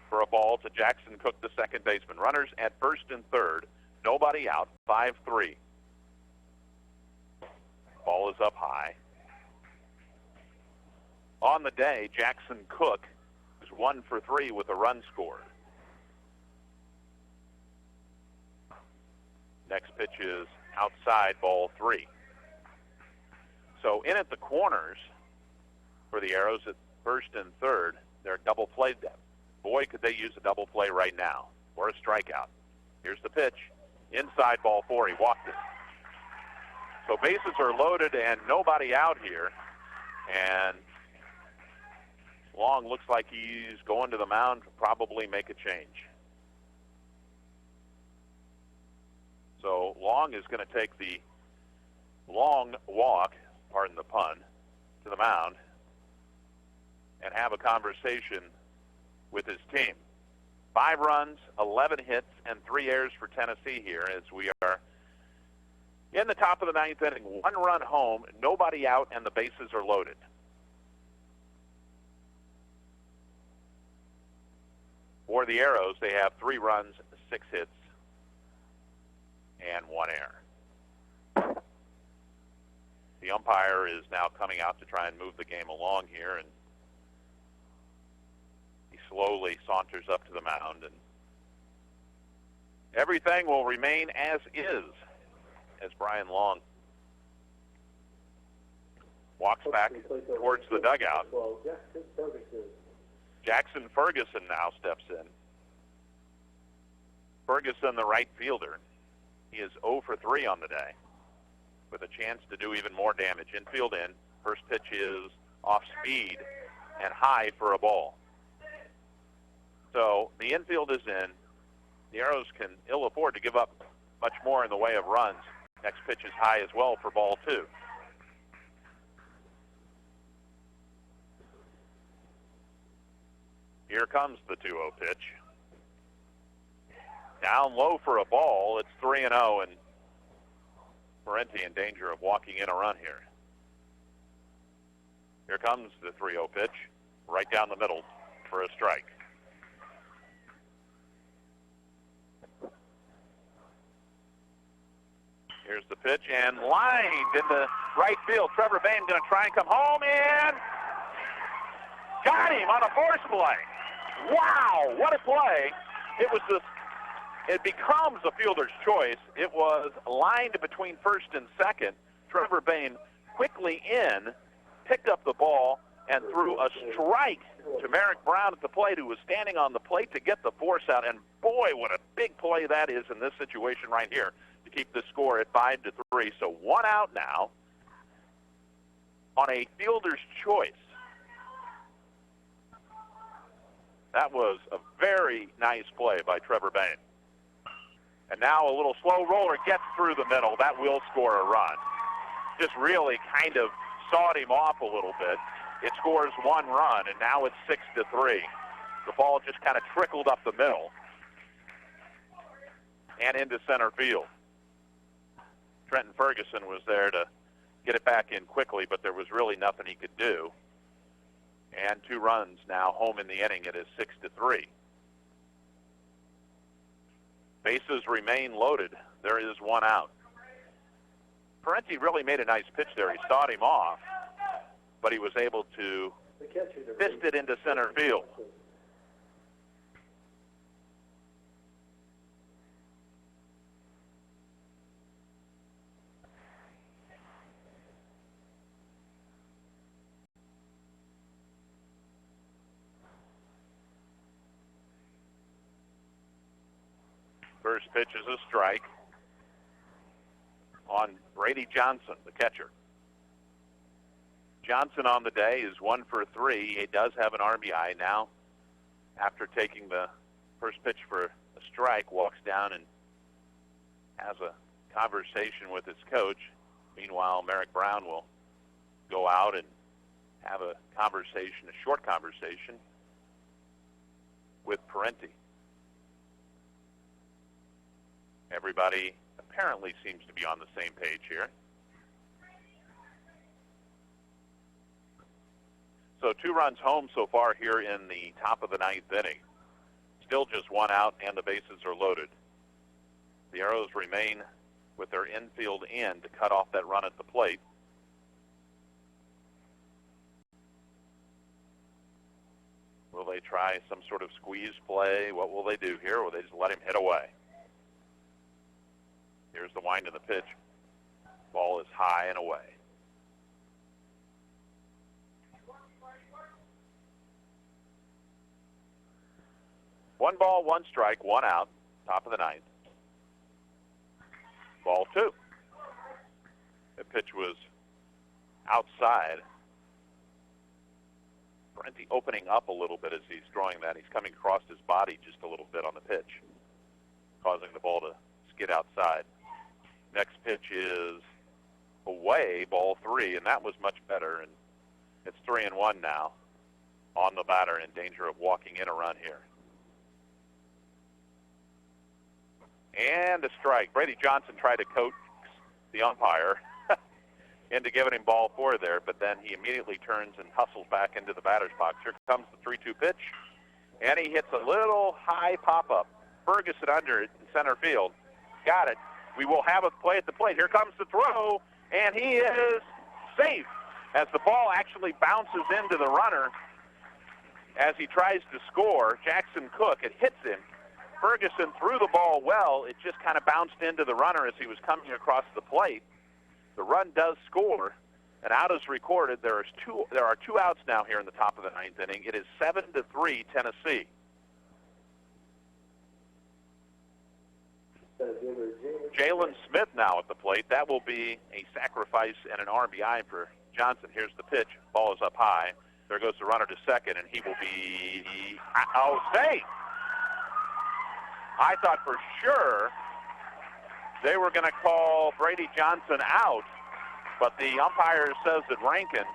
for a ball to Jackson Cook, the second baseman. Runners at first and third. Nobody out. 5-3. Ball is up high. On the day, Jackson Cook is 1 for 3 with a run scored. Next pitch is outside, ball 3. So in at the corners for the Arrows at first and third, they're double played them. Boy, could they use a double play right now or a strikeout. Here's the pitch. Inside, ball 4. He walked it. So bases are loaded and nobody out here. And Long looks like he's going to the mound to probably make a change. So Long is going to take the long walk, pardon the pun, to the mound and have a conversation with his team. 5 runs, 11 hits, and 3 errors for Tennessee here as we are in the top of the ninth inning. 1 run home, nobody out, and the bases are loaded. For the Arrows, they have 3 runs, 6 hits, and 1 error. The umpire is now coming out to try and move the game along here, and he slowly saunters up to the mound, and everything will remain as is as Brian Long walks back towards the dugout. Jackson Ferguson now steps in. Ferguson, the right fielder. He is 0 for 3 on the day with a chance to do even more damage. Infield in. First pitch is off speed and high for a ball. So the infield is in. The Arrows can ill afford to give up much more in the way of runs. Next pitch is high as well for ball 2. Here comes the 2-0 pitch. Down low for a ball. It's 3-0, and Parenti in danger of walking in a run here. Here comes the 3-0 pitch, right down the middle for a strike. Here's the pitch, and lined into right field. Trevor Bayne going to try and come home, and got him on a force play. Wow, what a play. It becomes a fielder's choice. It was lined between first and second. Trevor Bayne quickly in, picked up the ball, and threw a strike to Merrick Brown at the plate, who was standing on the plate to get the force out. And boy, what a big play that is in this situation right here to keep the score at 5-3. So 1 out now on a fielder's choice. That was a very nice play by Trevor Bayne. And now a little slow roller gets through the middle. That will score a run. Just really kind of sawed him off a little bit. It scores 1 run, and now it's 6-3. The ball just kind of trickled up the middle and into center field. Trent Ferguson was there to get it back in quickly, but there was really nothing he could do. And 2 runs now home in the inning. It is 6-3. Bases remain loaded. There is 1 out. Parenti really made a nice pitch there. He sawed him off, but he was able to fist it into center field. First pitch is a strike on Brady Johnson, the catcher. Johnson on the day is 1 for 3. He does have an RBI now. After taking the first pitch for a strike, walks down and has a conversation with his coach. Meanwhile, Merrick Brown will go out and have a conversation, a short conversation with Parenti. Everybody apparently seems to be on the same page here. So 2 runs home so far here in the top of the 9th inning. Still just 1 out, and the bases are loaded. The Arrows remain with their infield in to cut off that run at the plate. Will they try some sort of squeeze play? What will they do here? Will they just let him hit away? Here's the wind of the pitch. Ball is high and away. One ball, 1 strike, 1 out, top of the 9th. Ball 2. The pitch was outside. Parenti opening up a little bit as he's throwing that. He's coming across his body just a little bit on the pitch, causing the ball to skid outside. Next pitch is away, ball 3, and that was much better. And it's 3-1 now on the batter, in danger of walking in a run here. And a strike. Brady Johnson tried to coax the umpire into giving him ball 4 there, but then he immediately turns and hustles back into the batter's box. Here comes the 3-2 pitch, and he hits a little high pop-up. Ferguson under it in center field. Got it. We will have a play at the plate. Here comes the throw, and he is safe as the ball actually bounces into the runner as he tries to score. Jackson Cook, it hits him. Ferguson threw the ball well. It just kind of bounced into the runner as he was coming across the plate. The run does score. An out is recorded. There are two outs now here in the top of the ninth inning. It is 7-3 Tennessee. Jaylon Smith now at the plate. That will be a sacrifice and an RBI for Johnson. Here's the pitch. Ball is up high. There goes the runner to second, and he will be safe. I thought for sure they were going to call Brady Johnson out, but the umpire says that Rankin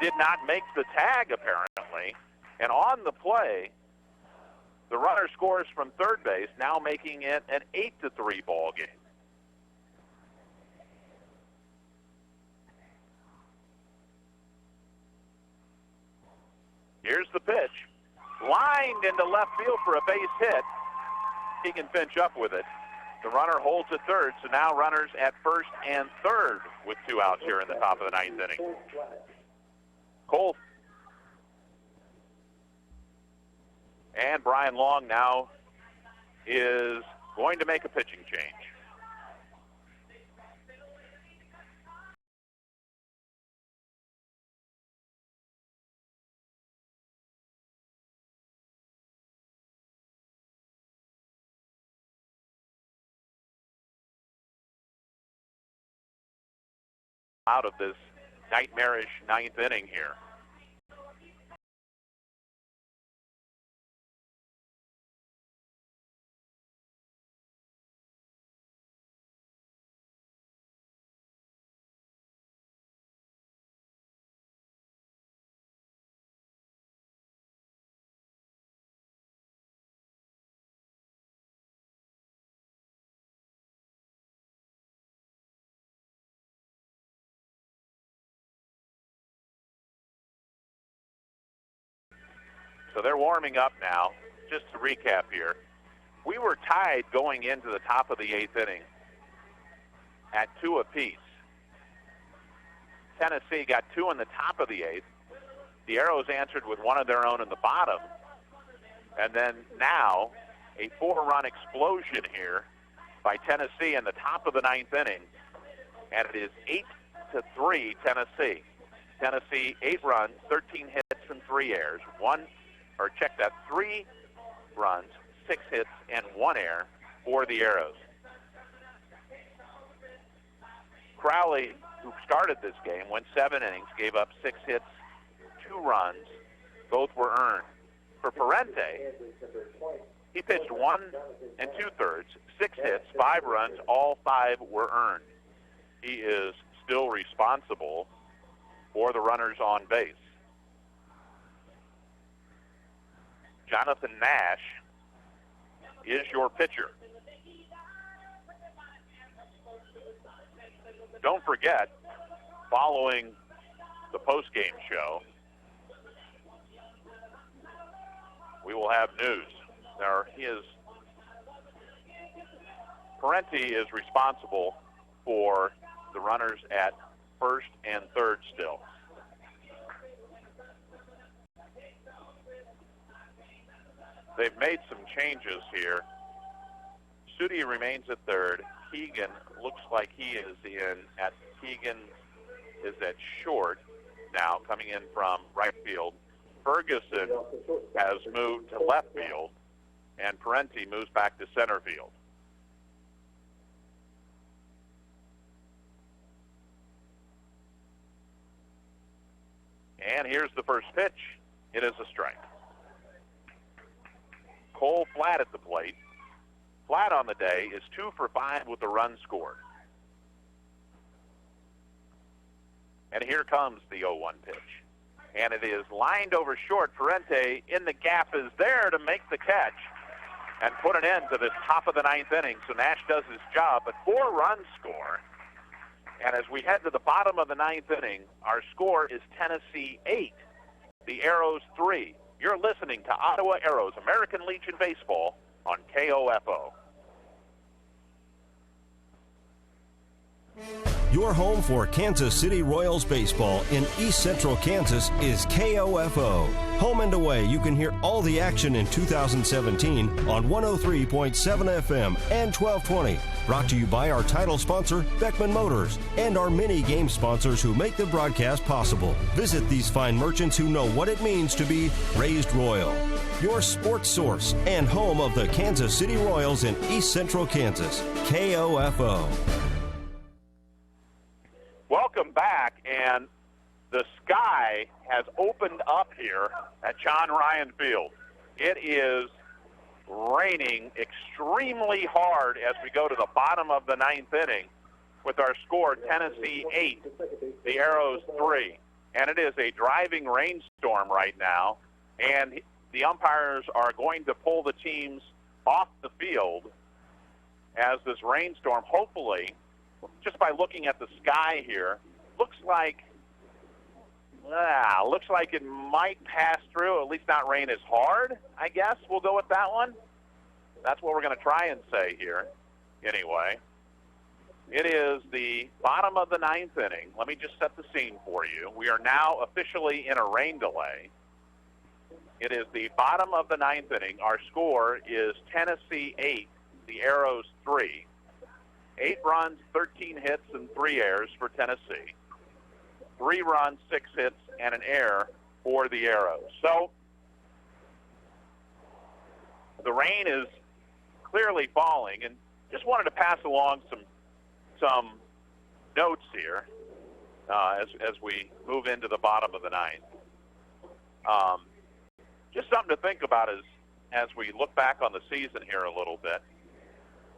did not make the tag, apparently. And on the play, the runner scores from third base, now making it an 8-3 ball game. Here's the pitch. Lined into left field for a base hit. He can pinch up with it. The runner holds at third, so now runners at first and third with two outs here in the top of the ninth inning. Cole. And Brian Long now is going to make a pitching change. Out of this nightmarish ninth inning here. So they're warming up now. Just to recap here, we were tied going into the top of the eighth inning at 2 apiece. Tennessee got 2 in the top of the eighth. The Arrows answered with one of their own in the bottom. And then now a 4-run explosion here by Tennessee in the top of the ninth inning. And it is 8-3 Tennessee. Tennessee, 8 runs, 13 hits, and 3 errors. 3 runs, 6 hits, and 1 error for the Arrows. Crowley, who started this game, went 7 innings, gave up 6 hits, 2 runs. Both were earned. For Parente, he pitched 1 2/3, 6 hits, 5 runs, all 5 were earned. He is still responsible for the runners on base. Jonathan Nash is your pitcher. Don't forget, following the postgame show, we will have news. Parente is responsible for the runners at first and third still. They've made some changes here. Sudi remains at third. Keegan looks like he is Keegan is at short now, coming in from right field. Ferguson has moved to left field, and Parente moves back to center field. And here's the first pitch. It is a strike. Cole Flat at the plate. Flat on the day is 2 for 5 with the run scored. And here comes the 0-1 pitch. And it is lined over short. Parente in the gap is there to make the catch and put an end to this top of the ninth inning. So Nash does his job, but 4 runs score. And as we head to the bottom of the ninth inning, our score is Tennessee 8, the Arrows 3. You're listening to Ottawa Arrows American Legion Baseball on KOFO. Your home for Kansas City Royals baseball in East Central Kansas is KOFO. Home and away, you can hear all the action in 2017 on 103.7 FM and 1220. Brought to you by our title sponsor, Beckman Motors, and our many game sponsors who make the broadcast possible. Visit these fine merchants who know what it means to be raised royal. Your sports source and home of the Kansas City Royals in East Central Kansas. KOFO. Welcome back, and the sky has opened up here at John Ryan Field. It is raining extremely hard as we go to the bottom of the ninth inning with our score Tennessee 8, the Arrows 3. And it is a driving rainstorm right now, and the umpires are going to pull the teams off the field as this rainstorm, hopefully, just by looking at the sky here, looks like it might pass through, at least not rain as hard, I guess. We'll go with that one. That's what we're going to try and say here. Anyway, it is the bottom of the ninth inning. Let me just set the scene for you. We are now officially in a rain delay. It is the bottom of the ninth inning. Our score is Tennessee 8, the Arrows 3. 8 runs, 13 hits, and 3 errors for Tennessee. 3 runs, 6 hits, and an error for the Arrows. So the rain is clearly falling, and just wanted to pass along some notes here as we move into the bottom of the ninth. Just something to think about as we look back on the season here a little bit.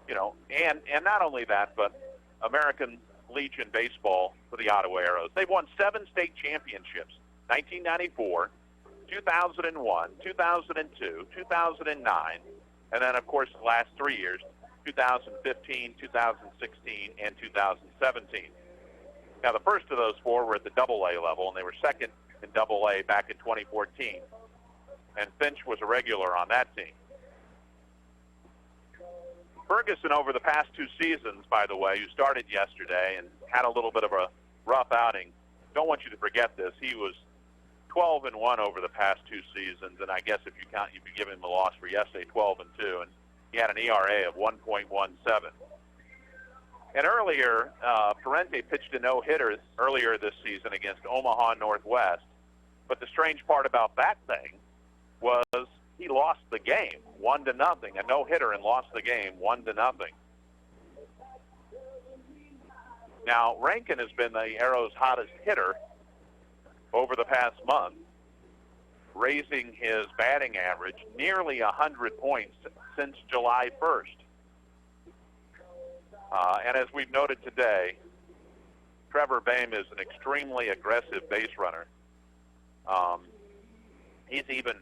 You know, and not only that, but American Legion Baseball for the Ottawa Arrows. They've won 7 state championships, 1994, 2001, 2002, 2009, and then, of course, the last 3 years, 2015, 2016, and 2017. Now, the first of those 4 were at the AA level, and they were second in AA back in 2014. And Finch was a regular on that team. Ferguson, over the past 2 seasons, by the way, who started yesterday and had a little bit of a rough outing, don't want you to forget this. He was 12-1 over the past 2 seasons, and I guess if you give him the loss for yesterday, 12-2, and he had an ERA of 1.17. And earlier, Parente pitched a no-hitter earlier this season against Omaha Northwest, but the strange part about that thing was he lost the game 1-0, a no-hitter, and lost the game 1-0. Now, Rankin has been the Arrows' hottest hitter over the past month, raising his batting average nearly 100 points since July 1st. And as we've noted today, Trevor Bayne is an extremely aggressive base runner. He's even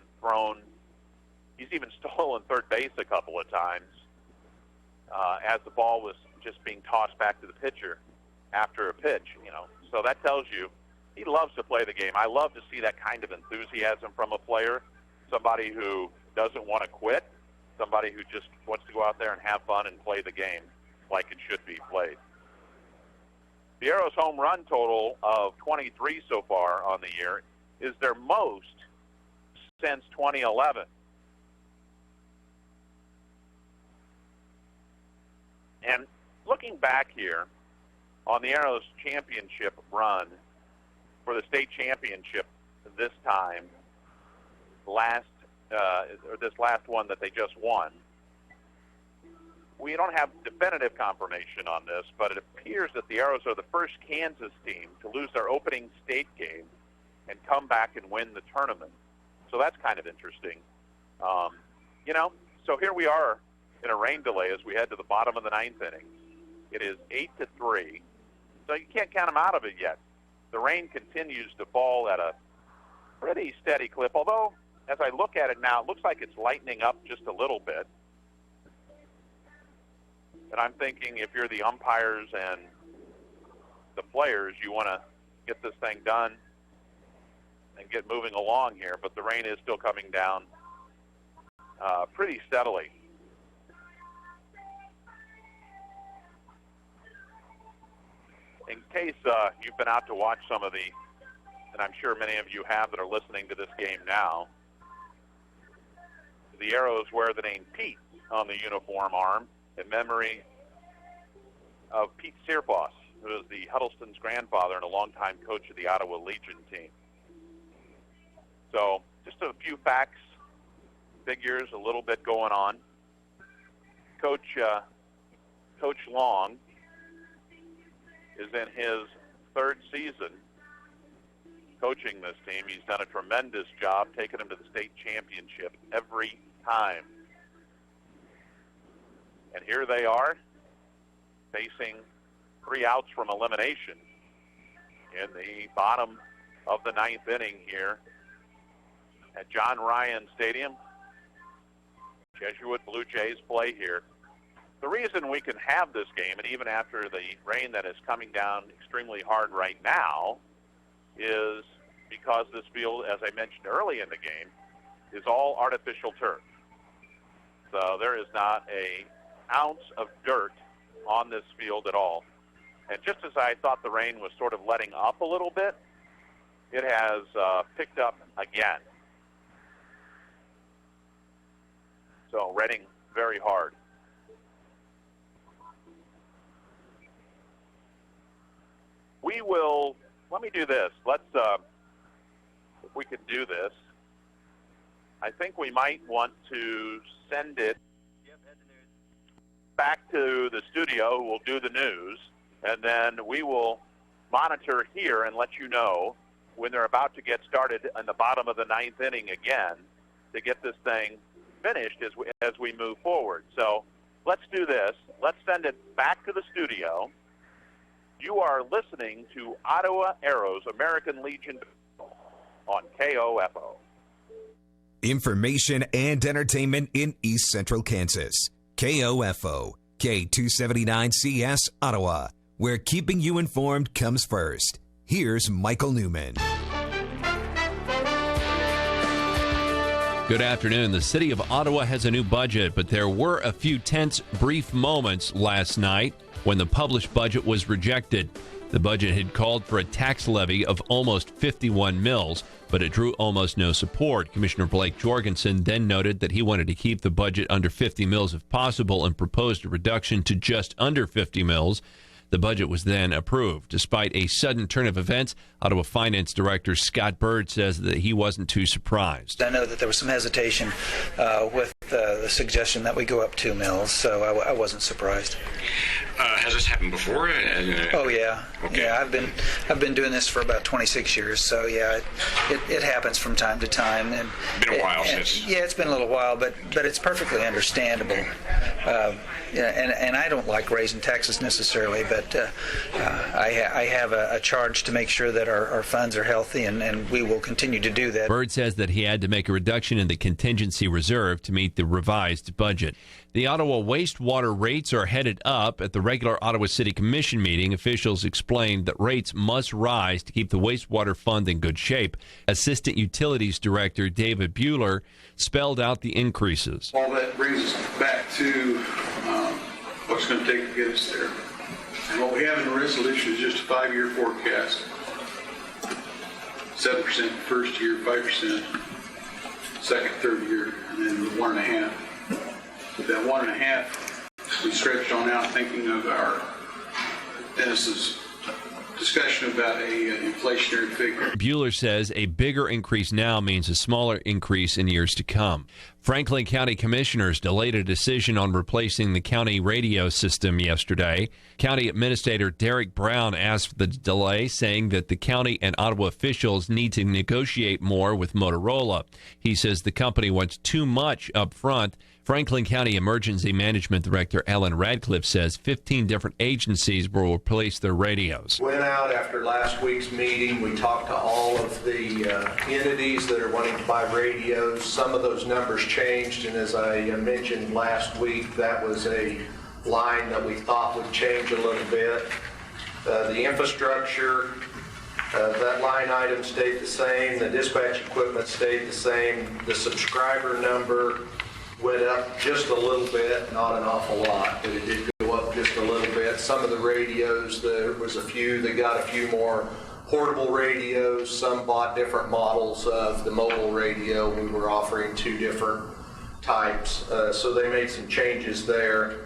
stolen third base a couple of times as the ball was just being tossed back to the pitcher after a pitch, you know. So that tells you he loves to play the game. I love to see that kind of enthusiasm from a player, somebody who doesn't want to quit, somebody who just wants to go out there and have fun and play the game like it should be played. The Arrows' home run total of 23 so far on the year is their most since 2011. And looking back here on the Arrows championship run for the state championship this time, this last one that they just won, we don't have definitive confirmation on this, but it appears that the Arrows are the first Kansas team to lose their opening state game and come back and win the tournament. So that's kind of interesting. You know, so here we are in a rain delay as we head to the bottom of the ninth inning. It is 8-3, so you can't count them out of it yet. The rain continues to fall at a pretty steady clip, although as I look at it now, it looks like it's lightening up just a little bit. And I'm thinking if you're the umpires and the players, you want to get this thing done and get moving along here, but the rain is still coming down pretty steadily. case you've been out to watch some of and I'm sure many of you have that are listening to this game now, the Arrows wear the name Pete on the uniform arm in memory of Pete Searfoss, who is the Huddleston's grandfather and a longtime coach of the Ottawa Legion team. So just a few facts, figures, a little bit going on. Coach Long is in his third season coaching this team. He's done a tremendous job, taking them to the state championship every time. And here they are, facing 3 outs from elimination in the bottom of the 9th inning here at John Ryan Stadium. Jesuit Blue Jays play here. The reason we can have this game, and even after the rain that is coming down extremely hard right now, is because this field, as I mentioned early in the game, is all artificial turf. So there is not an ounce of dirt on this field at all. And just as I thought the rain was sort of letting up a little bit, it has picked up again. So raining very hard. Let me do this. Let's, if we could do this, I think we might want to send it back to the studio. We'll do the news, and then we will monitor here and let you know when they're about to get started in the bottom of the 9th inning again to get this thing finished as we move forward. So let's do this. Let's send it back to the studio. You are listening to Ottawa Arrows American Legion on KOFO. Information and entertainment in East Central Kansas. KOFO, K279CS Ottawa, where keeping you informed comes first. Here's Michael Newman. Good afternoon. The city of Ottawa has a new budget, but there were a few tense, brief moments last night when the published budget was rejected. The budget had called for a tax levy of almost 51 mils, but it drew almost no support. Commissioner Blake Jorgensen then noted that he wanted to keep the budget under 50 mils if possible and proposed a reduction to just under 50 mils. The budget was then approved. Despite a sudden turn of events, Ottawa Finance Director Scott Bird says that he wasn't too surprised. I know that there was some hesitation with the suggestion that we go up 2 mils, so I wasn't surprised. Has this happened before? Oh yeah, okay. Yeah. I've been doing this for about 26 years, so yeah, it happens from time to time. And been a while since. Yeah, it's been a little while, but it's perfectly understandable. And I don't like raising taxes necessarily, but I have a charge to make sure that our funds are healthy, and we will continue to do that. Bird says that he had to make a reduction in the contingency reserve to meet the revised budget. The Ottawa wastewater rates are headed up. At the regular Ottawa City Commission meeting, officials explained that rates must rise to keep the wastewater fund in good shape. Assistant Utilities Director David Buehler spelled out the increases. All that brings us back to what's going to take to get us there. And what we have in the resolution is just a 5-year forecast. 7% first year, 5% second, third year, and then 1.5%. With that 1.5%, we stretched on out thinking of our Dennis's discussion about a inflationary figure. Buehler says a bigger increase now means a smaller increase in years to come. Franklin County commissioners delayed a decision on replacing the county radio system yesterday. County Administrator Derek Brown asked for the delay, saying that the county and Ottawa officials need to negotiate more with Motorola. He says the company wants too much up front. Franklin County Emergency Management Director Ellen Radcliffe says 15 different agencies will replace their radios. Went out after last week's meeting. We talked to all of the entities that are wanting to buy radios. Some of those numbers changed, and as I mentioned last week, that was a line that we thought would change a little bit. The infrastructure, that line item stayed the same. The dispatch equipment stayed the same. The subscriber number went up just a little bit, not an awful lot, but it did go up just a little bit. some of the radios, there was a few, they got a few more portable radios. Some bought different models of the mobile radio. We were offering 2 different types, so they made some changes there.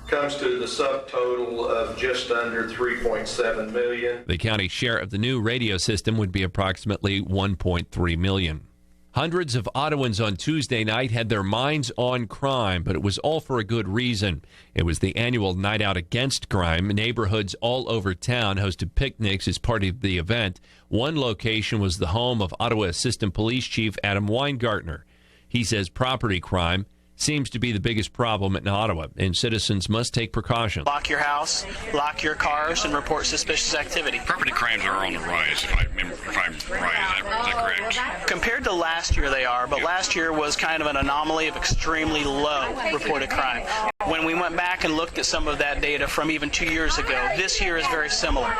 Comes to the subtotal of just under $3.7 million. The county share of the new radio system would be approximately $1.3 million. Hundreds of Ottawans on Tuesday night had their minds on crime, but it was all for a good reason. It was the annual Night Out Against Crime. Neighborhoods all over town hosted picnics as part of the event. One location was the home of Ottawa Assistant Police Chief Adam Weingartner. He says property crime seems to be the biggest problem in Ottawa, and citizens must take precautions. Lock your house, lock your cars, and report suspicious activity. Property crimes are on the rise, if I'm right. Is that correct? Compared to last year, they are, but last year was kind of an anomaly of extremely low reported crime. When we went back and looked at some of that data from even 2 years ago, this year is very similar.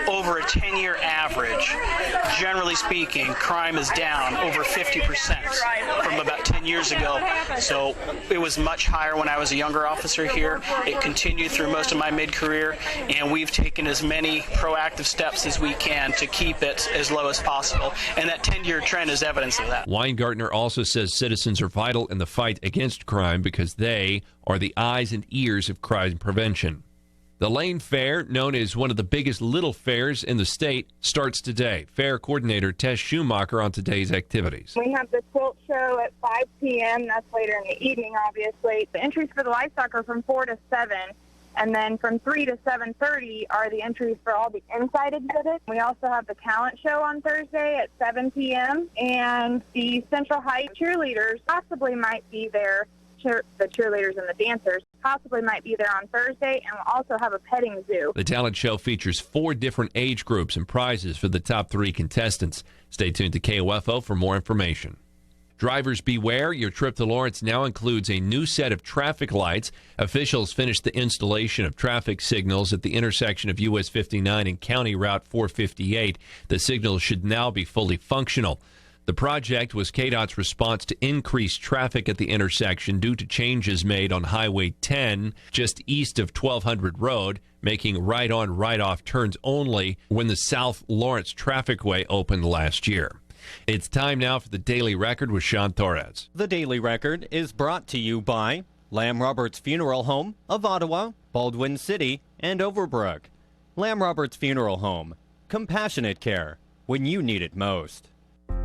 Over a 10-year average, generally speaking, crime is down over 50% from about 10 years ago. So it was much higher when I was a younger officer here. It continued through most of my mid-career, and we've taken as many proactive steps as we can to keep it as low as possible. And that 10-year trend is evidence of that. Weingartner also says citizens are vital in the fight against crime because they are the eyes and ears of crime prevention. The Lane Fair, known as one of the biggest little fairs in the state, starts today. Fair coordinator Tess Schumacher on today's activities. We have the quilt show at 5 p.m. That's later in the evening, obviously. The entries for the livestock are from 4 to 7. And then from 3 to 7:30 are the entries for all the inside exhibits. We also have the talent show on Thursday at 7 p.m. And the Central Heights cheerleaders possibly might be there. The cheerleaders and the dancers possibly might be there on Thursday, and we'll also have a petting zoo. The talent show features 4 different age groups and prizes for the top 3 contestants. Stay tuned to KOFO for more information. Drivers beware, your trip to Lawrence now includes a new set of traffic lights. Officials finished the installation of traffic signals at the intersection of US 59 and County Route 458. The signals should now be fully functional. The project was KDOT's response to increased traffic at the intersection due to changes made on Highway 10 just east of 1200 Road, making right-on, right-off turns only when the South Lawrence Trafficway opened last year. It's time now for the Daily Record with Sean Torres. The Daily Record is brought to you by Lamb Roberts Funeral Home of Ottawa, Baldwin City, and Overbrook. Lamb Roberts Funeral Home. Compassionate care when you need it most.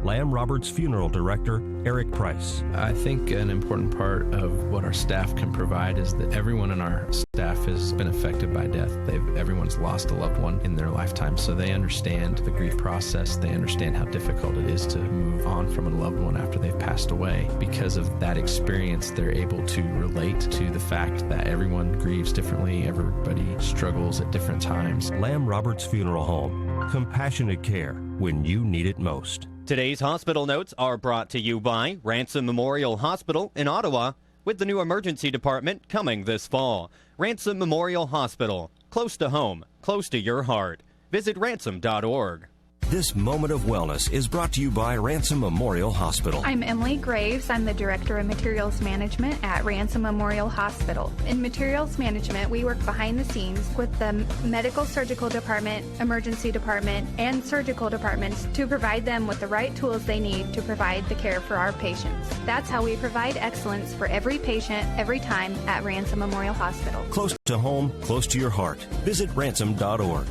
Lamb Roberts Funeral Director Eric Price. I think an important part of what our staff can provide is that everyone in our staff has been affected by death. Everyone's lost a loved one in their lifetime, so they understand the grief process. They understand how difficult it is to move on from a loved one after they've passed away. Because of that experience, they're able to relate to the fact that everyone grieves differently. Everybody struggles at different times. Lamb Roberts Funeral Home. Compassionate care when you need it most. Today's hospital notes are brought to you by Ransom Memorial Hospital in Ottawa, with the new emergency department coming this fall. Ransom Memorial Hospital, close to home, close to your heart. Visit ransom.org. This moment of wellness is brought to you by Ransom Memorial Hospital. I'm Emily Graves. I'm the Director of Materials Management at Ransom Memorial Hospital. In Materials Management, we work behind the scenes with the Medical Surgical Department, Emergency Department, and Surgical Departments to provide them with the right tools they need to provide the care for our patients. That's how we provide excellence for every patient, every time at Ransom Memorial Hospital. Close to home, close to your heart. Visit ransom.org.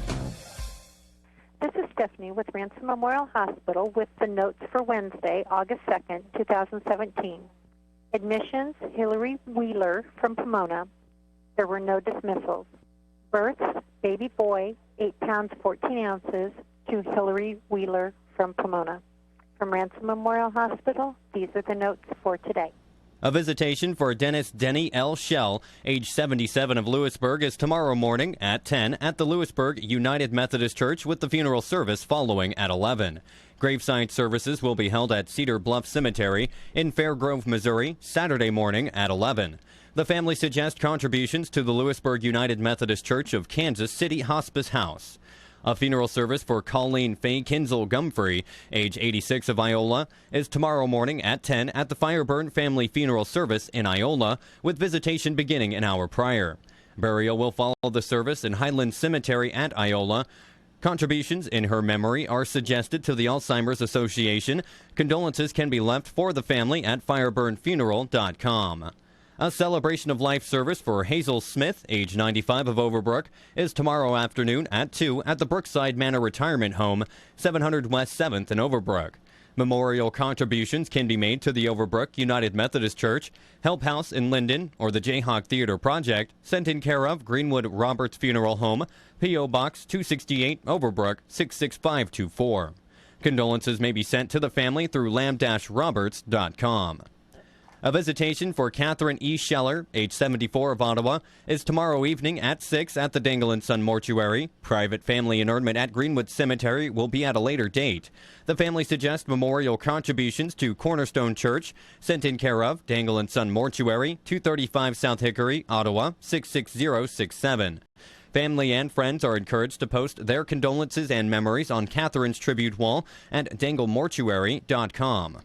This is Stephanie with Ransom Memorial Hospital with the notes for Wednesday, August 2nd, 2017. Admissions, Hillary Wheeler from Pomona. There were no dismissals. Births, baby boy, 8 pounds, 14 ounces, to Hillary Wheeler from Pomona. From Ransom Memorial Hospital, these are the notes for today. A visitation for dentist Denny L. Shell, age 77 of Lewisburg, is tomorrow morning at 10 at the Lewisburg United Methodist Church with the funeral service following at 11. Graveside services will be held at Cedar Bluff Cemetery in Fairgrove, Missouri, Saturday morning at 11. The family suggests contributions to the Lewisburg United Methodist Church of Kansas City Hospice House. A funeral service for Colleen Faye Kinzel Gumfrey, age 86 of Iola, is tomorrow morning at 10 at the Fireburn Family Funeral Service in Iola, with visitation beginning an hour prior. Burial will follow the service in Highland Cemetery at Iola. Contributions in her memory are suggested to the Alzheimer's Association. Condolences can be left for the family at fireburnfuneral.com. A celebration of life service for Hazel Smith, age 95 of Overbrook, is tomorrow afternoon at 2 at the Brookside Manor Retirement Home, 700 West 7th in Overbrook. Memorial contributions can be made to the Overbrook United Methodist Church, Help House in Linden, or the Jayhawk Theater Project, sent in care of Greenwood Roberts Funeral Home, P.O. Box 268, Overbrook 66524. Condolences may be sent to the family through lamb-roberts.com. A visitation for Catherine E. Scheller, age 74 of Ottawa, is tomorrow evening at 6 at the Dangle & Son Mortuary. Private family interment at Greenwood Cemetery will be at a later date. The family suggests memorial contributions to Cornerstone Church, sent in care of Dangle & Son Mortuary, 235 South Hickory, Ottawa, 66067. Family and friends are encouraged to post their condolences and memories on Catherine's tribute wall at danglemortuary.com.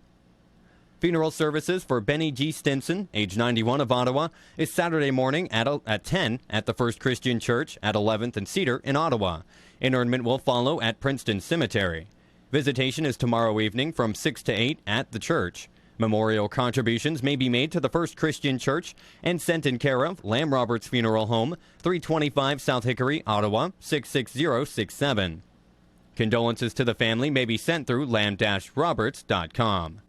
Funeral services for Benny G. Stinson, age 91 of Ottawa, is Saturday morning at 10 at the First Christian Church at 11th and Cedar in Ottawa. Interment will follow at Princeton Cemetery. Visitation is tomorrow evening from 6 to 8 at the church. Memorial contributions may be made to the First Christian Church and sent in care of Lamb Roberts Funeral Home, 325 South Hickory, Ottawa, 66067. Condolences to the family may be sent through lamb-roberts.com.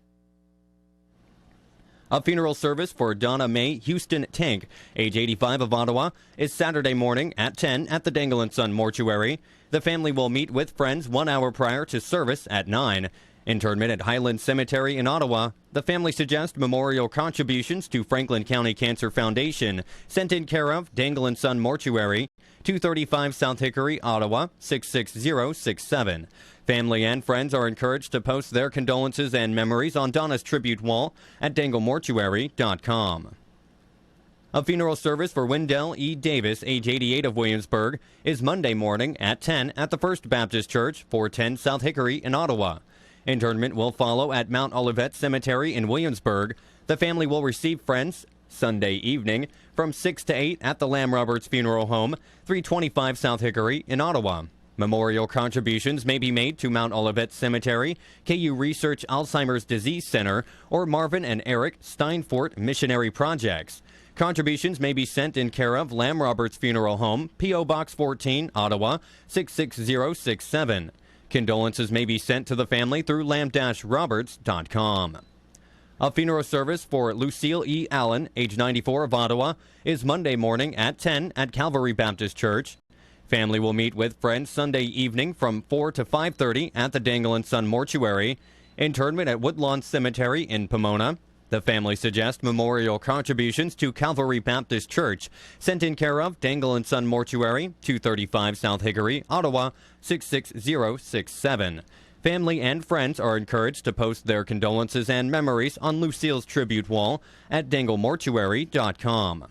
A funeral service for Donna Mae Houston Tank, age 85 of Ottawa, is Saturday morning at 10 at the Dangle & Son Mortuary. The family will meet with friends 1 hour prior to service at 9. Interment at Highland Cemetery in Ottawa. The family suggests memorial contributions to Franklin County Cancer Foundation, sent in care of Dangle & Son Mortuary, 235 South Hickory, Ottawa, 66067. Family and friends are encouraged to post their condolences and memories on Donna's tribute wall at danglemortuary.com. A funeral service for Wendell E. Davis, age 88 of Williamsburg, is Monday morning at 10 at the First Baptist Church, 410 South Hickory in Ottawa. Interment will follow at Mount Olivet Cemetery in Williamsburg. The family will receive friends Sunday evening from 6 to 8 at the Lamb Roberts Funeral Home, 325 South Hickory in Ottawa. Memorial contributions may be made to Mount Olivet Cemetery, KU Research Alzheimer's Disease Center, or Marvin and Eric Steinfort Missionary Projects. Contributions may be sent in care of Lamb Roberts Funeral Home, P.O. Box 14, Ottawa, 66067. Condolences may be sent to the family through lamb-roberts.com. A funeral service for Lucille E. Allen, age 94 of Ottawa, is Monday morning at 10 at Calvary Baptist Church. Family will meet with friends Sunday evening from 4 to 5:30 at the Dangle & Son Mortuary. Interment at Woodlawn Cemetery in Pomona. The family suggests memorial contributions to Calvary Baptist Church, sent in care of Dangle & Son Mortuary, 235 South Hickory, Ottawa, 66067. Family and friends are encouraged to post their condolences and memories on Lucille's tribute wall at danglemortuary.com.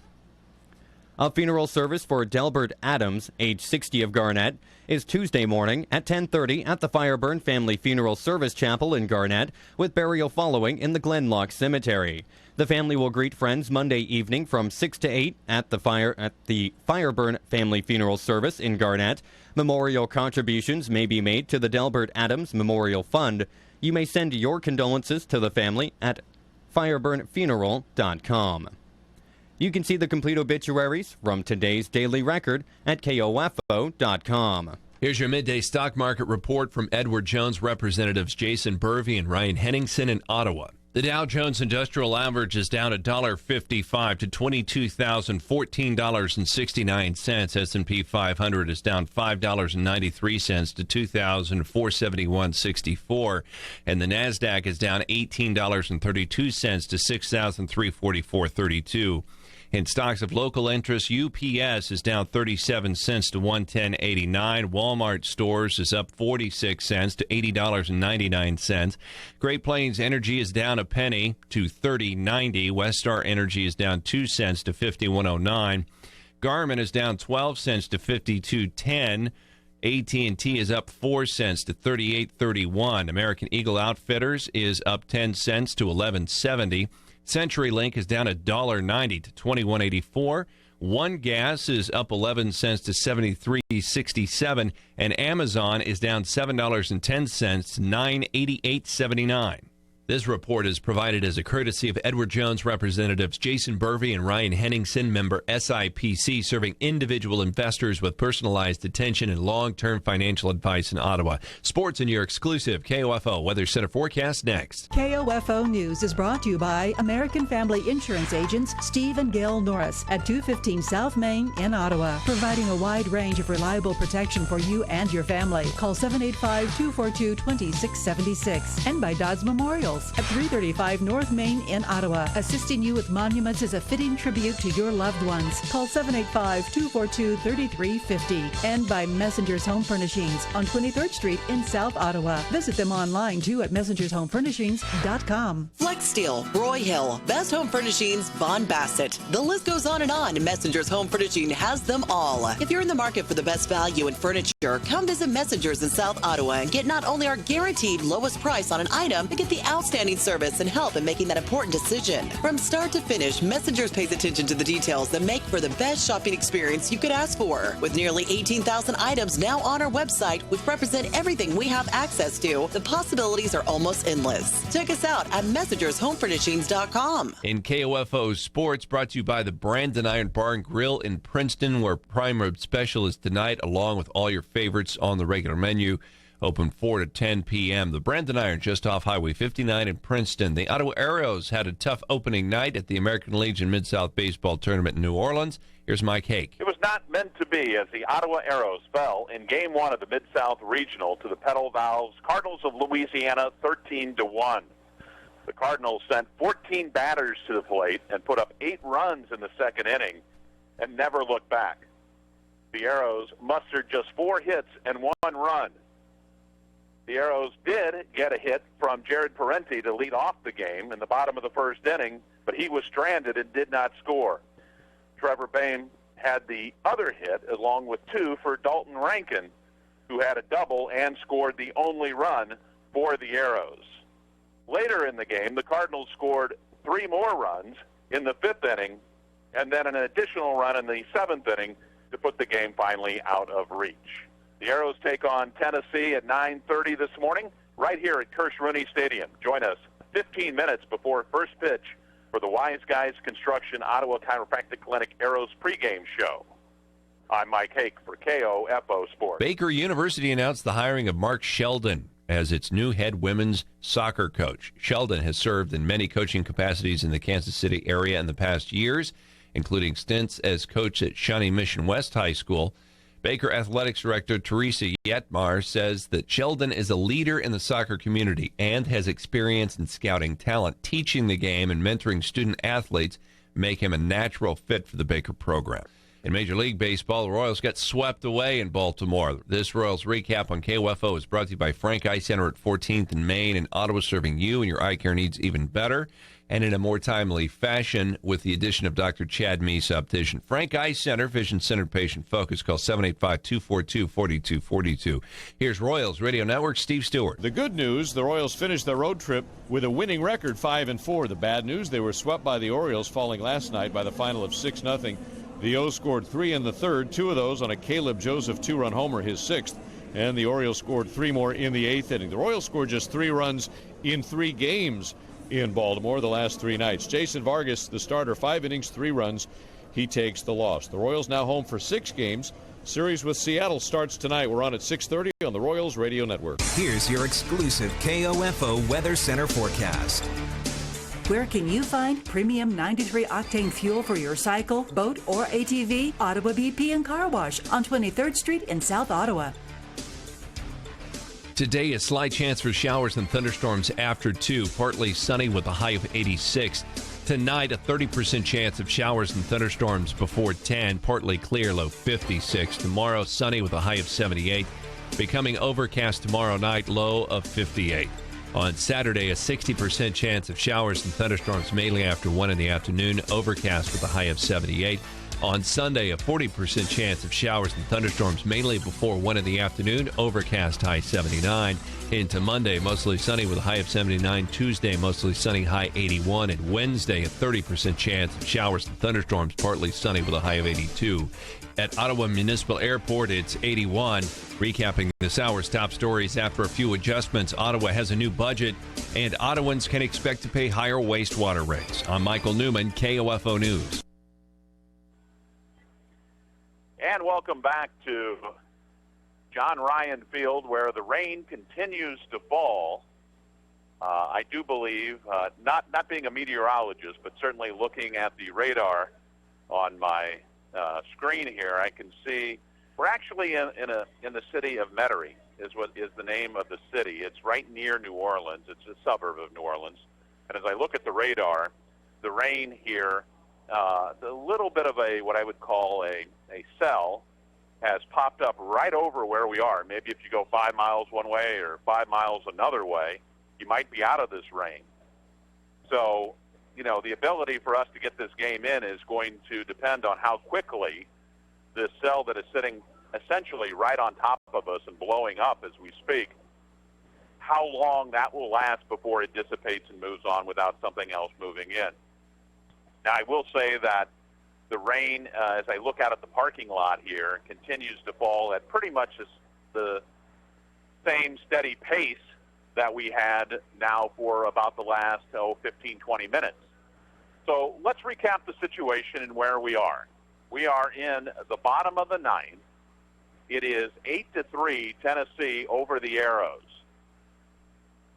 A funeral service for Delbert Adams, age 60 of Garnett, is Tuesday morning at 10:30 at the Fireburn Family Funeral Service Chapel in Garnett, with burial following in the Glenlock Cemetery. The family will greet friends Monday evening from 6 to 8 at the Fireburn Family Funeral Service in Garnett. Memorial contributions may be made to the Delbert Adams Memorial Fund. You may send your condolences to the family at fireburnfuneral.com. You can see the complete obituaries from today's Daily Record at KOFO.com. Here's your midday stock market report from Edward Jones representatives Jason Burvey and Ryan Henningsen in Ottawa. The Dow Jones Industrial Average is down $1.55 to $22,014.69. S&P 500 is down $5.93 to $2,471.64. And the NASDAQ is down $18.32 to $6,344.32. In stocks of local interest, UPS is down 37 cents to $110.89. Walmart Stores is up 46 cents to $80.99. Great Plains Energy is down a penny to $30.90. Westar Energy is down 2 cents to $51.09. Garmin is down 12 cents to $52.10. AT&T is up 4 cents to $38.31. American Eagle Outfitters is up 10 cents to $11.70. CenturyLink is down $1.90 to $21.84. One gas is up 11 cents to $73.67, and Amazon is down $7.10 to $9.88.79. This report is provided as a courtesy of Edward Jones representatives Jason Burvey and Ryan Henningsen, member SIPC, serving individual investors with personalized attention and long-term financial advice in Ottawa. Sports in your exclusive KOFO Weather Center forecast next. KOFO News is brought to you by American Family Insurance agents Steve and Gail Norris at 215 South Main in Ottawa, providing a wide range of reliable protection for you and your family. Call 785-242-2676. And by Dodds Memorials at 335 North Main in Ottawa. Assisting you with monuments is a fitting tribute to your loved ones. Call 785-242-3350. And by Messengers Home Furnishings on 23rd Street in South Ottawa. Visit them online too at messengershomefurnishings.com. Flex Steel, Roy Hill, Best Home Furnishings, Von Bassett. The list goes on and on. Messengers Home Furnishing has them all. If you're in the market for the best value in furniture, come visit Messengers in South Ottawa and get not only our guaranteed lowest price on an item, but get the outstanding service and help in making that important decision. From start to finish, Messengers pays attention to the details that make for the best shopping experience you could ask for. With nearly 18,000 items now on our website, which represent everything we have access to, the possibilities are almost endless. Check us out at messengershomefurnishings.com. In KOFO Sports, brought to you by the Brandon Iron Bar and Grill in Princeton, where prime rib special is tonight, along with all your favorites on the regular menu. Open 4 to 10 p.m. The Brandon Iron, just off Highway 59 in Princeton. The Ottawa Arrows had a tough opening night at the American Legion Mid-South Baseball Tournament in New Orleans. Here's Mike Hake. It was not meant to be, as the Ottawa Arrows fell in Game 1 of the Mid-South Regional to the Petal Valves Cardinals of Louisiana 13-1. The Cardinals sent 14 batters to the plate and put up 8 runs in the second inning and never looked back. The Arrows mustered just 4 hits and 1 run. The Arrows did get a hit from Jared Parenti to lead off the game in the bottom of the first inning, but he was stranded and did not score. Trevor Bayne had the other hit, along with 2 for Dalton Rankin, who had a double and scored the only run for the Arrows. Later in the game, the Cardinals scored 3 more runs in the 5th inning, and then an additional run in the 7th inning to put the game finally out of reach. The Arrows take on Tennessee at 9:30 this morning, right here at Kirsch-Rooney Stadium. Join us 15 minutes before first pitch for the Wise Guys Construction Ottawa Chiropractic Clinic Arrows pregame show. I'm Mike Hake for KOFO Sports. Baker University announced the hiring of Mark Sheldon as its new head women's soccer coach. Sheldon has served in many coaching capacities in the Kansas City area in the past years, including stints as coach at Shawnee Mission West High School. Baker Athletics Director Teresa Yetmar says that Sheldon is a leader in the soccer community and has experience in scouting talent. Teaching the game and mentoring student athletes make him a natural fit for the Baker program. In Major League Baseball, the Royals got swept away in Baltimore. This Royals recap on KOFO is brought to you by Frank Eye Center at 14th and Main in Ottawa, serving you and your eye care needs even better and in a more timely fashion with the addition of Dr. Chad Meese, optician. Frank Eye Center, vision-centered patient focus. Call 785-242-4242. Here's Royals Radio Network, Steve Stewart. The good news, the Royals finished their road trip with a winning record, 5-4. The bad news, they were swept by the Orioles, falling last night by the final of 6-0. The O's scored 3 in the third, 2 of those on a Caleb Joseph 2-run homer, his 6th. And the Orioles scored 3 more in the 8th inning. The Royals scored just 3 runs in 3 games in Baltimore the last 3 nights. Jason Vargas, the starter, 5 innings, 3 runs. He takes the loss. The Royals now home for 6 games. Series with Seattle starts tonight. We're on at 6:30 on the Royals Radio Network. Here's your exclusive KOFO Weather Center forecast. Where can you find premium 93-octane fuel for your cycle, boat, or ATV? Ottawa BP and Car Wash on 23rd Street in South Ottawa. Today, a slight chance for showers and thunderstorms after 2. Partly sunny with a high of 86. Tonight, a 30% chance of showers and thunderstorms before 10. Partly clear, low 56. Tomorrow, sunny with a high of 78. Becoming overcast tomorrow night, low of 58. On Saturday, a 60% chance of showers and thunderstorms mainly after 1 in the afternoon. Overcast with a high of 78. On Sunday, a 40% chance of showers and thunderstorms, mainly before 1 in the afternoon. Overcast, high 79. Into Monday, mostly sunny with a high of 79. Tuesday, mostly sunny, high 81. And Wednesday, a 30% chance of showers and thunderstorms, partly sunny with a high of 82. At Ottawa Municipal Airport, it's 81. Recapping this hour's top stories, after a few adjustments, Ottawa has a new budget, and Ottawans can expect to pay higher wastewater rates. I'm Michael Newman, KOFO News. And welcome back to John Ryan Field, where the rain continues to fall. I do believe, not being a meteorologist, but certainly looking at the radar on my screen here, I can see we're actually in the city of Metairie, is what is the name of the city. It's right near New Orleans. It's a suburb of New Orleans. And as I look at the radar, the rain here, a little bit of what I would call a cell has popped up right over where we are. Maybe if you go 5 miles one way or 5 miles another way, you might be out of this rain. So, the ability for us to get this game in is going to depend on how quickly this cell that is sitting essentially right on top of us and blowing up as we speak, how long that will last before it dissipates and moves on without something else moving in. Now, I will say that the rain, as I look out at the parking lot here, continues to fall at pretty much the same steady pace that we had now for about the last 15, 20 minutes. So let's recap the situation and where we are. We are in the bottom of the ninth. It is 8-3 Tennessee over the Arrows.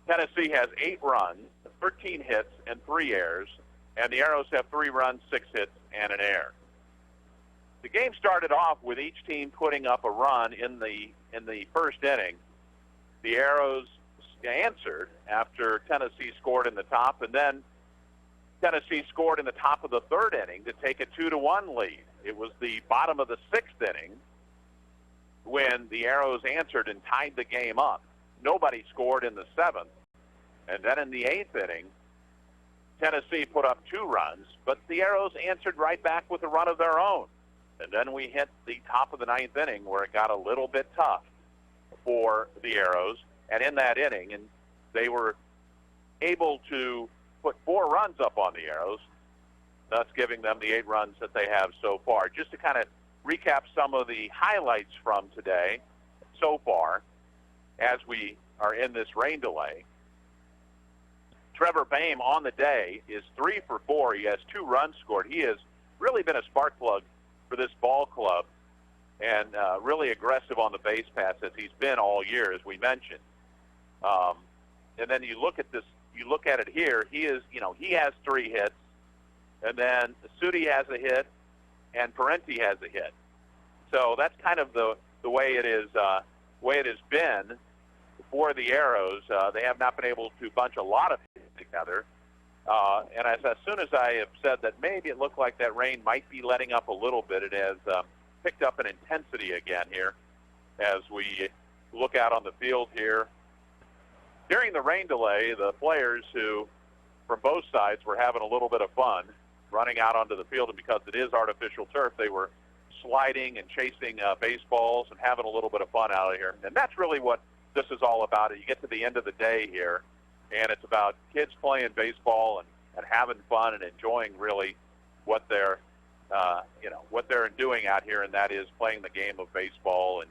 Tennessee has 8 runs, 13 hits, and 3 errors, and the Arrows have 3 runs, 6 hits, and an error. The game started off with each team putting up a run in the first inning. The Arrows answered after Tennessee scored in the top, and then Tennessee scored in the top of the third inning to take a 2-1 lead. It was the bottom of the 6th inning when the Arrows answered and tied the game up. Nobody scored in the 7th. And then in the 8th inning, Tennessee put up 2 runs, but the Arrows answered right back with a run of their own. And then we hit the top of the 9th inning where it got a little bit tough for the Arrows. And in that inning, and they were able to put 4 runs up on the Arrows, thus giving them the 8 runs that they have so far. Just to kind of recap some of the highlights from today so far as we are in this rain delay. Trevor Bayne on the day is 3 for 4. He has 2 runs scored. He has really been a spark plug for this ball club and really aggressive on the base pass as he's been all year, as we mentioned. And then you look at it here. He has 3 hits, and then Sudi has a hit, and Parenti has a hit. So that's kind of the way it is. Way it has been for the Arrows. They have not been able to bunch a lot of hits together. And as soon as I have said that maybe it looked like that rain might be letting up a little bit, it has picked up in intensity again here as we look out on the field here. During the rain delay, the players who, from both sides, were having a little bit of fun running out onto the field, and because it is artificial turf, they were sliding and chasing baseballs and having a little bit of fun out of here. And that's really what this is all about. You get to the end of the day here, and it's about kids playing baseball and having fun and enjoying really what they're doing out here, and that is playing the game of baseball. And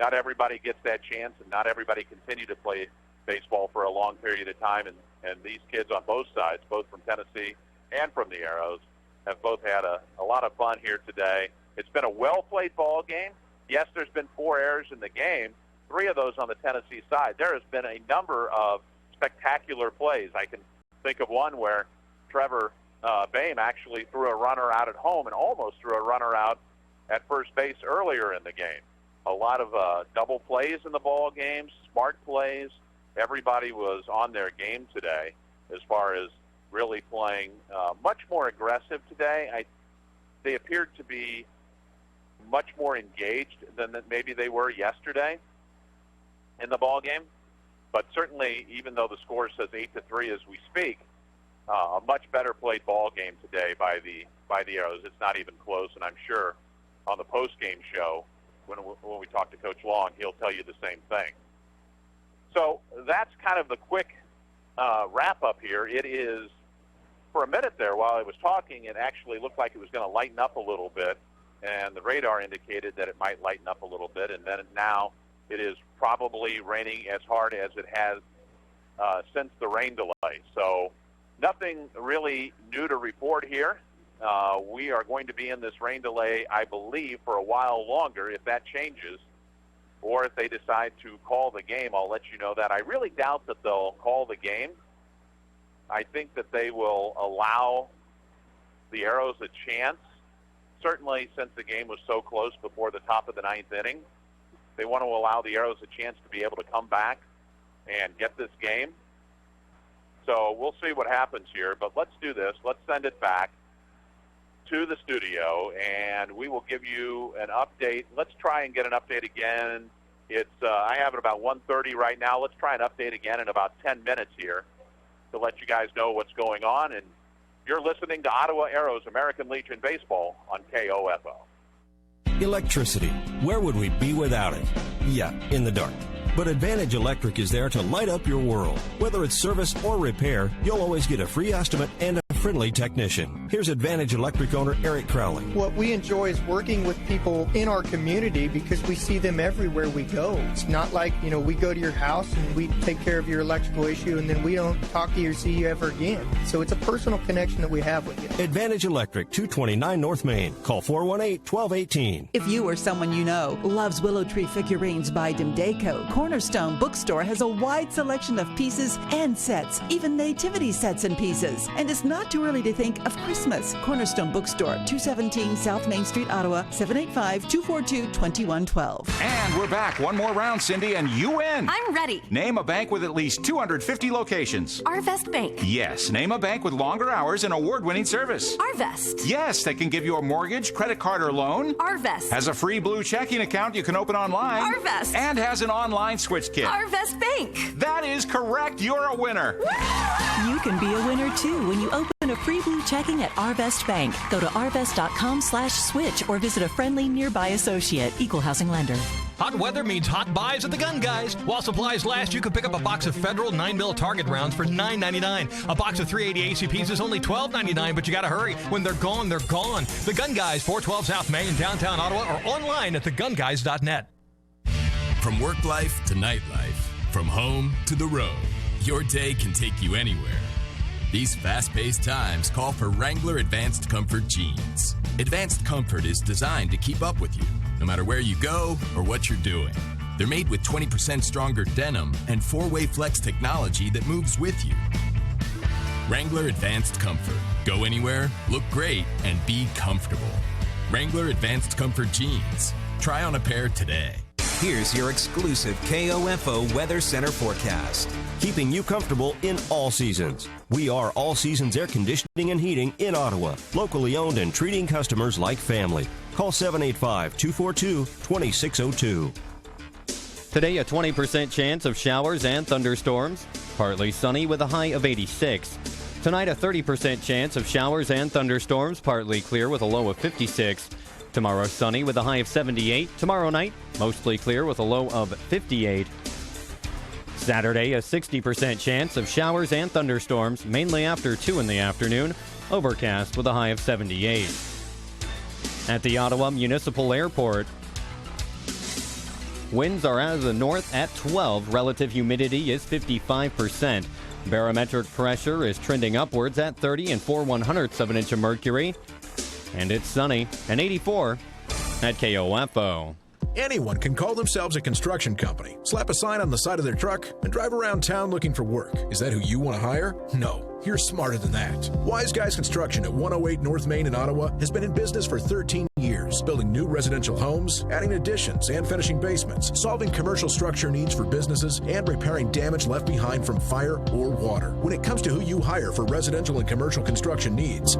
not everybody gets that chance, and not everybody continue to play baseball for a long period of time. And these kids on both sides, both from Tennessee and from the Arrows, have both had a lot of fun here today. It's been a well-played ball game. Yes, there's been 4 errors in the game, 3 of those on the Tennessee side. There has been a number of spectacular plays. I can think of one where Trevor Bayne actually threw a runner out at home and almost threw a runner out at first base earlier in the game. A lot of double plays in the ball game, smart plays. Everybody was on their game today as far as really playing much more aggressive today. They appeared to be much more engaged than maybe they were yesterday in the ball game. But certainly, even though the score says 8-3 as we speak, a much better played ball game today by by the Arrows. It's not even close, and I'm sure on the post-game show, when we talk to Coach Long, he'll tell you the same thing. So that's kind of the quick wrap-up here. It is, for a minute there while I was talking, it actually looked like it was going to lighten up a little bit, and the radar indicated that it might lighten up a little bit, and then now it is probably raining as hard as it has since the rain delay. So nothing really new to report here. We are going to be in this rain delay, I believe, for a while longer. If that changes, or if they decide to call the game, I'll let you know that. I really doubt that they'll call the game. I think that they will allow the Arrows a chance. Certainly, since the game was so close before the top of the ninth inning, they want to allow the Arrows a chance to be able to come back and get this game. So we'll see what happens here, but let's do this. Let's send it back to the studio, and we will give you an update. Let's try and get an update again. It's I have it about 1:30 right now. Let's try an update again in about 10 minutes here to let you guys know what's going on. And you're listening to Ottawa Arrows American Legion Baseball on KOFO. Electricity. Where would we be without it? Yeah, in the dark. But Advantage Electric is there to light up your world. Whether it's service or repair, you'll always get a free estimate and a friendly technician. Here's Advantage Electric owner Eric Crowley. What we enjoy is working with people in our community because we see them everywhere we go. It's not like, we go to your house and we take care of your electrical issue and then we don't talk to you or see you ever again. So it's a personal connection that we have with you. Advantage Electric, 229 North Main. Call 418-1218. If you or someone you know loves Willow Tree figurines by Demdeco, Cornerstone Bookstore has a wide selection of pieces and sets, even nativity sets and pieces. And it's not too early to think of Christmas. Cornerstone Bookstore, 217 South Main Street, Ottawa, 785-242-2112. And we're back. One more round, Cindy, and you win. I'm ready. Name a bank with at least 250 locations. Arvest Bank. Yes. Name a bank with longer hours and award-winning service. Arvest. Yes, they can give you a mortgage, credit card, or loan. Arvest. Has a free blue checking account you can open online. Arvest. And has an online switch kit. Arvest Bank. That is correct. You're a winner. You can be a winner too when you open a free blue checking at Arvest Bank. Go to arvest.com/switch or visit a friendly nearby associate. Equal housing lender. Hot weather means hot buys at the Gun Guys. While supplies last, you can pick up a box of Federal 9mm target rounds for $9.99. A box of 380 ACPs is only $12.99, but you gotta hurry. When they're gone, they're gone. The Gun Guys, 412 South Main, downtown Ottawa, or online at thegunguys.net. From work life to nightlife, from home to the road, your day can take you anywhere. These fast-paced times call for Wrangler Advanced Comfort jeans. Advanced Comfort is designed to keep up with you, no matter where you go or what you're doing. They're made with 20% stronger denim and four-way flex technology that moves with you. Wrangler Advanced Comfort. Go anywhere, look great, and be comfortable. Wrangler Advanced Comfort jeans. Try on a pair today. Here's your exclusive KOFO Weather Center forecast. Keeping you comfortable in all seasons. We are All Seasons Air Conditioning and Heating in Ottawa. Locally owned and treating customers like family. Call 785-242-2602. Today, a 20% chance of showers and thunderstorms. Partly sunny with a high of 86. Tonight, a 30% chance of showers and thunderstorms. Partly clear with a low of 56. Tomorrow, sunny with a high of 78. Tomorrow night, mostly clear with a low of 58. Saturday, a 60% chance of showers and thunderstorms, mainly after 2 in the afternoon. Overcast with a high of 78. At the Ottawa Municipal Airport, winds are out of the north at 12. Relative humidity is 55%. Barometric pressure is trending upwards at 30 and 4/100ths of an inch of mercury. And it's sunny and 84 at KOFO. Anyone can call themselves a construction company, slap a sign on the side of their truck, and drive around town looking for work. Is that who you want to hire? No, you're smarter than that. Wise Guys Construction at 108 North Main in Ottawa has been in business for 13 years, building new residential homes, adding additions and finishing basements, solving commercial structure needs for businesses, and repairing damage left behind from fire or water. When it comes to who you hire for residential and commercial construction needs,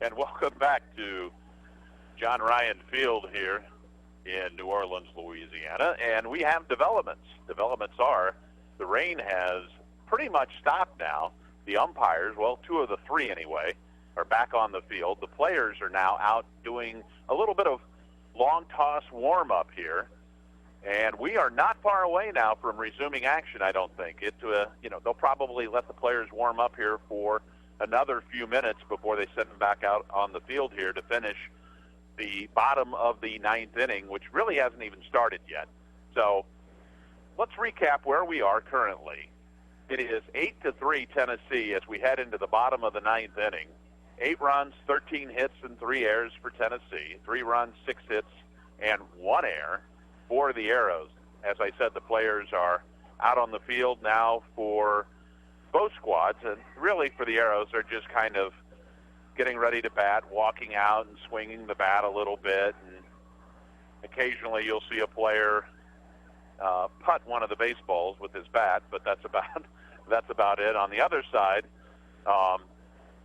And welcome back to John Ryan Field here in New Orleans, Louisiana. And we have developments. Developments are the rain has pretty much stopped now. The umpires, well, 2 of the 3 anyway, are back on the field. The players are now out doing a little bit of long toss warm-up here. And we are not far away now from resuming action, I don't think. They'll probably let the players warm up here for another few minutes before they send them back out on the field here to finish the bottom of the 9th inning, which really hasn't even started yet. So let's recap where we are currently. It is 8-3 Tennessee as we head into the bottom of the 9th inning. 8 runs, 13 hits, and 3 errors for Tennessee. 3 runs, 6 hits, and 1 error for the Arrows. As I said, the players are out on the field now for both squads, and really for the Arrows, they're just kind of getting ready to bat, walking out and swinging the bat a little bit, and occasionally you'll see a player putt one of the baseballs with his bat, but that's about it. On the other side,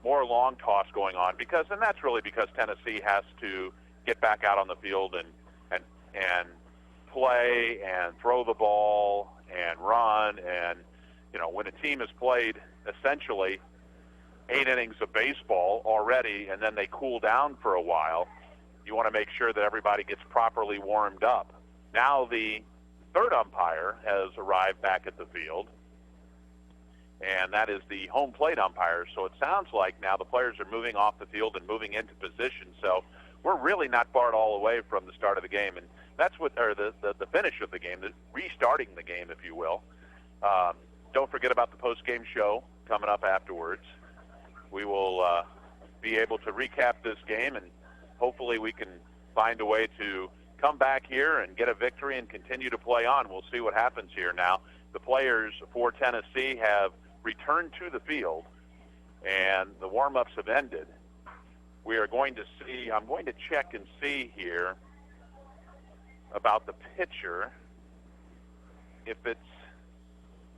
more long toss going on and that's really because Tennessee has to get back out on the field and play and throw the ball and run. And when a team has played essentially 8 innings of baseball already and then they cool down for a while, you want to make sure that everybody gets properly warmed up. Now the third umpire has arrived back at the field, and that is the home plate umpire. So it sounds like now the players are moving off the field and moving into position. So we're really not far at all away from the start of the game, and that's the finish of the game, the restarting the game, if you will. Don't forget about the post-game show coming up afterwards. We will be able to recap this game, and hopefully we can find a way to come back here and get a victory and continue to play on. We'll see what happens here now. The players for Tennessee have returned to the field, and the warm-ups have ended. We are going to see, I'm going to check and see here about the pitcher, if it's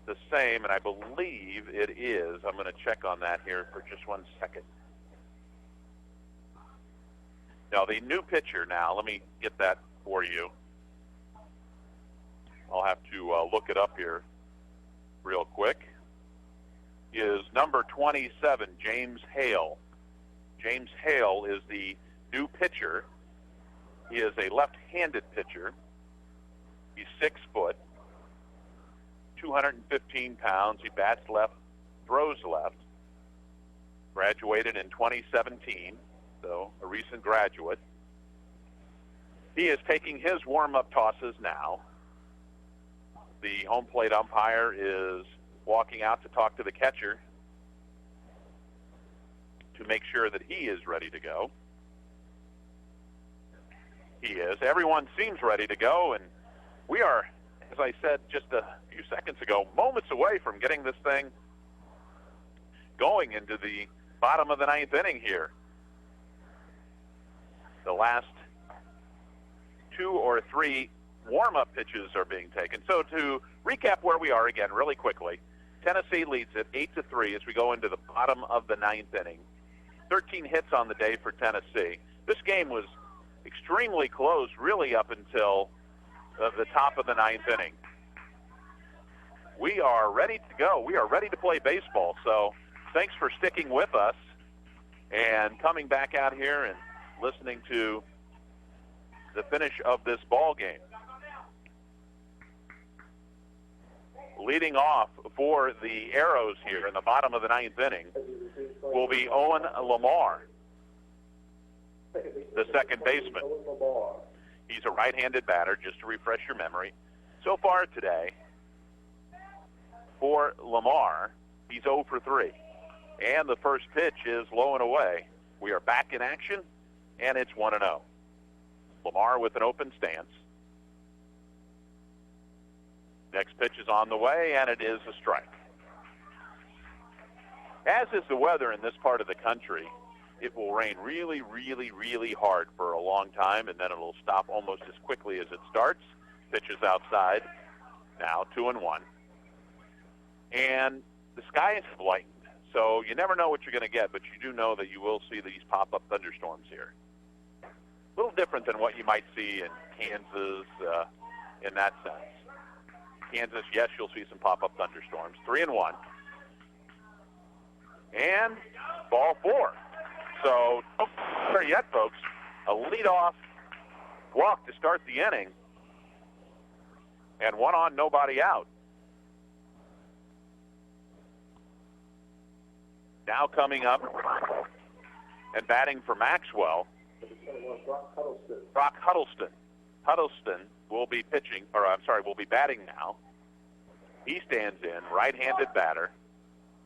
the same, and I believe it is. I'm going to check on that here for just 1 second. Now, the new pitcher now, let me get that for you. I'll have to look it up here real quick. Is number 27, James Hale. James Hale is the new pitcher. He is a left-handed pitcher. He's 6 foot, 215 pounds. He bats left, throws left. Graduated in 2017, so a recent graduate. He is taking his warm-up tosses now. The home plate umpire is walking out to talk to the catcher to make sure that he is ready to go. He is. Everyone seems ready to go, and we are, as I said just a few seconds ago, moments away from getting this thing going into the bottom of the 9th inning here. The last 2 or 3 warm-up pitches are being taken. So to recap where we are again really quickly, Tennessee leads it 8-3 as we go into the bottom of the 9th inning. 13 hits on the day for Tennessee. This game was extremely close really up until the top of the 9th inning. We are ready to go. We are ready to play baseball. So thanks for sticking with us and coming back out here and listening to the finish of this ball game. Leading off for the Arrows here in the bottom of the 9th inning will be Owen Lamar, the second baseman. He's a right-handed batter, just to refresh your memory. So far today, for Lamar, he's 0 for 3. And the first pitch is low and away. We are back in action, and it's 1-0. Lamar with an open stance. Next pitch is on the way, and it is a strike. As is the weather in this part of the country, it will rain really, really, really hard for a long time, and then it'll stop almost as quickly as it starts. Pitches outside, now 2-1. And the skies have lightened. So you never know what you're going to get, but you do know that you will see these pop-up thunderstorms here. A little different than what you might see in Kansas in that sense. Kansas, yes, you'll see some pop-up thunderstorms. 3-1. And ball 4. So, not there yet, folks. A leadoff walk to start the inning. And 1 on, nobody out. Now coming up and batting for Maxwell, Brock Huddleston. Huddleston will be will be batting now. He stands in, right-handed batter,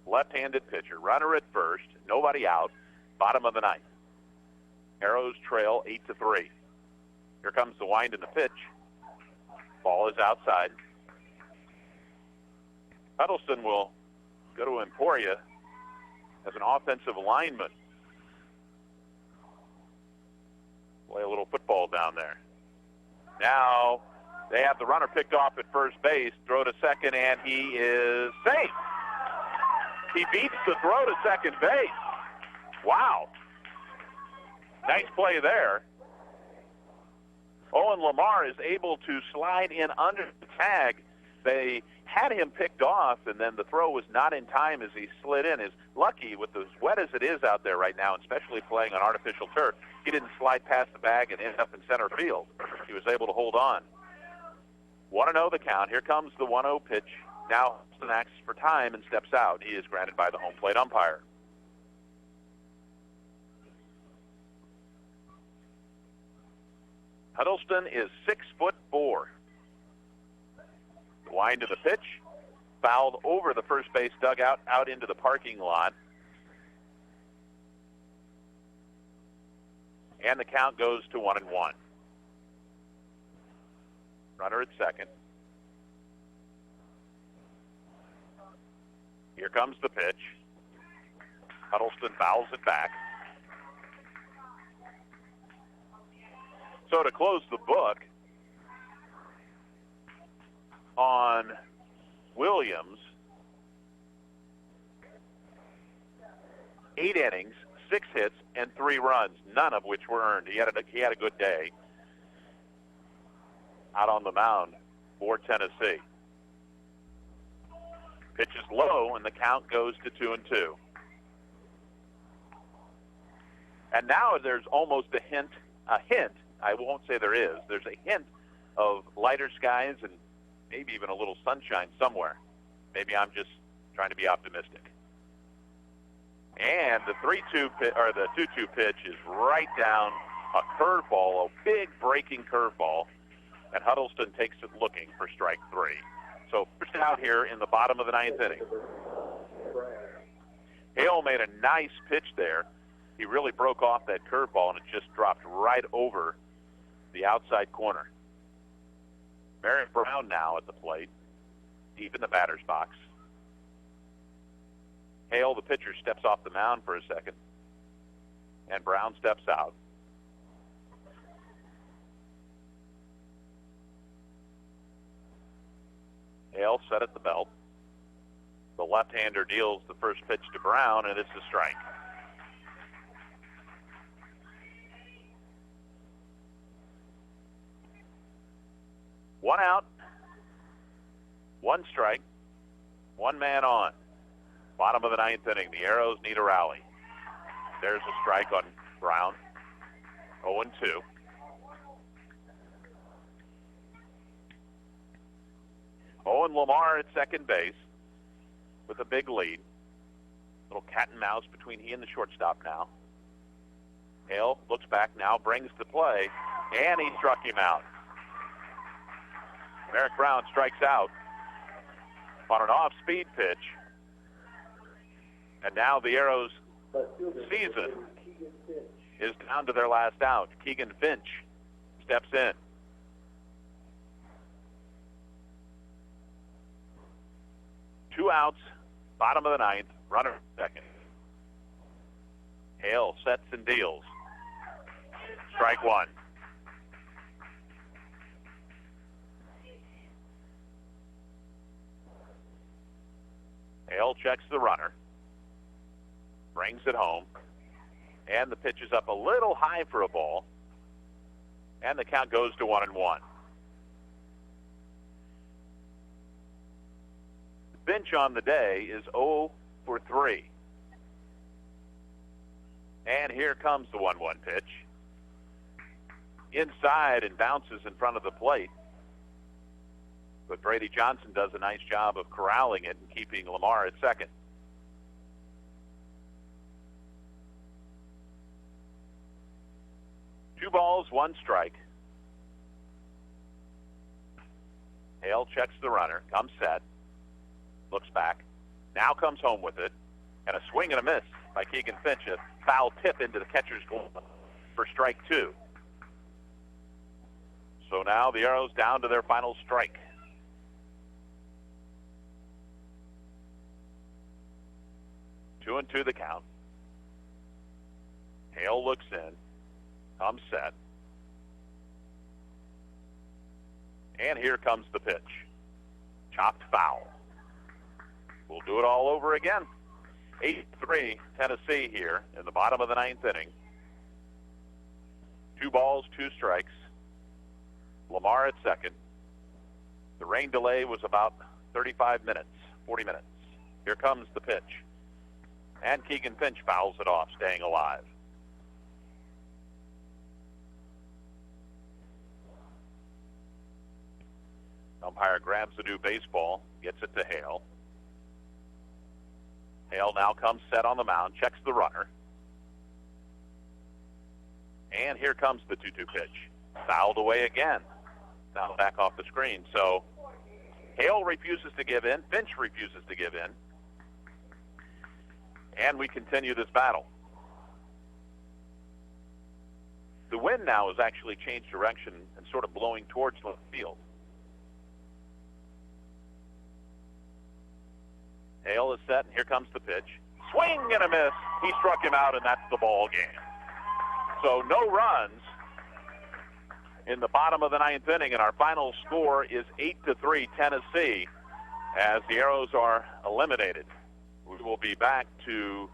left-handed pitcher, runner at first, nobody out, bottom of the ninth. Arrows trail 8-3. Here comes the wind and the pitch. Ball is outside. Huddleston will go to Emporia as an offensive lineman. Play a little football down there. Now they have the runner picked off at first base, throw to second, and he is safe. He beats the throw to second base. Wow. Nice play there. Owen Lamar is able to slide in under the tag. They had him picked off, and then the throw was not in time as he slid in. Is lucky with as wet as it is out there right now, especially playing on artificial turf. He didn't slide past the bag and end up in center field. He was able to hold on. 1-0 the count. Here comes the 1-0 pitch. Now Huddleston acts for time and steps out. He is granted by the home plate umpire. Huddleston is 6'4". Wind to the pitch, fouled over the first base dugout, out into the parking lot. And the count goes to 1-1. Runner at second. Here comes the pitch. Huddleston fouls it back. So to close the book on Williams, 8 innings, 6 hits, and 3 runs, none of which were earned. He had a good day out on the mound for Tennessee. Pitch is low, and the count goes to 2-2. And now there's almost a hint, I won't say there is. There's a hint of lighter skies and maybe even a little sunshine somewhere. Maybe I'm just trying to be optimistic. And the 3-2 or the 2-2 pitch is right down a curveball, a big breaking curveball, and Huddleston takes it looking for strike 3. So first out here in the bottom of the 9th inning. Hale made a nice pitch there. He really broke off that curveball, and it just dropped right over the outside corner. Merritt Brown now at the plate, deep in the batter's box. Hale, the pitcher, steps off the mound for a second, and Brown steps out. Hale set at the belt. The left-hander deals the first pitch to Brown, and it's a strike. One out, 1 strike, 1 man on. Bottom of the 9th inning. The Arrows need a rally. There's a strike on Brown. 0-2. Owen Lamar at second base with a big lead. Little cat and mouse between he and the shortstop now. Hale looks back now, brings the play, and he struck him out. Merrick Brown strikes out on an off-speed pitch. And now the Arrows' season is down to their last out. Keegan Finch steps in. Two outs, bottom of the 9th, runner second. Hale sets and deals. Strike 1. Hale checks the runner. brings it home, and the pitch is up a little high for a ball, and the count goes to 1-1. The bench on the day is 0 for 3. And here comes the 1-1 pitch. Inside and bounces in front of the plate. But Brady Johnson does a nice job of corralling it and keeping Lamar at second. Two balls, one strike. Hale checks the runner, comes set, looks back, now comes home with it, and a swing and a miss by Keegan Finch, a foul tip into the catcher's glove for strike two. So now the Arrows down to their final strike. Two and two the count. Hale looks in, comes set. And here comes the pitch. Chopped foul. We'll do it all over again. 8-3 Tennessee here in the bottom of the ninth inning. 2 balls, 2 strikes. Lamar at second. The rain delay was about 35 minutes, 40 minutes. Here comes the pitch. And Keegan Finch fouls it off, staying alive. Umpire grabs the new baseball, gets it to Hale. Hale now comes set on the mound, checks the runner. And here comes the 2-2 pitch. Fouled away again. Now back off the screen. So Hale refuses to give in. Finch refuses to give in. And we continue this battle. The wind now has actually changed direction and sort of blowing towards left field. Hale is set, and here comes the pitch. Swing and a miss. He struck him out, and that's the ball game. So no runs in the bottom of the ninth inning, and our final score is 8-3 Tennessee as the Arrows are eliminated. We will be back to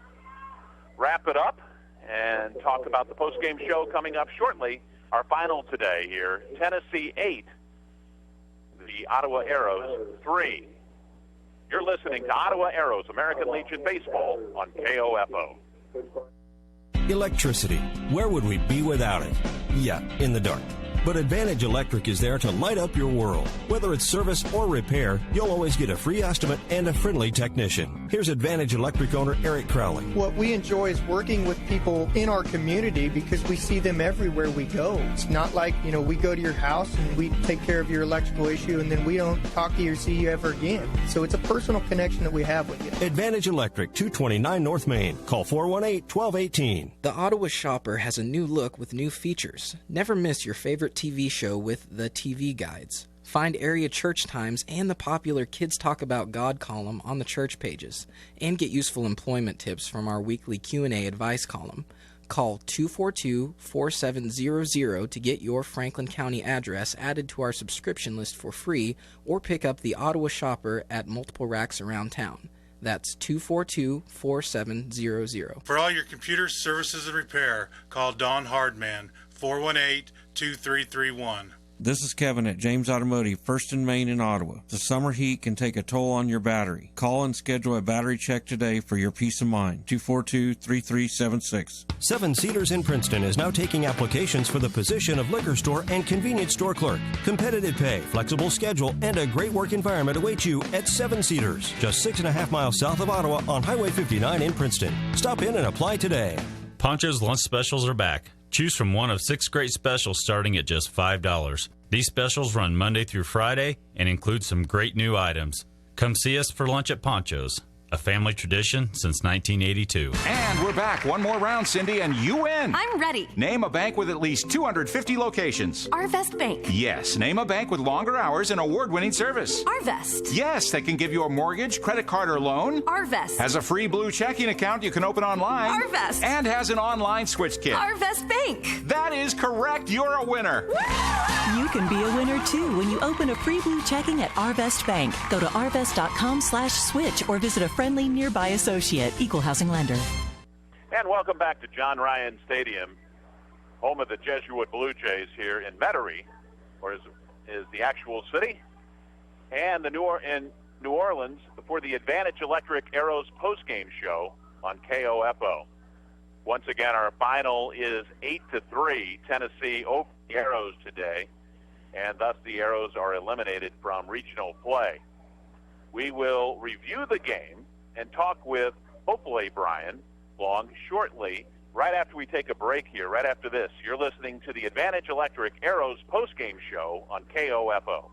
wrap it up and talk about the post-game show coming up shortly. Our final today here, Tennessee 8, the Ottawa Arrows 3. You're listening to Ottawa Arrows American Legion Baseball on KOFO. Electricity. Where would we be without it? Yeah, in the dark. But Advantage Electric is there to light up your world. Whether it's service or repair, you'll always get a free estimate and a friendly technician. Here's Advantage Electric owner Eric Crowley. What we enjoy is working with people in our community because we see them everywhere we go. It's not like, we go to your house and we take care of your electrical issue and then we don't talk to you or see you ever again. So it's a personal connection that we have with you. Advantage Electric, 229 North Main. Call 418-1218. The Ottawa Shopper has a new look with new features. Never miss your favorite TV show with the TV Guides. Find area church times and the popular Kids Talk About God column on the church pages, and get useful employment tips from our weekly Q&A advice column. Call 242-4700 to get your Franklin County address added to our subscription list for free, or pick up the Ottawa Shopper at multiple racks around town. That's 242-4700. For all your computer services and repair, call Don Hardman, 418-2331. This is Kevin at James Automotive, First and Main in Ottawa. The summer heat can take a toll on your battery. Call and schedule a battery check today for your peace of mind. 242-3376. Seven Cedars in Princeton is now taking applications for the position of liquor store and convenience store clerk. Competitive pay, flexible schedule, and a great work environment await you at Seven Cedars, just 6.5 miles south of Ottawa on Highway 59 in Princeton. Stop in and apply today. Poncho's lunch specials are back. Choose from one of 6 great specials starting at just $5. These specials run Monday through Friday and include some great new items. Come see us for lunch at Poncho's, a family tradition since 1982. And we're back. One more round, Cindy, and you win. I'm ready. Name a bank with at least 250 locations. Arvest Bank. Yes. Name a bank with longer hours and award-winning service. Arvest. Yes, that can give you a mortgage, credit card, or loan. Arvest. Has a free blue checking account you can open online. Arvest. And has an online switch kit. Arvest Bank. That is correct. You're a winner. You can be a winner, too, when you open a free blue checking at Arvest Bank. Go to arvest.com/switch or visit a friendly nearby associate. Equal housing lender. And welcome back to John Ryan Stadium, home of the Jesuit Blue Jays here in Metairie, or is the actual city, and in New Orleans for the Advantage Electric Arrows postgame show on KOFO. Once again, our final is 8-3. Tennessee over the Arrows today, and thus the Arrows are eliminated from regional play. We will review the game and talk with, hopefully, Brian Long shortly, right after we take a break here, right after this. You're listening to the Advantage Electric Arrows postgame show on KOFO.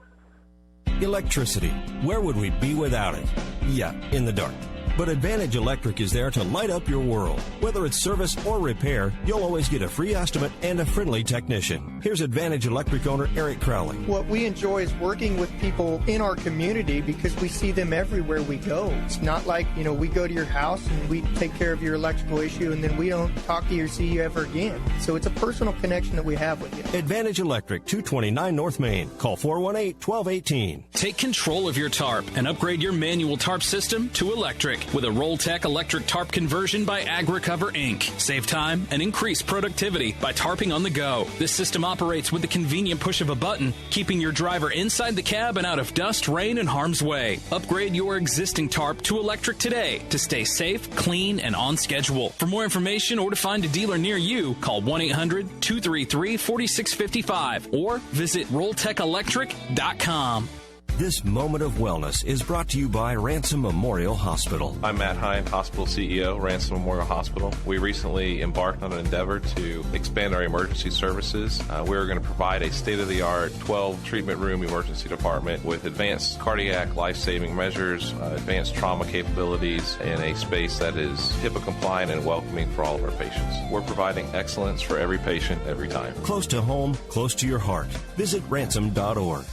Electricity. Where would we be without it? Yeah, in the dark. But Advantage Electric is there to light up your world. Whether it's service or repair, you'll always get a free estimate and a friendly technician. Here's Advantage Electric owner Eric Crowley. What we enjoy is working with people in our community because we see them everywhere we go. It's not like, we go to your house and we take care of your electrical issue and then we don't talk to you or see you ever again. So it's a personal connection that we have with you. Advantage Electric, 229 North Main. Call 418-1218. Take control of your tarp and upgrade your manual tarp system to electric with a Rolltech electric tarp conversion by AgriCover Inc. Save time and increase productivity by tarping on the go. This system operates with the convenient push of a button, keeping your driver inside the cab and out of dust, rain, and harm's way. Upgrade your existing tarp to electric today to stay safe, clean, and on schedule. For more information or to find a dealer near you, call 1-800-233-4655 or visit RolltechElectric.com. This moment of wellness is brought to you by Ransom Memorial Hospital. I'm Matt Hine, Hospital CEO, Ransom Memorial Hospital. We recently embarked on an endeavor to expand our emergency services. We're going to provide a state-of-the-art 12 treatment room emergency department with advanced cardiac life-saving measures, advanced trauma capabilities, in a space that is HIPAA compliant and welcoming for all of our patients. We're providing excellence for every patient, every time. Close to home, close to your heart. Visit ransom.org.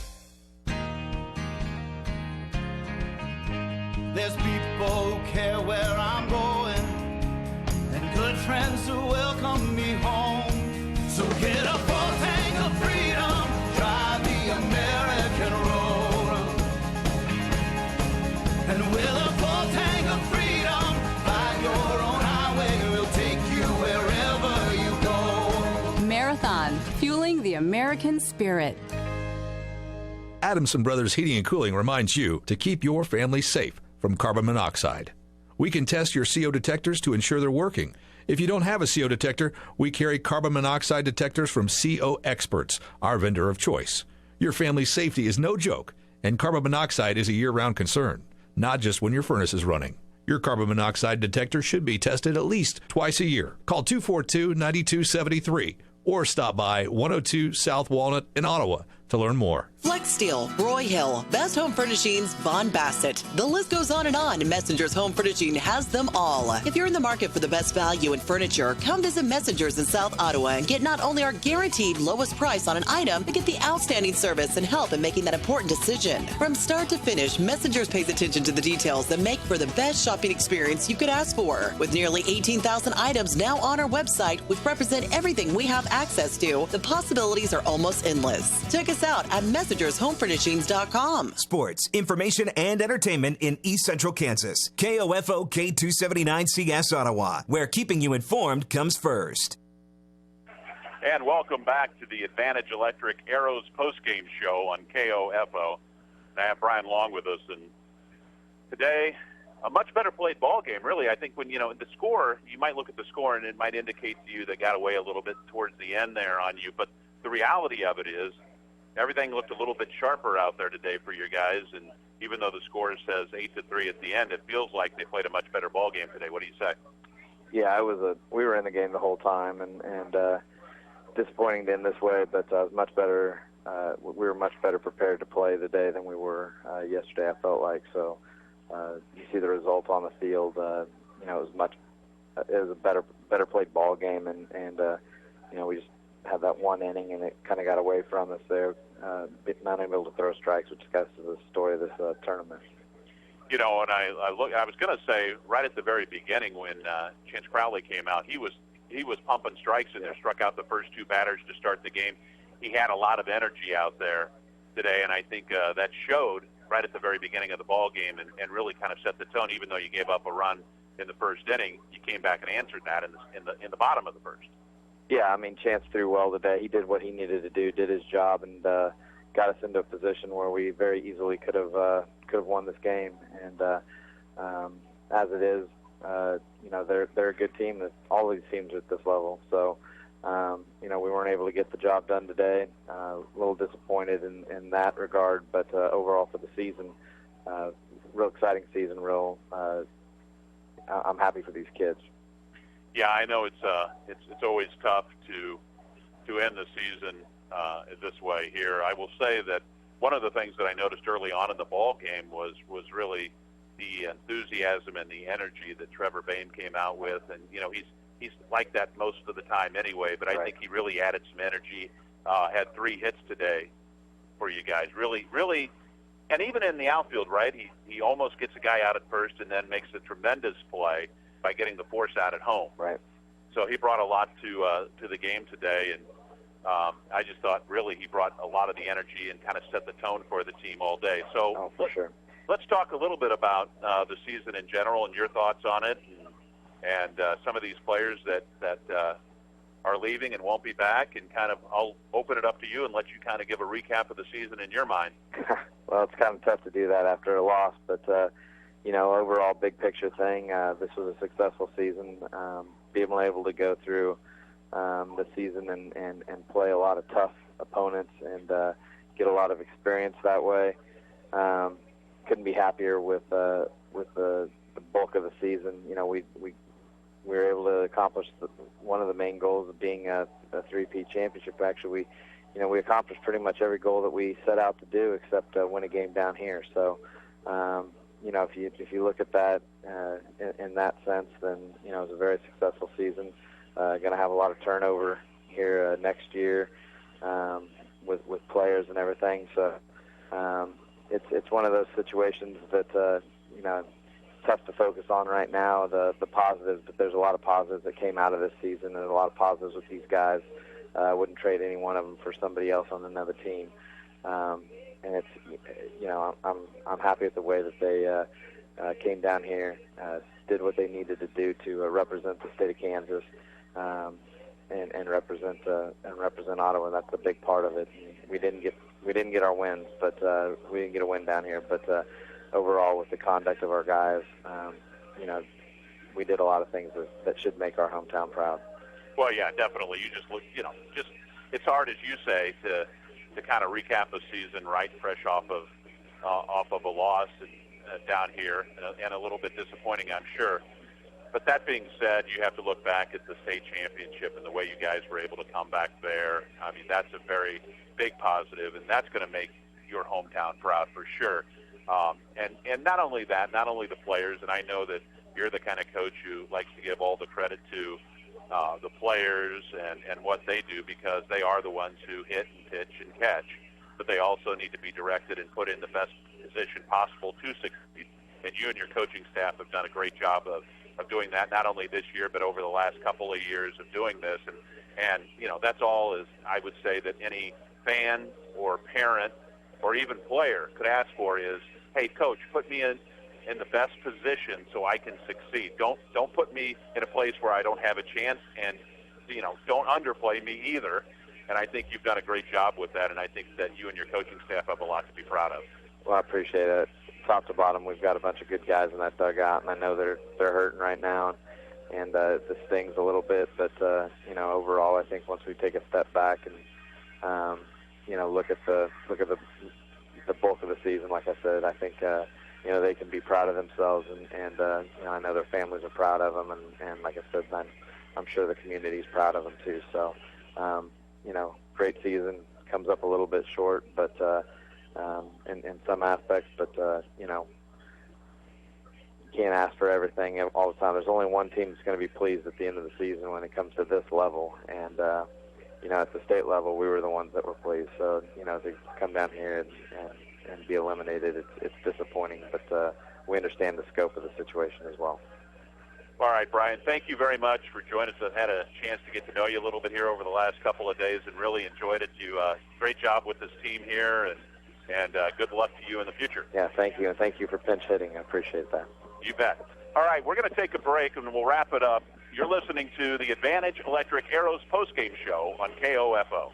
There's people who care where I'm going, and good friends who welcome me home. So get a full tank of freedom, drive the American road. And with a full tank of freedom, find your own highway, we'll take you wherever you go. Marathon, fueling the American spirit. Adamson Brothers Heating and Cooling reminds you to keep your family safe from carbon monoxide. We can test your CO detectors to ensure they're working. If you don't have a CO detector, we carry carbon monoxide detectors from CO Experts, our vendor of choice. Your family's safety is no joke, and carbon monoxide is a year-round concern, not just when your furnace is running. Your carbon monoxide detector should be tested at least twice a year. Call 242-9273 or stop by 102 South Walnut in Ottawa to learn more. Flex Steel, Roy Hill, Best Home Furnishings, Von Bassett. The list goes on and on. Messenger's Home Furnishing has them all. If you're in the market for the best value in furniture, come visit Messenger's in South Ottawa and get not only our guaranteed lowest price on an item, but get the outstanding service and help in making that important decision. From start to finish, Messenger's pays attention to the details that make for the best shopping experience you could ask for. With nearly 18,000 items now on our website, which represent everything we have access to, the possibilities are almost endless. Check us out at messengershomefurnishings.com. Sports, information, and entertainment in East Central Kansas. KOFO K279CS Ottawa, where keeping you informed comes first. And welcome back to the Advantage Electric Arrows postgame show on KOFO. I have Brian Long with us, and today a much better played ball game, really. I think when, the score, you might look at the score and it might indicate to you they got away a little bit towards the end there on you, but the reality of it is everything looked a little bit sharper out there today for your guys, and even though the score says 8-3 at the end, it feels like they played a much better ball game today. What do you say? Yeah, we were in the game the whole time, and disappointing to end this way, but it was much better. We were much better prepared to play today than we were yesterday, I felt like. So you see the result on the field. It was a better played ball game, and we just had that one inning, and it kind of got away from us there, not able to throw strikes, which got to the story of this tournament. And I was going to say right at the very beginning when Chance Crowley came out, he was pumping strikes in there, struck out the first two batters to start the game. He had a lot of energy out there today, and I think that showed right at the very beginning of the ball game and really kind of set the tone, even though you gave up a run in the first inning, you came back and answered that in the bottom of the first. Yeah, I mean, Chance threw well today. He did what he needed to do, did his job, and got us into a position where we very easily could have won this game. And as it is, they're a good team. All these teams are at this level. So, we weren't able to get the job done today. A little disappointed in that regard, but overall for the season, real exciting season. I'm happy for these kids. Yeah, I know it's always tough to end the season this way here. I will say that one of the things that I noticed early on in the ball game was really the enthusiasm and the energy that Trevor Bayne came out with, and he's like that most of the time anyway. But I think he really added some energy. Had 3 hits today for you guys. Really, really, and even in the outfield, right? He almost gets a guy out at first and then makes a tremendous play by getting the force out at home. Right. So he brought a lot to the game today, and I just thought really he brought a lot of the energy and kind of set the tone for the team all day. So for sure. Let's talk a little bit about the season in general and your thoughts on it, and some of these players that are leaving and won't be back, and kind of I'll open it up to you and let you kind of give a recap of the season in your mind. Well, it's kind of tough to do that after a loss, but overall big picture thing, this was a successful season. Being able to go through the season and play a lot of tough opponents and get a lot of experience that way. Couldn't be happier with the bulk of the season. We were able to accomplish one of the main goals of being a 3-peat championship. Actually, we accomplished pretty much every goal that we set out to do except win a game down here. So, if you look at that in that sense, then it was a very successful season. Going to have a lot of turnover here next year with players and everything. So it's one of those situations that tough to focus on right now, the positives, but there's a lot of positives that came out of this season, and a lot of positives with these guys. Wouldn't trade any one of them for somebody else on another team. And it's, I'm happy with the way that they came down here, did what they needed to do to represent the state of Kansas, and represent Ottawa. And that's a big part of it. We didn't get our wins, but we didn't get a win down here. But overall, with the conduct of our guys, we did a lot of things that should make our hometown proud. Well, yeah, definitely. You just look, it's hard, as you say, to kind of recap a season right fresh off of a loss down here, and a little bit disappointing, I'm sure. But that being said, you have to look back at the state championship and the way you guys were able to come back there. I mean, that's a very big positive, and that's going to make your hometown proud for sure. And not only that, not only the players, and I know that you're the kind of coach who likes to give all the credit to the players and what they do, because they are the ones who hit and pitch and catch, but they also need to be directed and put in the best position possible to succeed. And you and your coaching staff have done a great job of doing that, not only this year, but over the last couple of years of doing this. And that's all is, I would say, that any fan or parent or even player could ask for is, hey, coach, put me in the best position so I can succeed. Don't put me in a place where I don't have a chance, and don't underplay me either. And I think you've done a great job with that, and I think that you and your coaching staff have a lot to be proud of. Well, I appreciate it. Top to bottom, we've got a bunch of good guys in that dugout, and I know they're hurting right now, and this stings a little bit. But overall, I think once we take a step back and look at the bulk of the season, like I said, I think they can be proud of themselves, and I know their families are proud of them, and like I said, I'm sure the community's proud of them too. So great season, comes up a little bit short, but in some aspects, but you can't ask for everything all the time. There's only one team that's going to be pleased at the end of the season when it comes to this level, and at the state level, we were the ones that were pleased. So to come down here and be eliminated, it's disappointing, but we understand the scope of the situation as well. All right, Brian, thank you very much for joining us. I've had a chance to get to know you a little bit here over the last couple of days and really enjoyed it. You great job with this team here, and good luck to you in the future. Yeah, thank you, and thank you for pinch hitting. I appreciate that. You bet. All right, we're going to take a break, and we'll wrap it up. You're listening to the Advantage Electric Arrows postgame show on KOFO.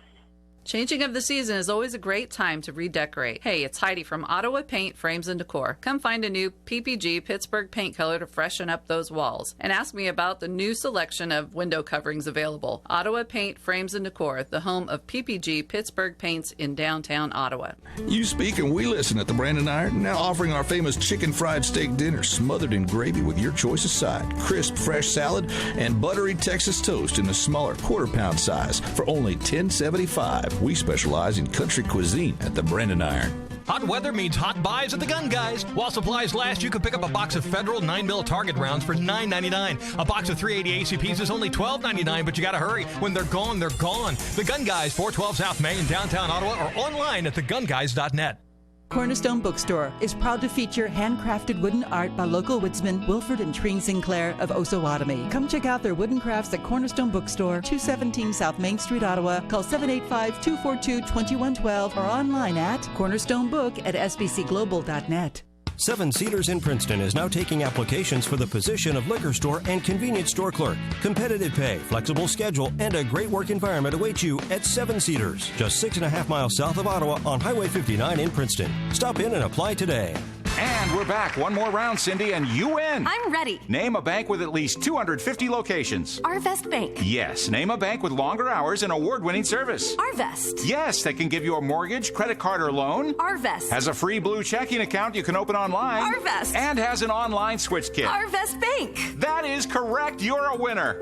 Changing of the season is always a great time to redecorate. Hey, it's Heidi from Ottawa Paint, Frames, and Decor. Come find a new PPG Pittsburgh paint color to freshen up those walls. And ask me about the new selection of window coverings available. Ottawa Paint, Frames, and Decor, the home of PPG Pittsburgh Paints in downtown Ottawa. You speak and we listen at the Brandon Iron, now offering our famous chicken fried steak dinner smothered in gravy with your choice of side, crisp fresh salad, and buttery Texas toast in the smaller quarter-pound size for only $10.75. We specialize in country cuisine at the Brandon Iron. Hot weather means hot buys at the Gun Guys. While supplies last, you can pick up a box of Federal 9mm target rounds for $9.99. A box of 380 ACPs is only $12.99, but you gotta hurry. When they're gone, they're gone. The Gun Guys, 412 South Main in downtown Ottawa, or online at thegunguys.net. Cornerstone Bookstore is proud to feature handcrafted wooden art by local woodsman Wilford and Trine Sinclair of Osawatomie. Come check out their wooden crafts at Cornerstone Bookstore, 217 South Main Street, Ottawa. Call 785-242-2112 or online at cornerstonebook@sbcglobal.net. Seven Cedars in Princeton is now taking applications for the position of liquor store and convenience store clerk. Competitive pay, flexible schedule, and a great work environment await you at Seven Cedars, just 6.5 miles south of Ottawa on Highway 59 in Princeton. Stop in and apply today. And we're back. One more round, Cindy, and you win. I'm ready. Name a bank with at least 250 locations. Arvest Bank. Yes. Name a bank with longer hours and award-winning service. Arvest. Yes, they can give you a mortgage, credit card, or loan. Arvest. Has a free blue checking account you can open online. Arvest. And has an online switch kit. Arvest Bank. That is correct. You're a winner.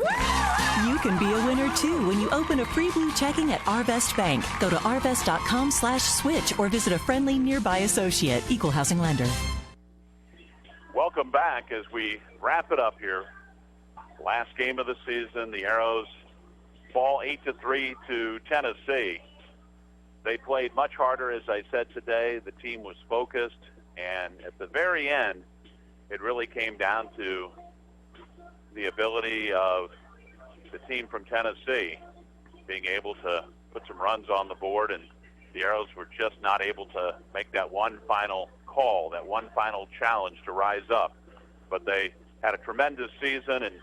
You can be a winner, too, when you open a free blue checking at Arvest Bank. Go to arvest.com/switch or visit a friendly nearby associate. Equal housing lender. Welcome back as we wrap it up here. Last game of the season, the Arrows fall 8-3 to Tennessee. They played much harder, as I said today. The team was focused, and at the very end, it really came down to the ability of the team from Tennessee being able to put some runs on the board, and the Arrows were just not able to make that one final call, that one final challenge to rise up. But they had a tremendous season, and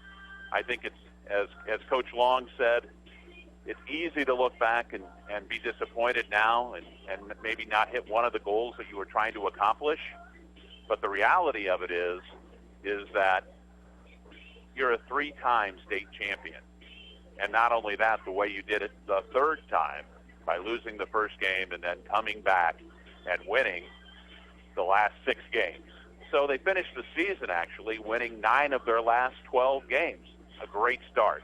I think it's, as Coach Long said, it's easy to look back and be disappointed now and maybe not hit one of the goals that you were trying to accomplish. But the reality of it is that you're a 3-time state champion. And not only that, the way you did it the third time by losing the first game and then coming back and winning the last 6 games. So they finished the season actually winning 9 of their last 12 games. A great start.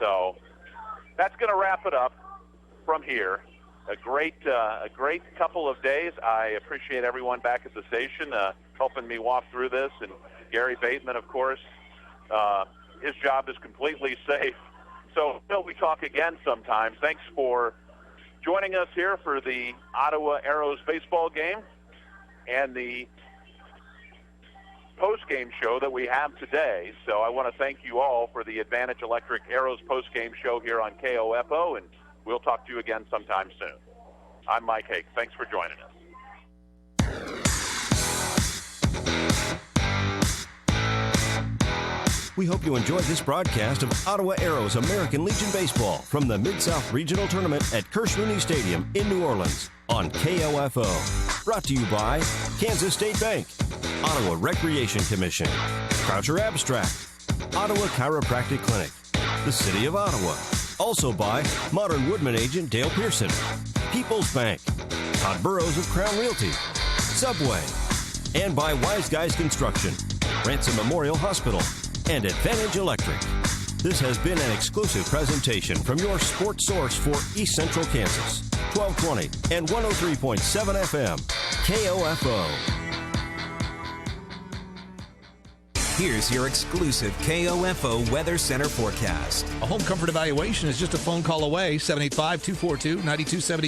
So that's going to wrap it up from here. A great couple of days. I appreciate everyone back at the station helping me walk through this. And Gary Bateman, of course, his job is completely safe. So until we talk again sometime, thanks for joining us here for the Ottawa Arrows baseball game and the post-game show that we have today. So I want to thank you all for the Advantage Electric Arrows post-game show here on KOFO, and we'll talk to you again sometime soon. I'm Mike Hake. Thanks for joining us. We hope you enjoyed this broadcast of Ottawa Arrows American Legion Baseball from the Mid-South Regional Tournament at Kirsch Rooney Stadium in New Orleans on KOFO. Brought to you by Kansas State Bank, Ottawa Recreation Commission, Croucher Abstract, Ottawa Chiropractic Clinic, the City of Ottawa. Also by Modern Woodman agent Dale Pearson, People's Bank, Todd Burrows of Crown Realty, Subway, and by Wise Guys Construction, Ransom Memorial Hospital, and Advantage Electric. This has been an exclusive presentation from your sports source for East Central Kansas, 1220 and 103.7 FM, KOFO. Here's your exclusive KOFO Weather Center forecast. A home comfort evaluation is just a phone call away, 785-242-9270.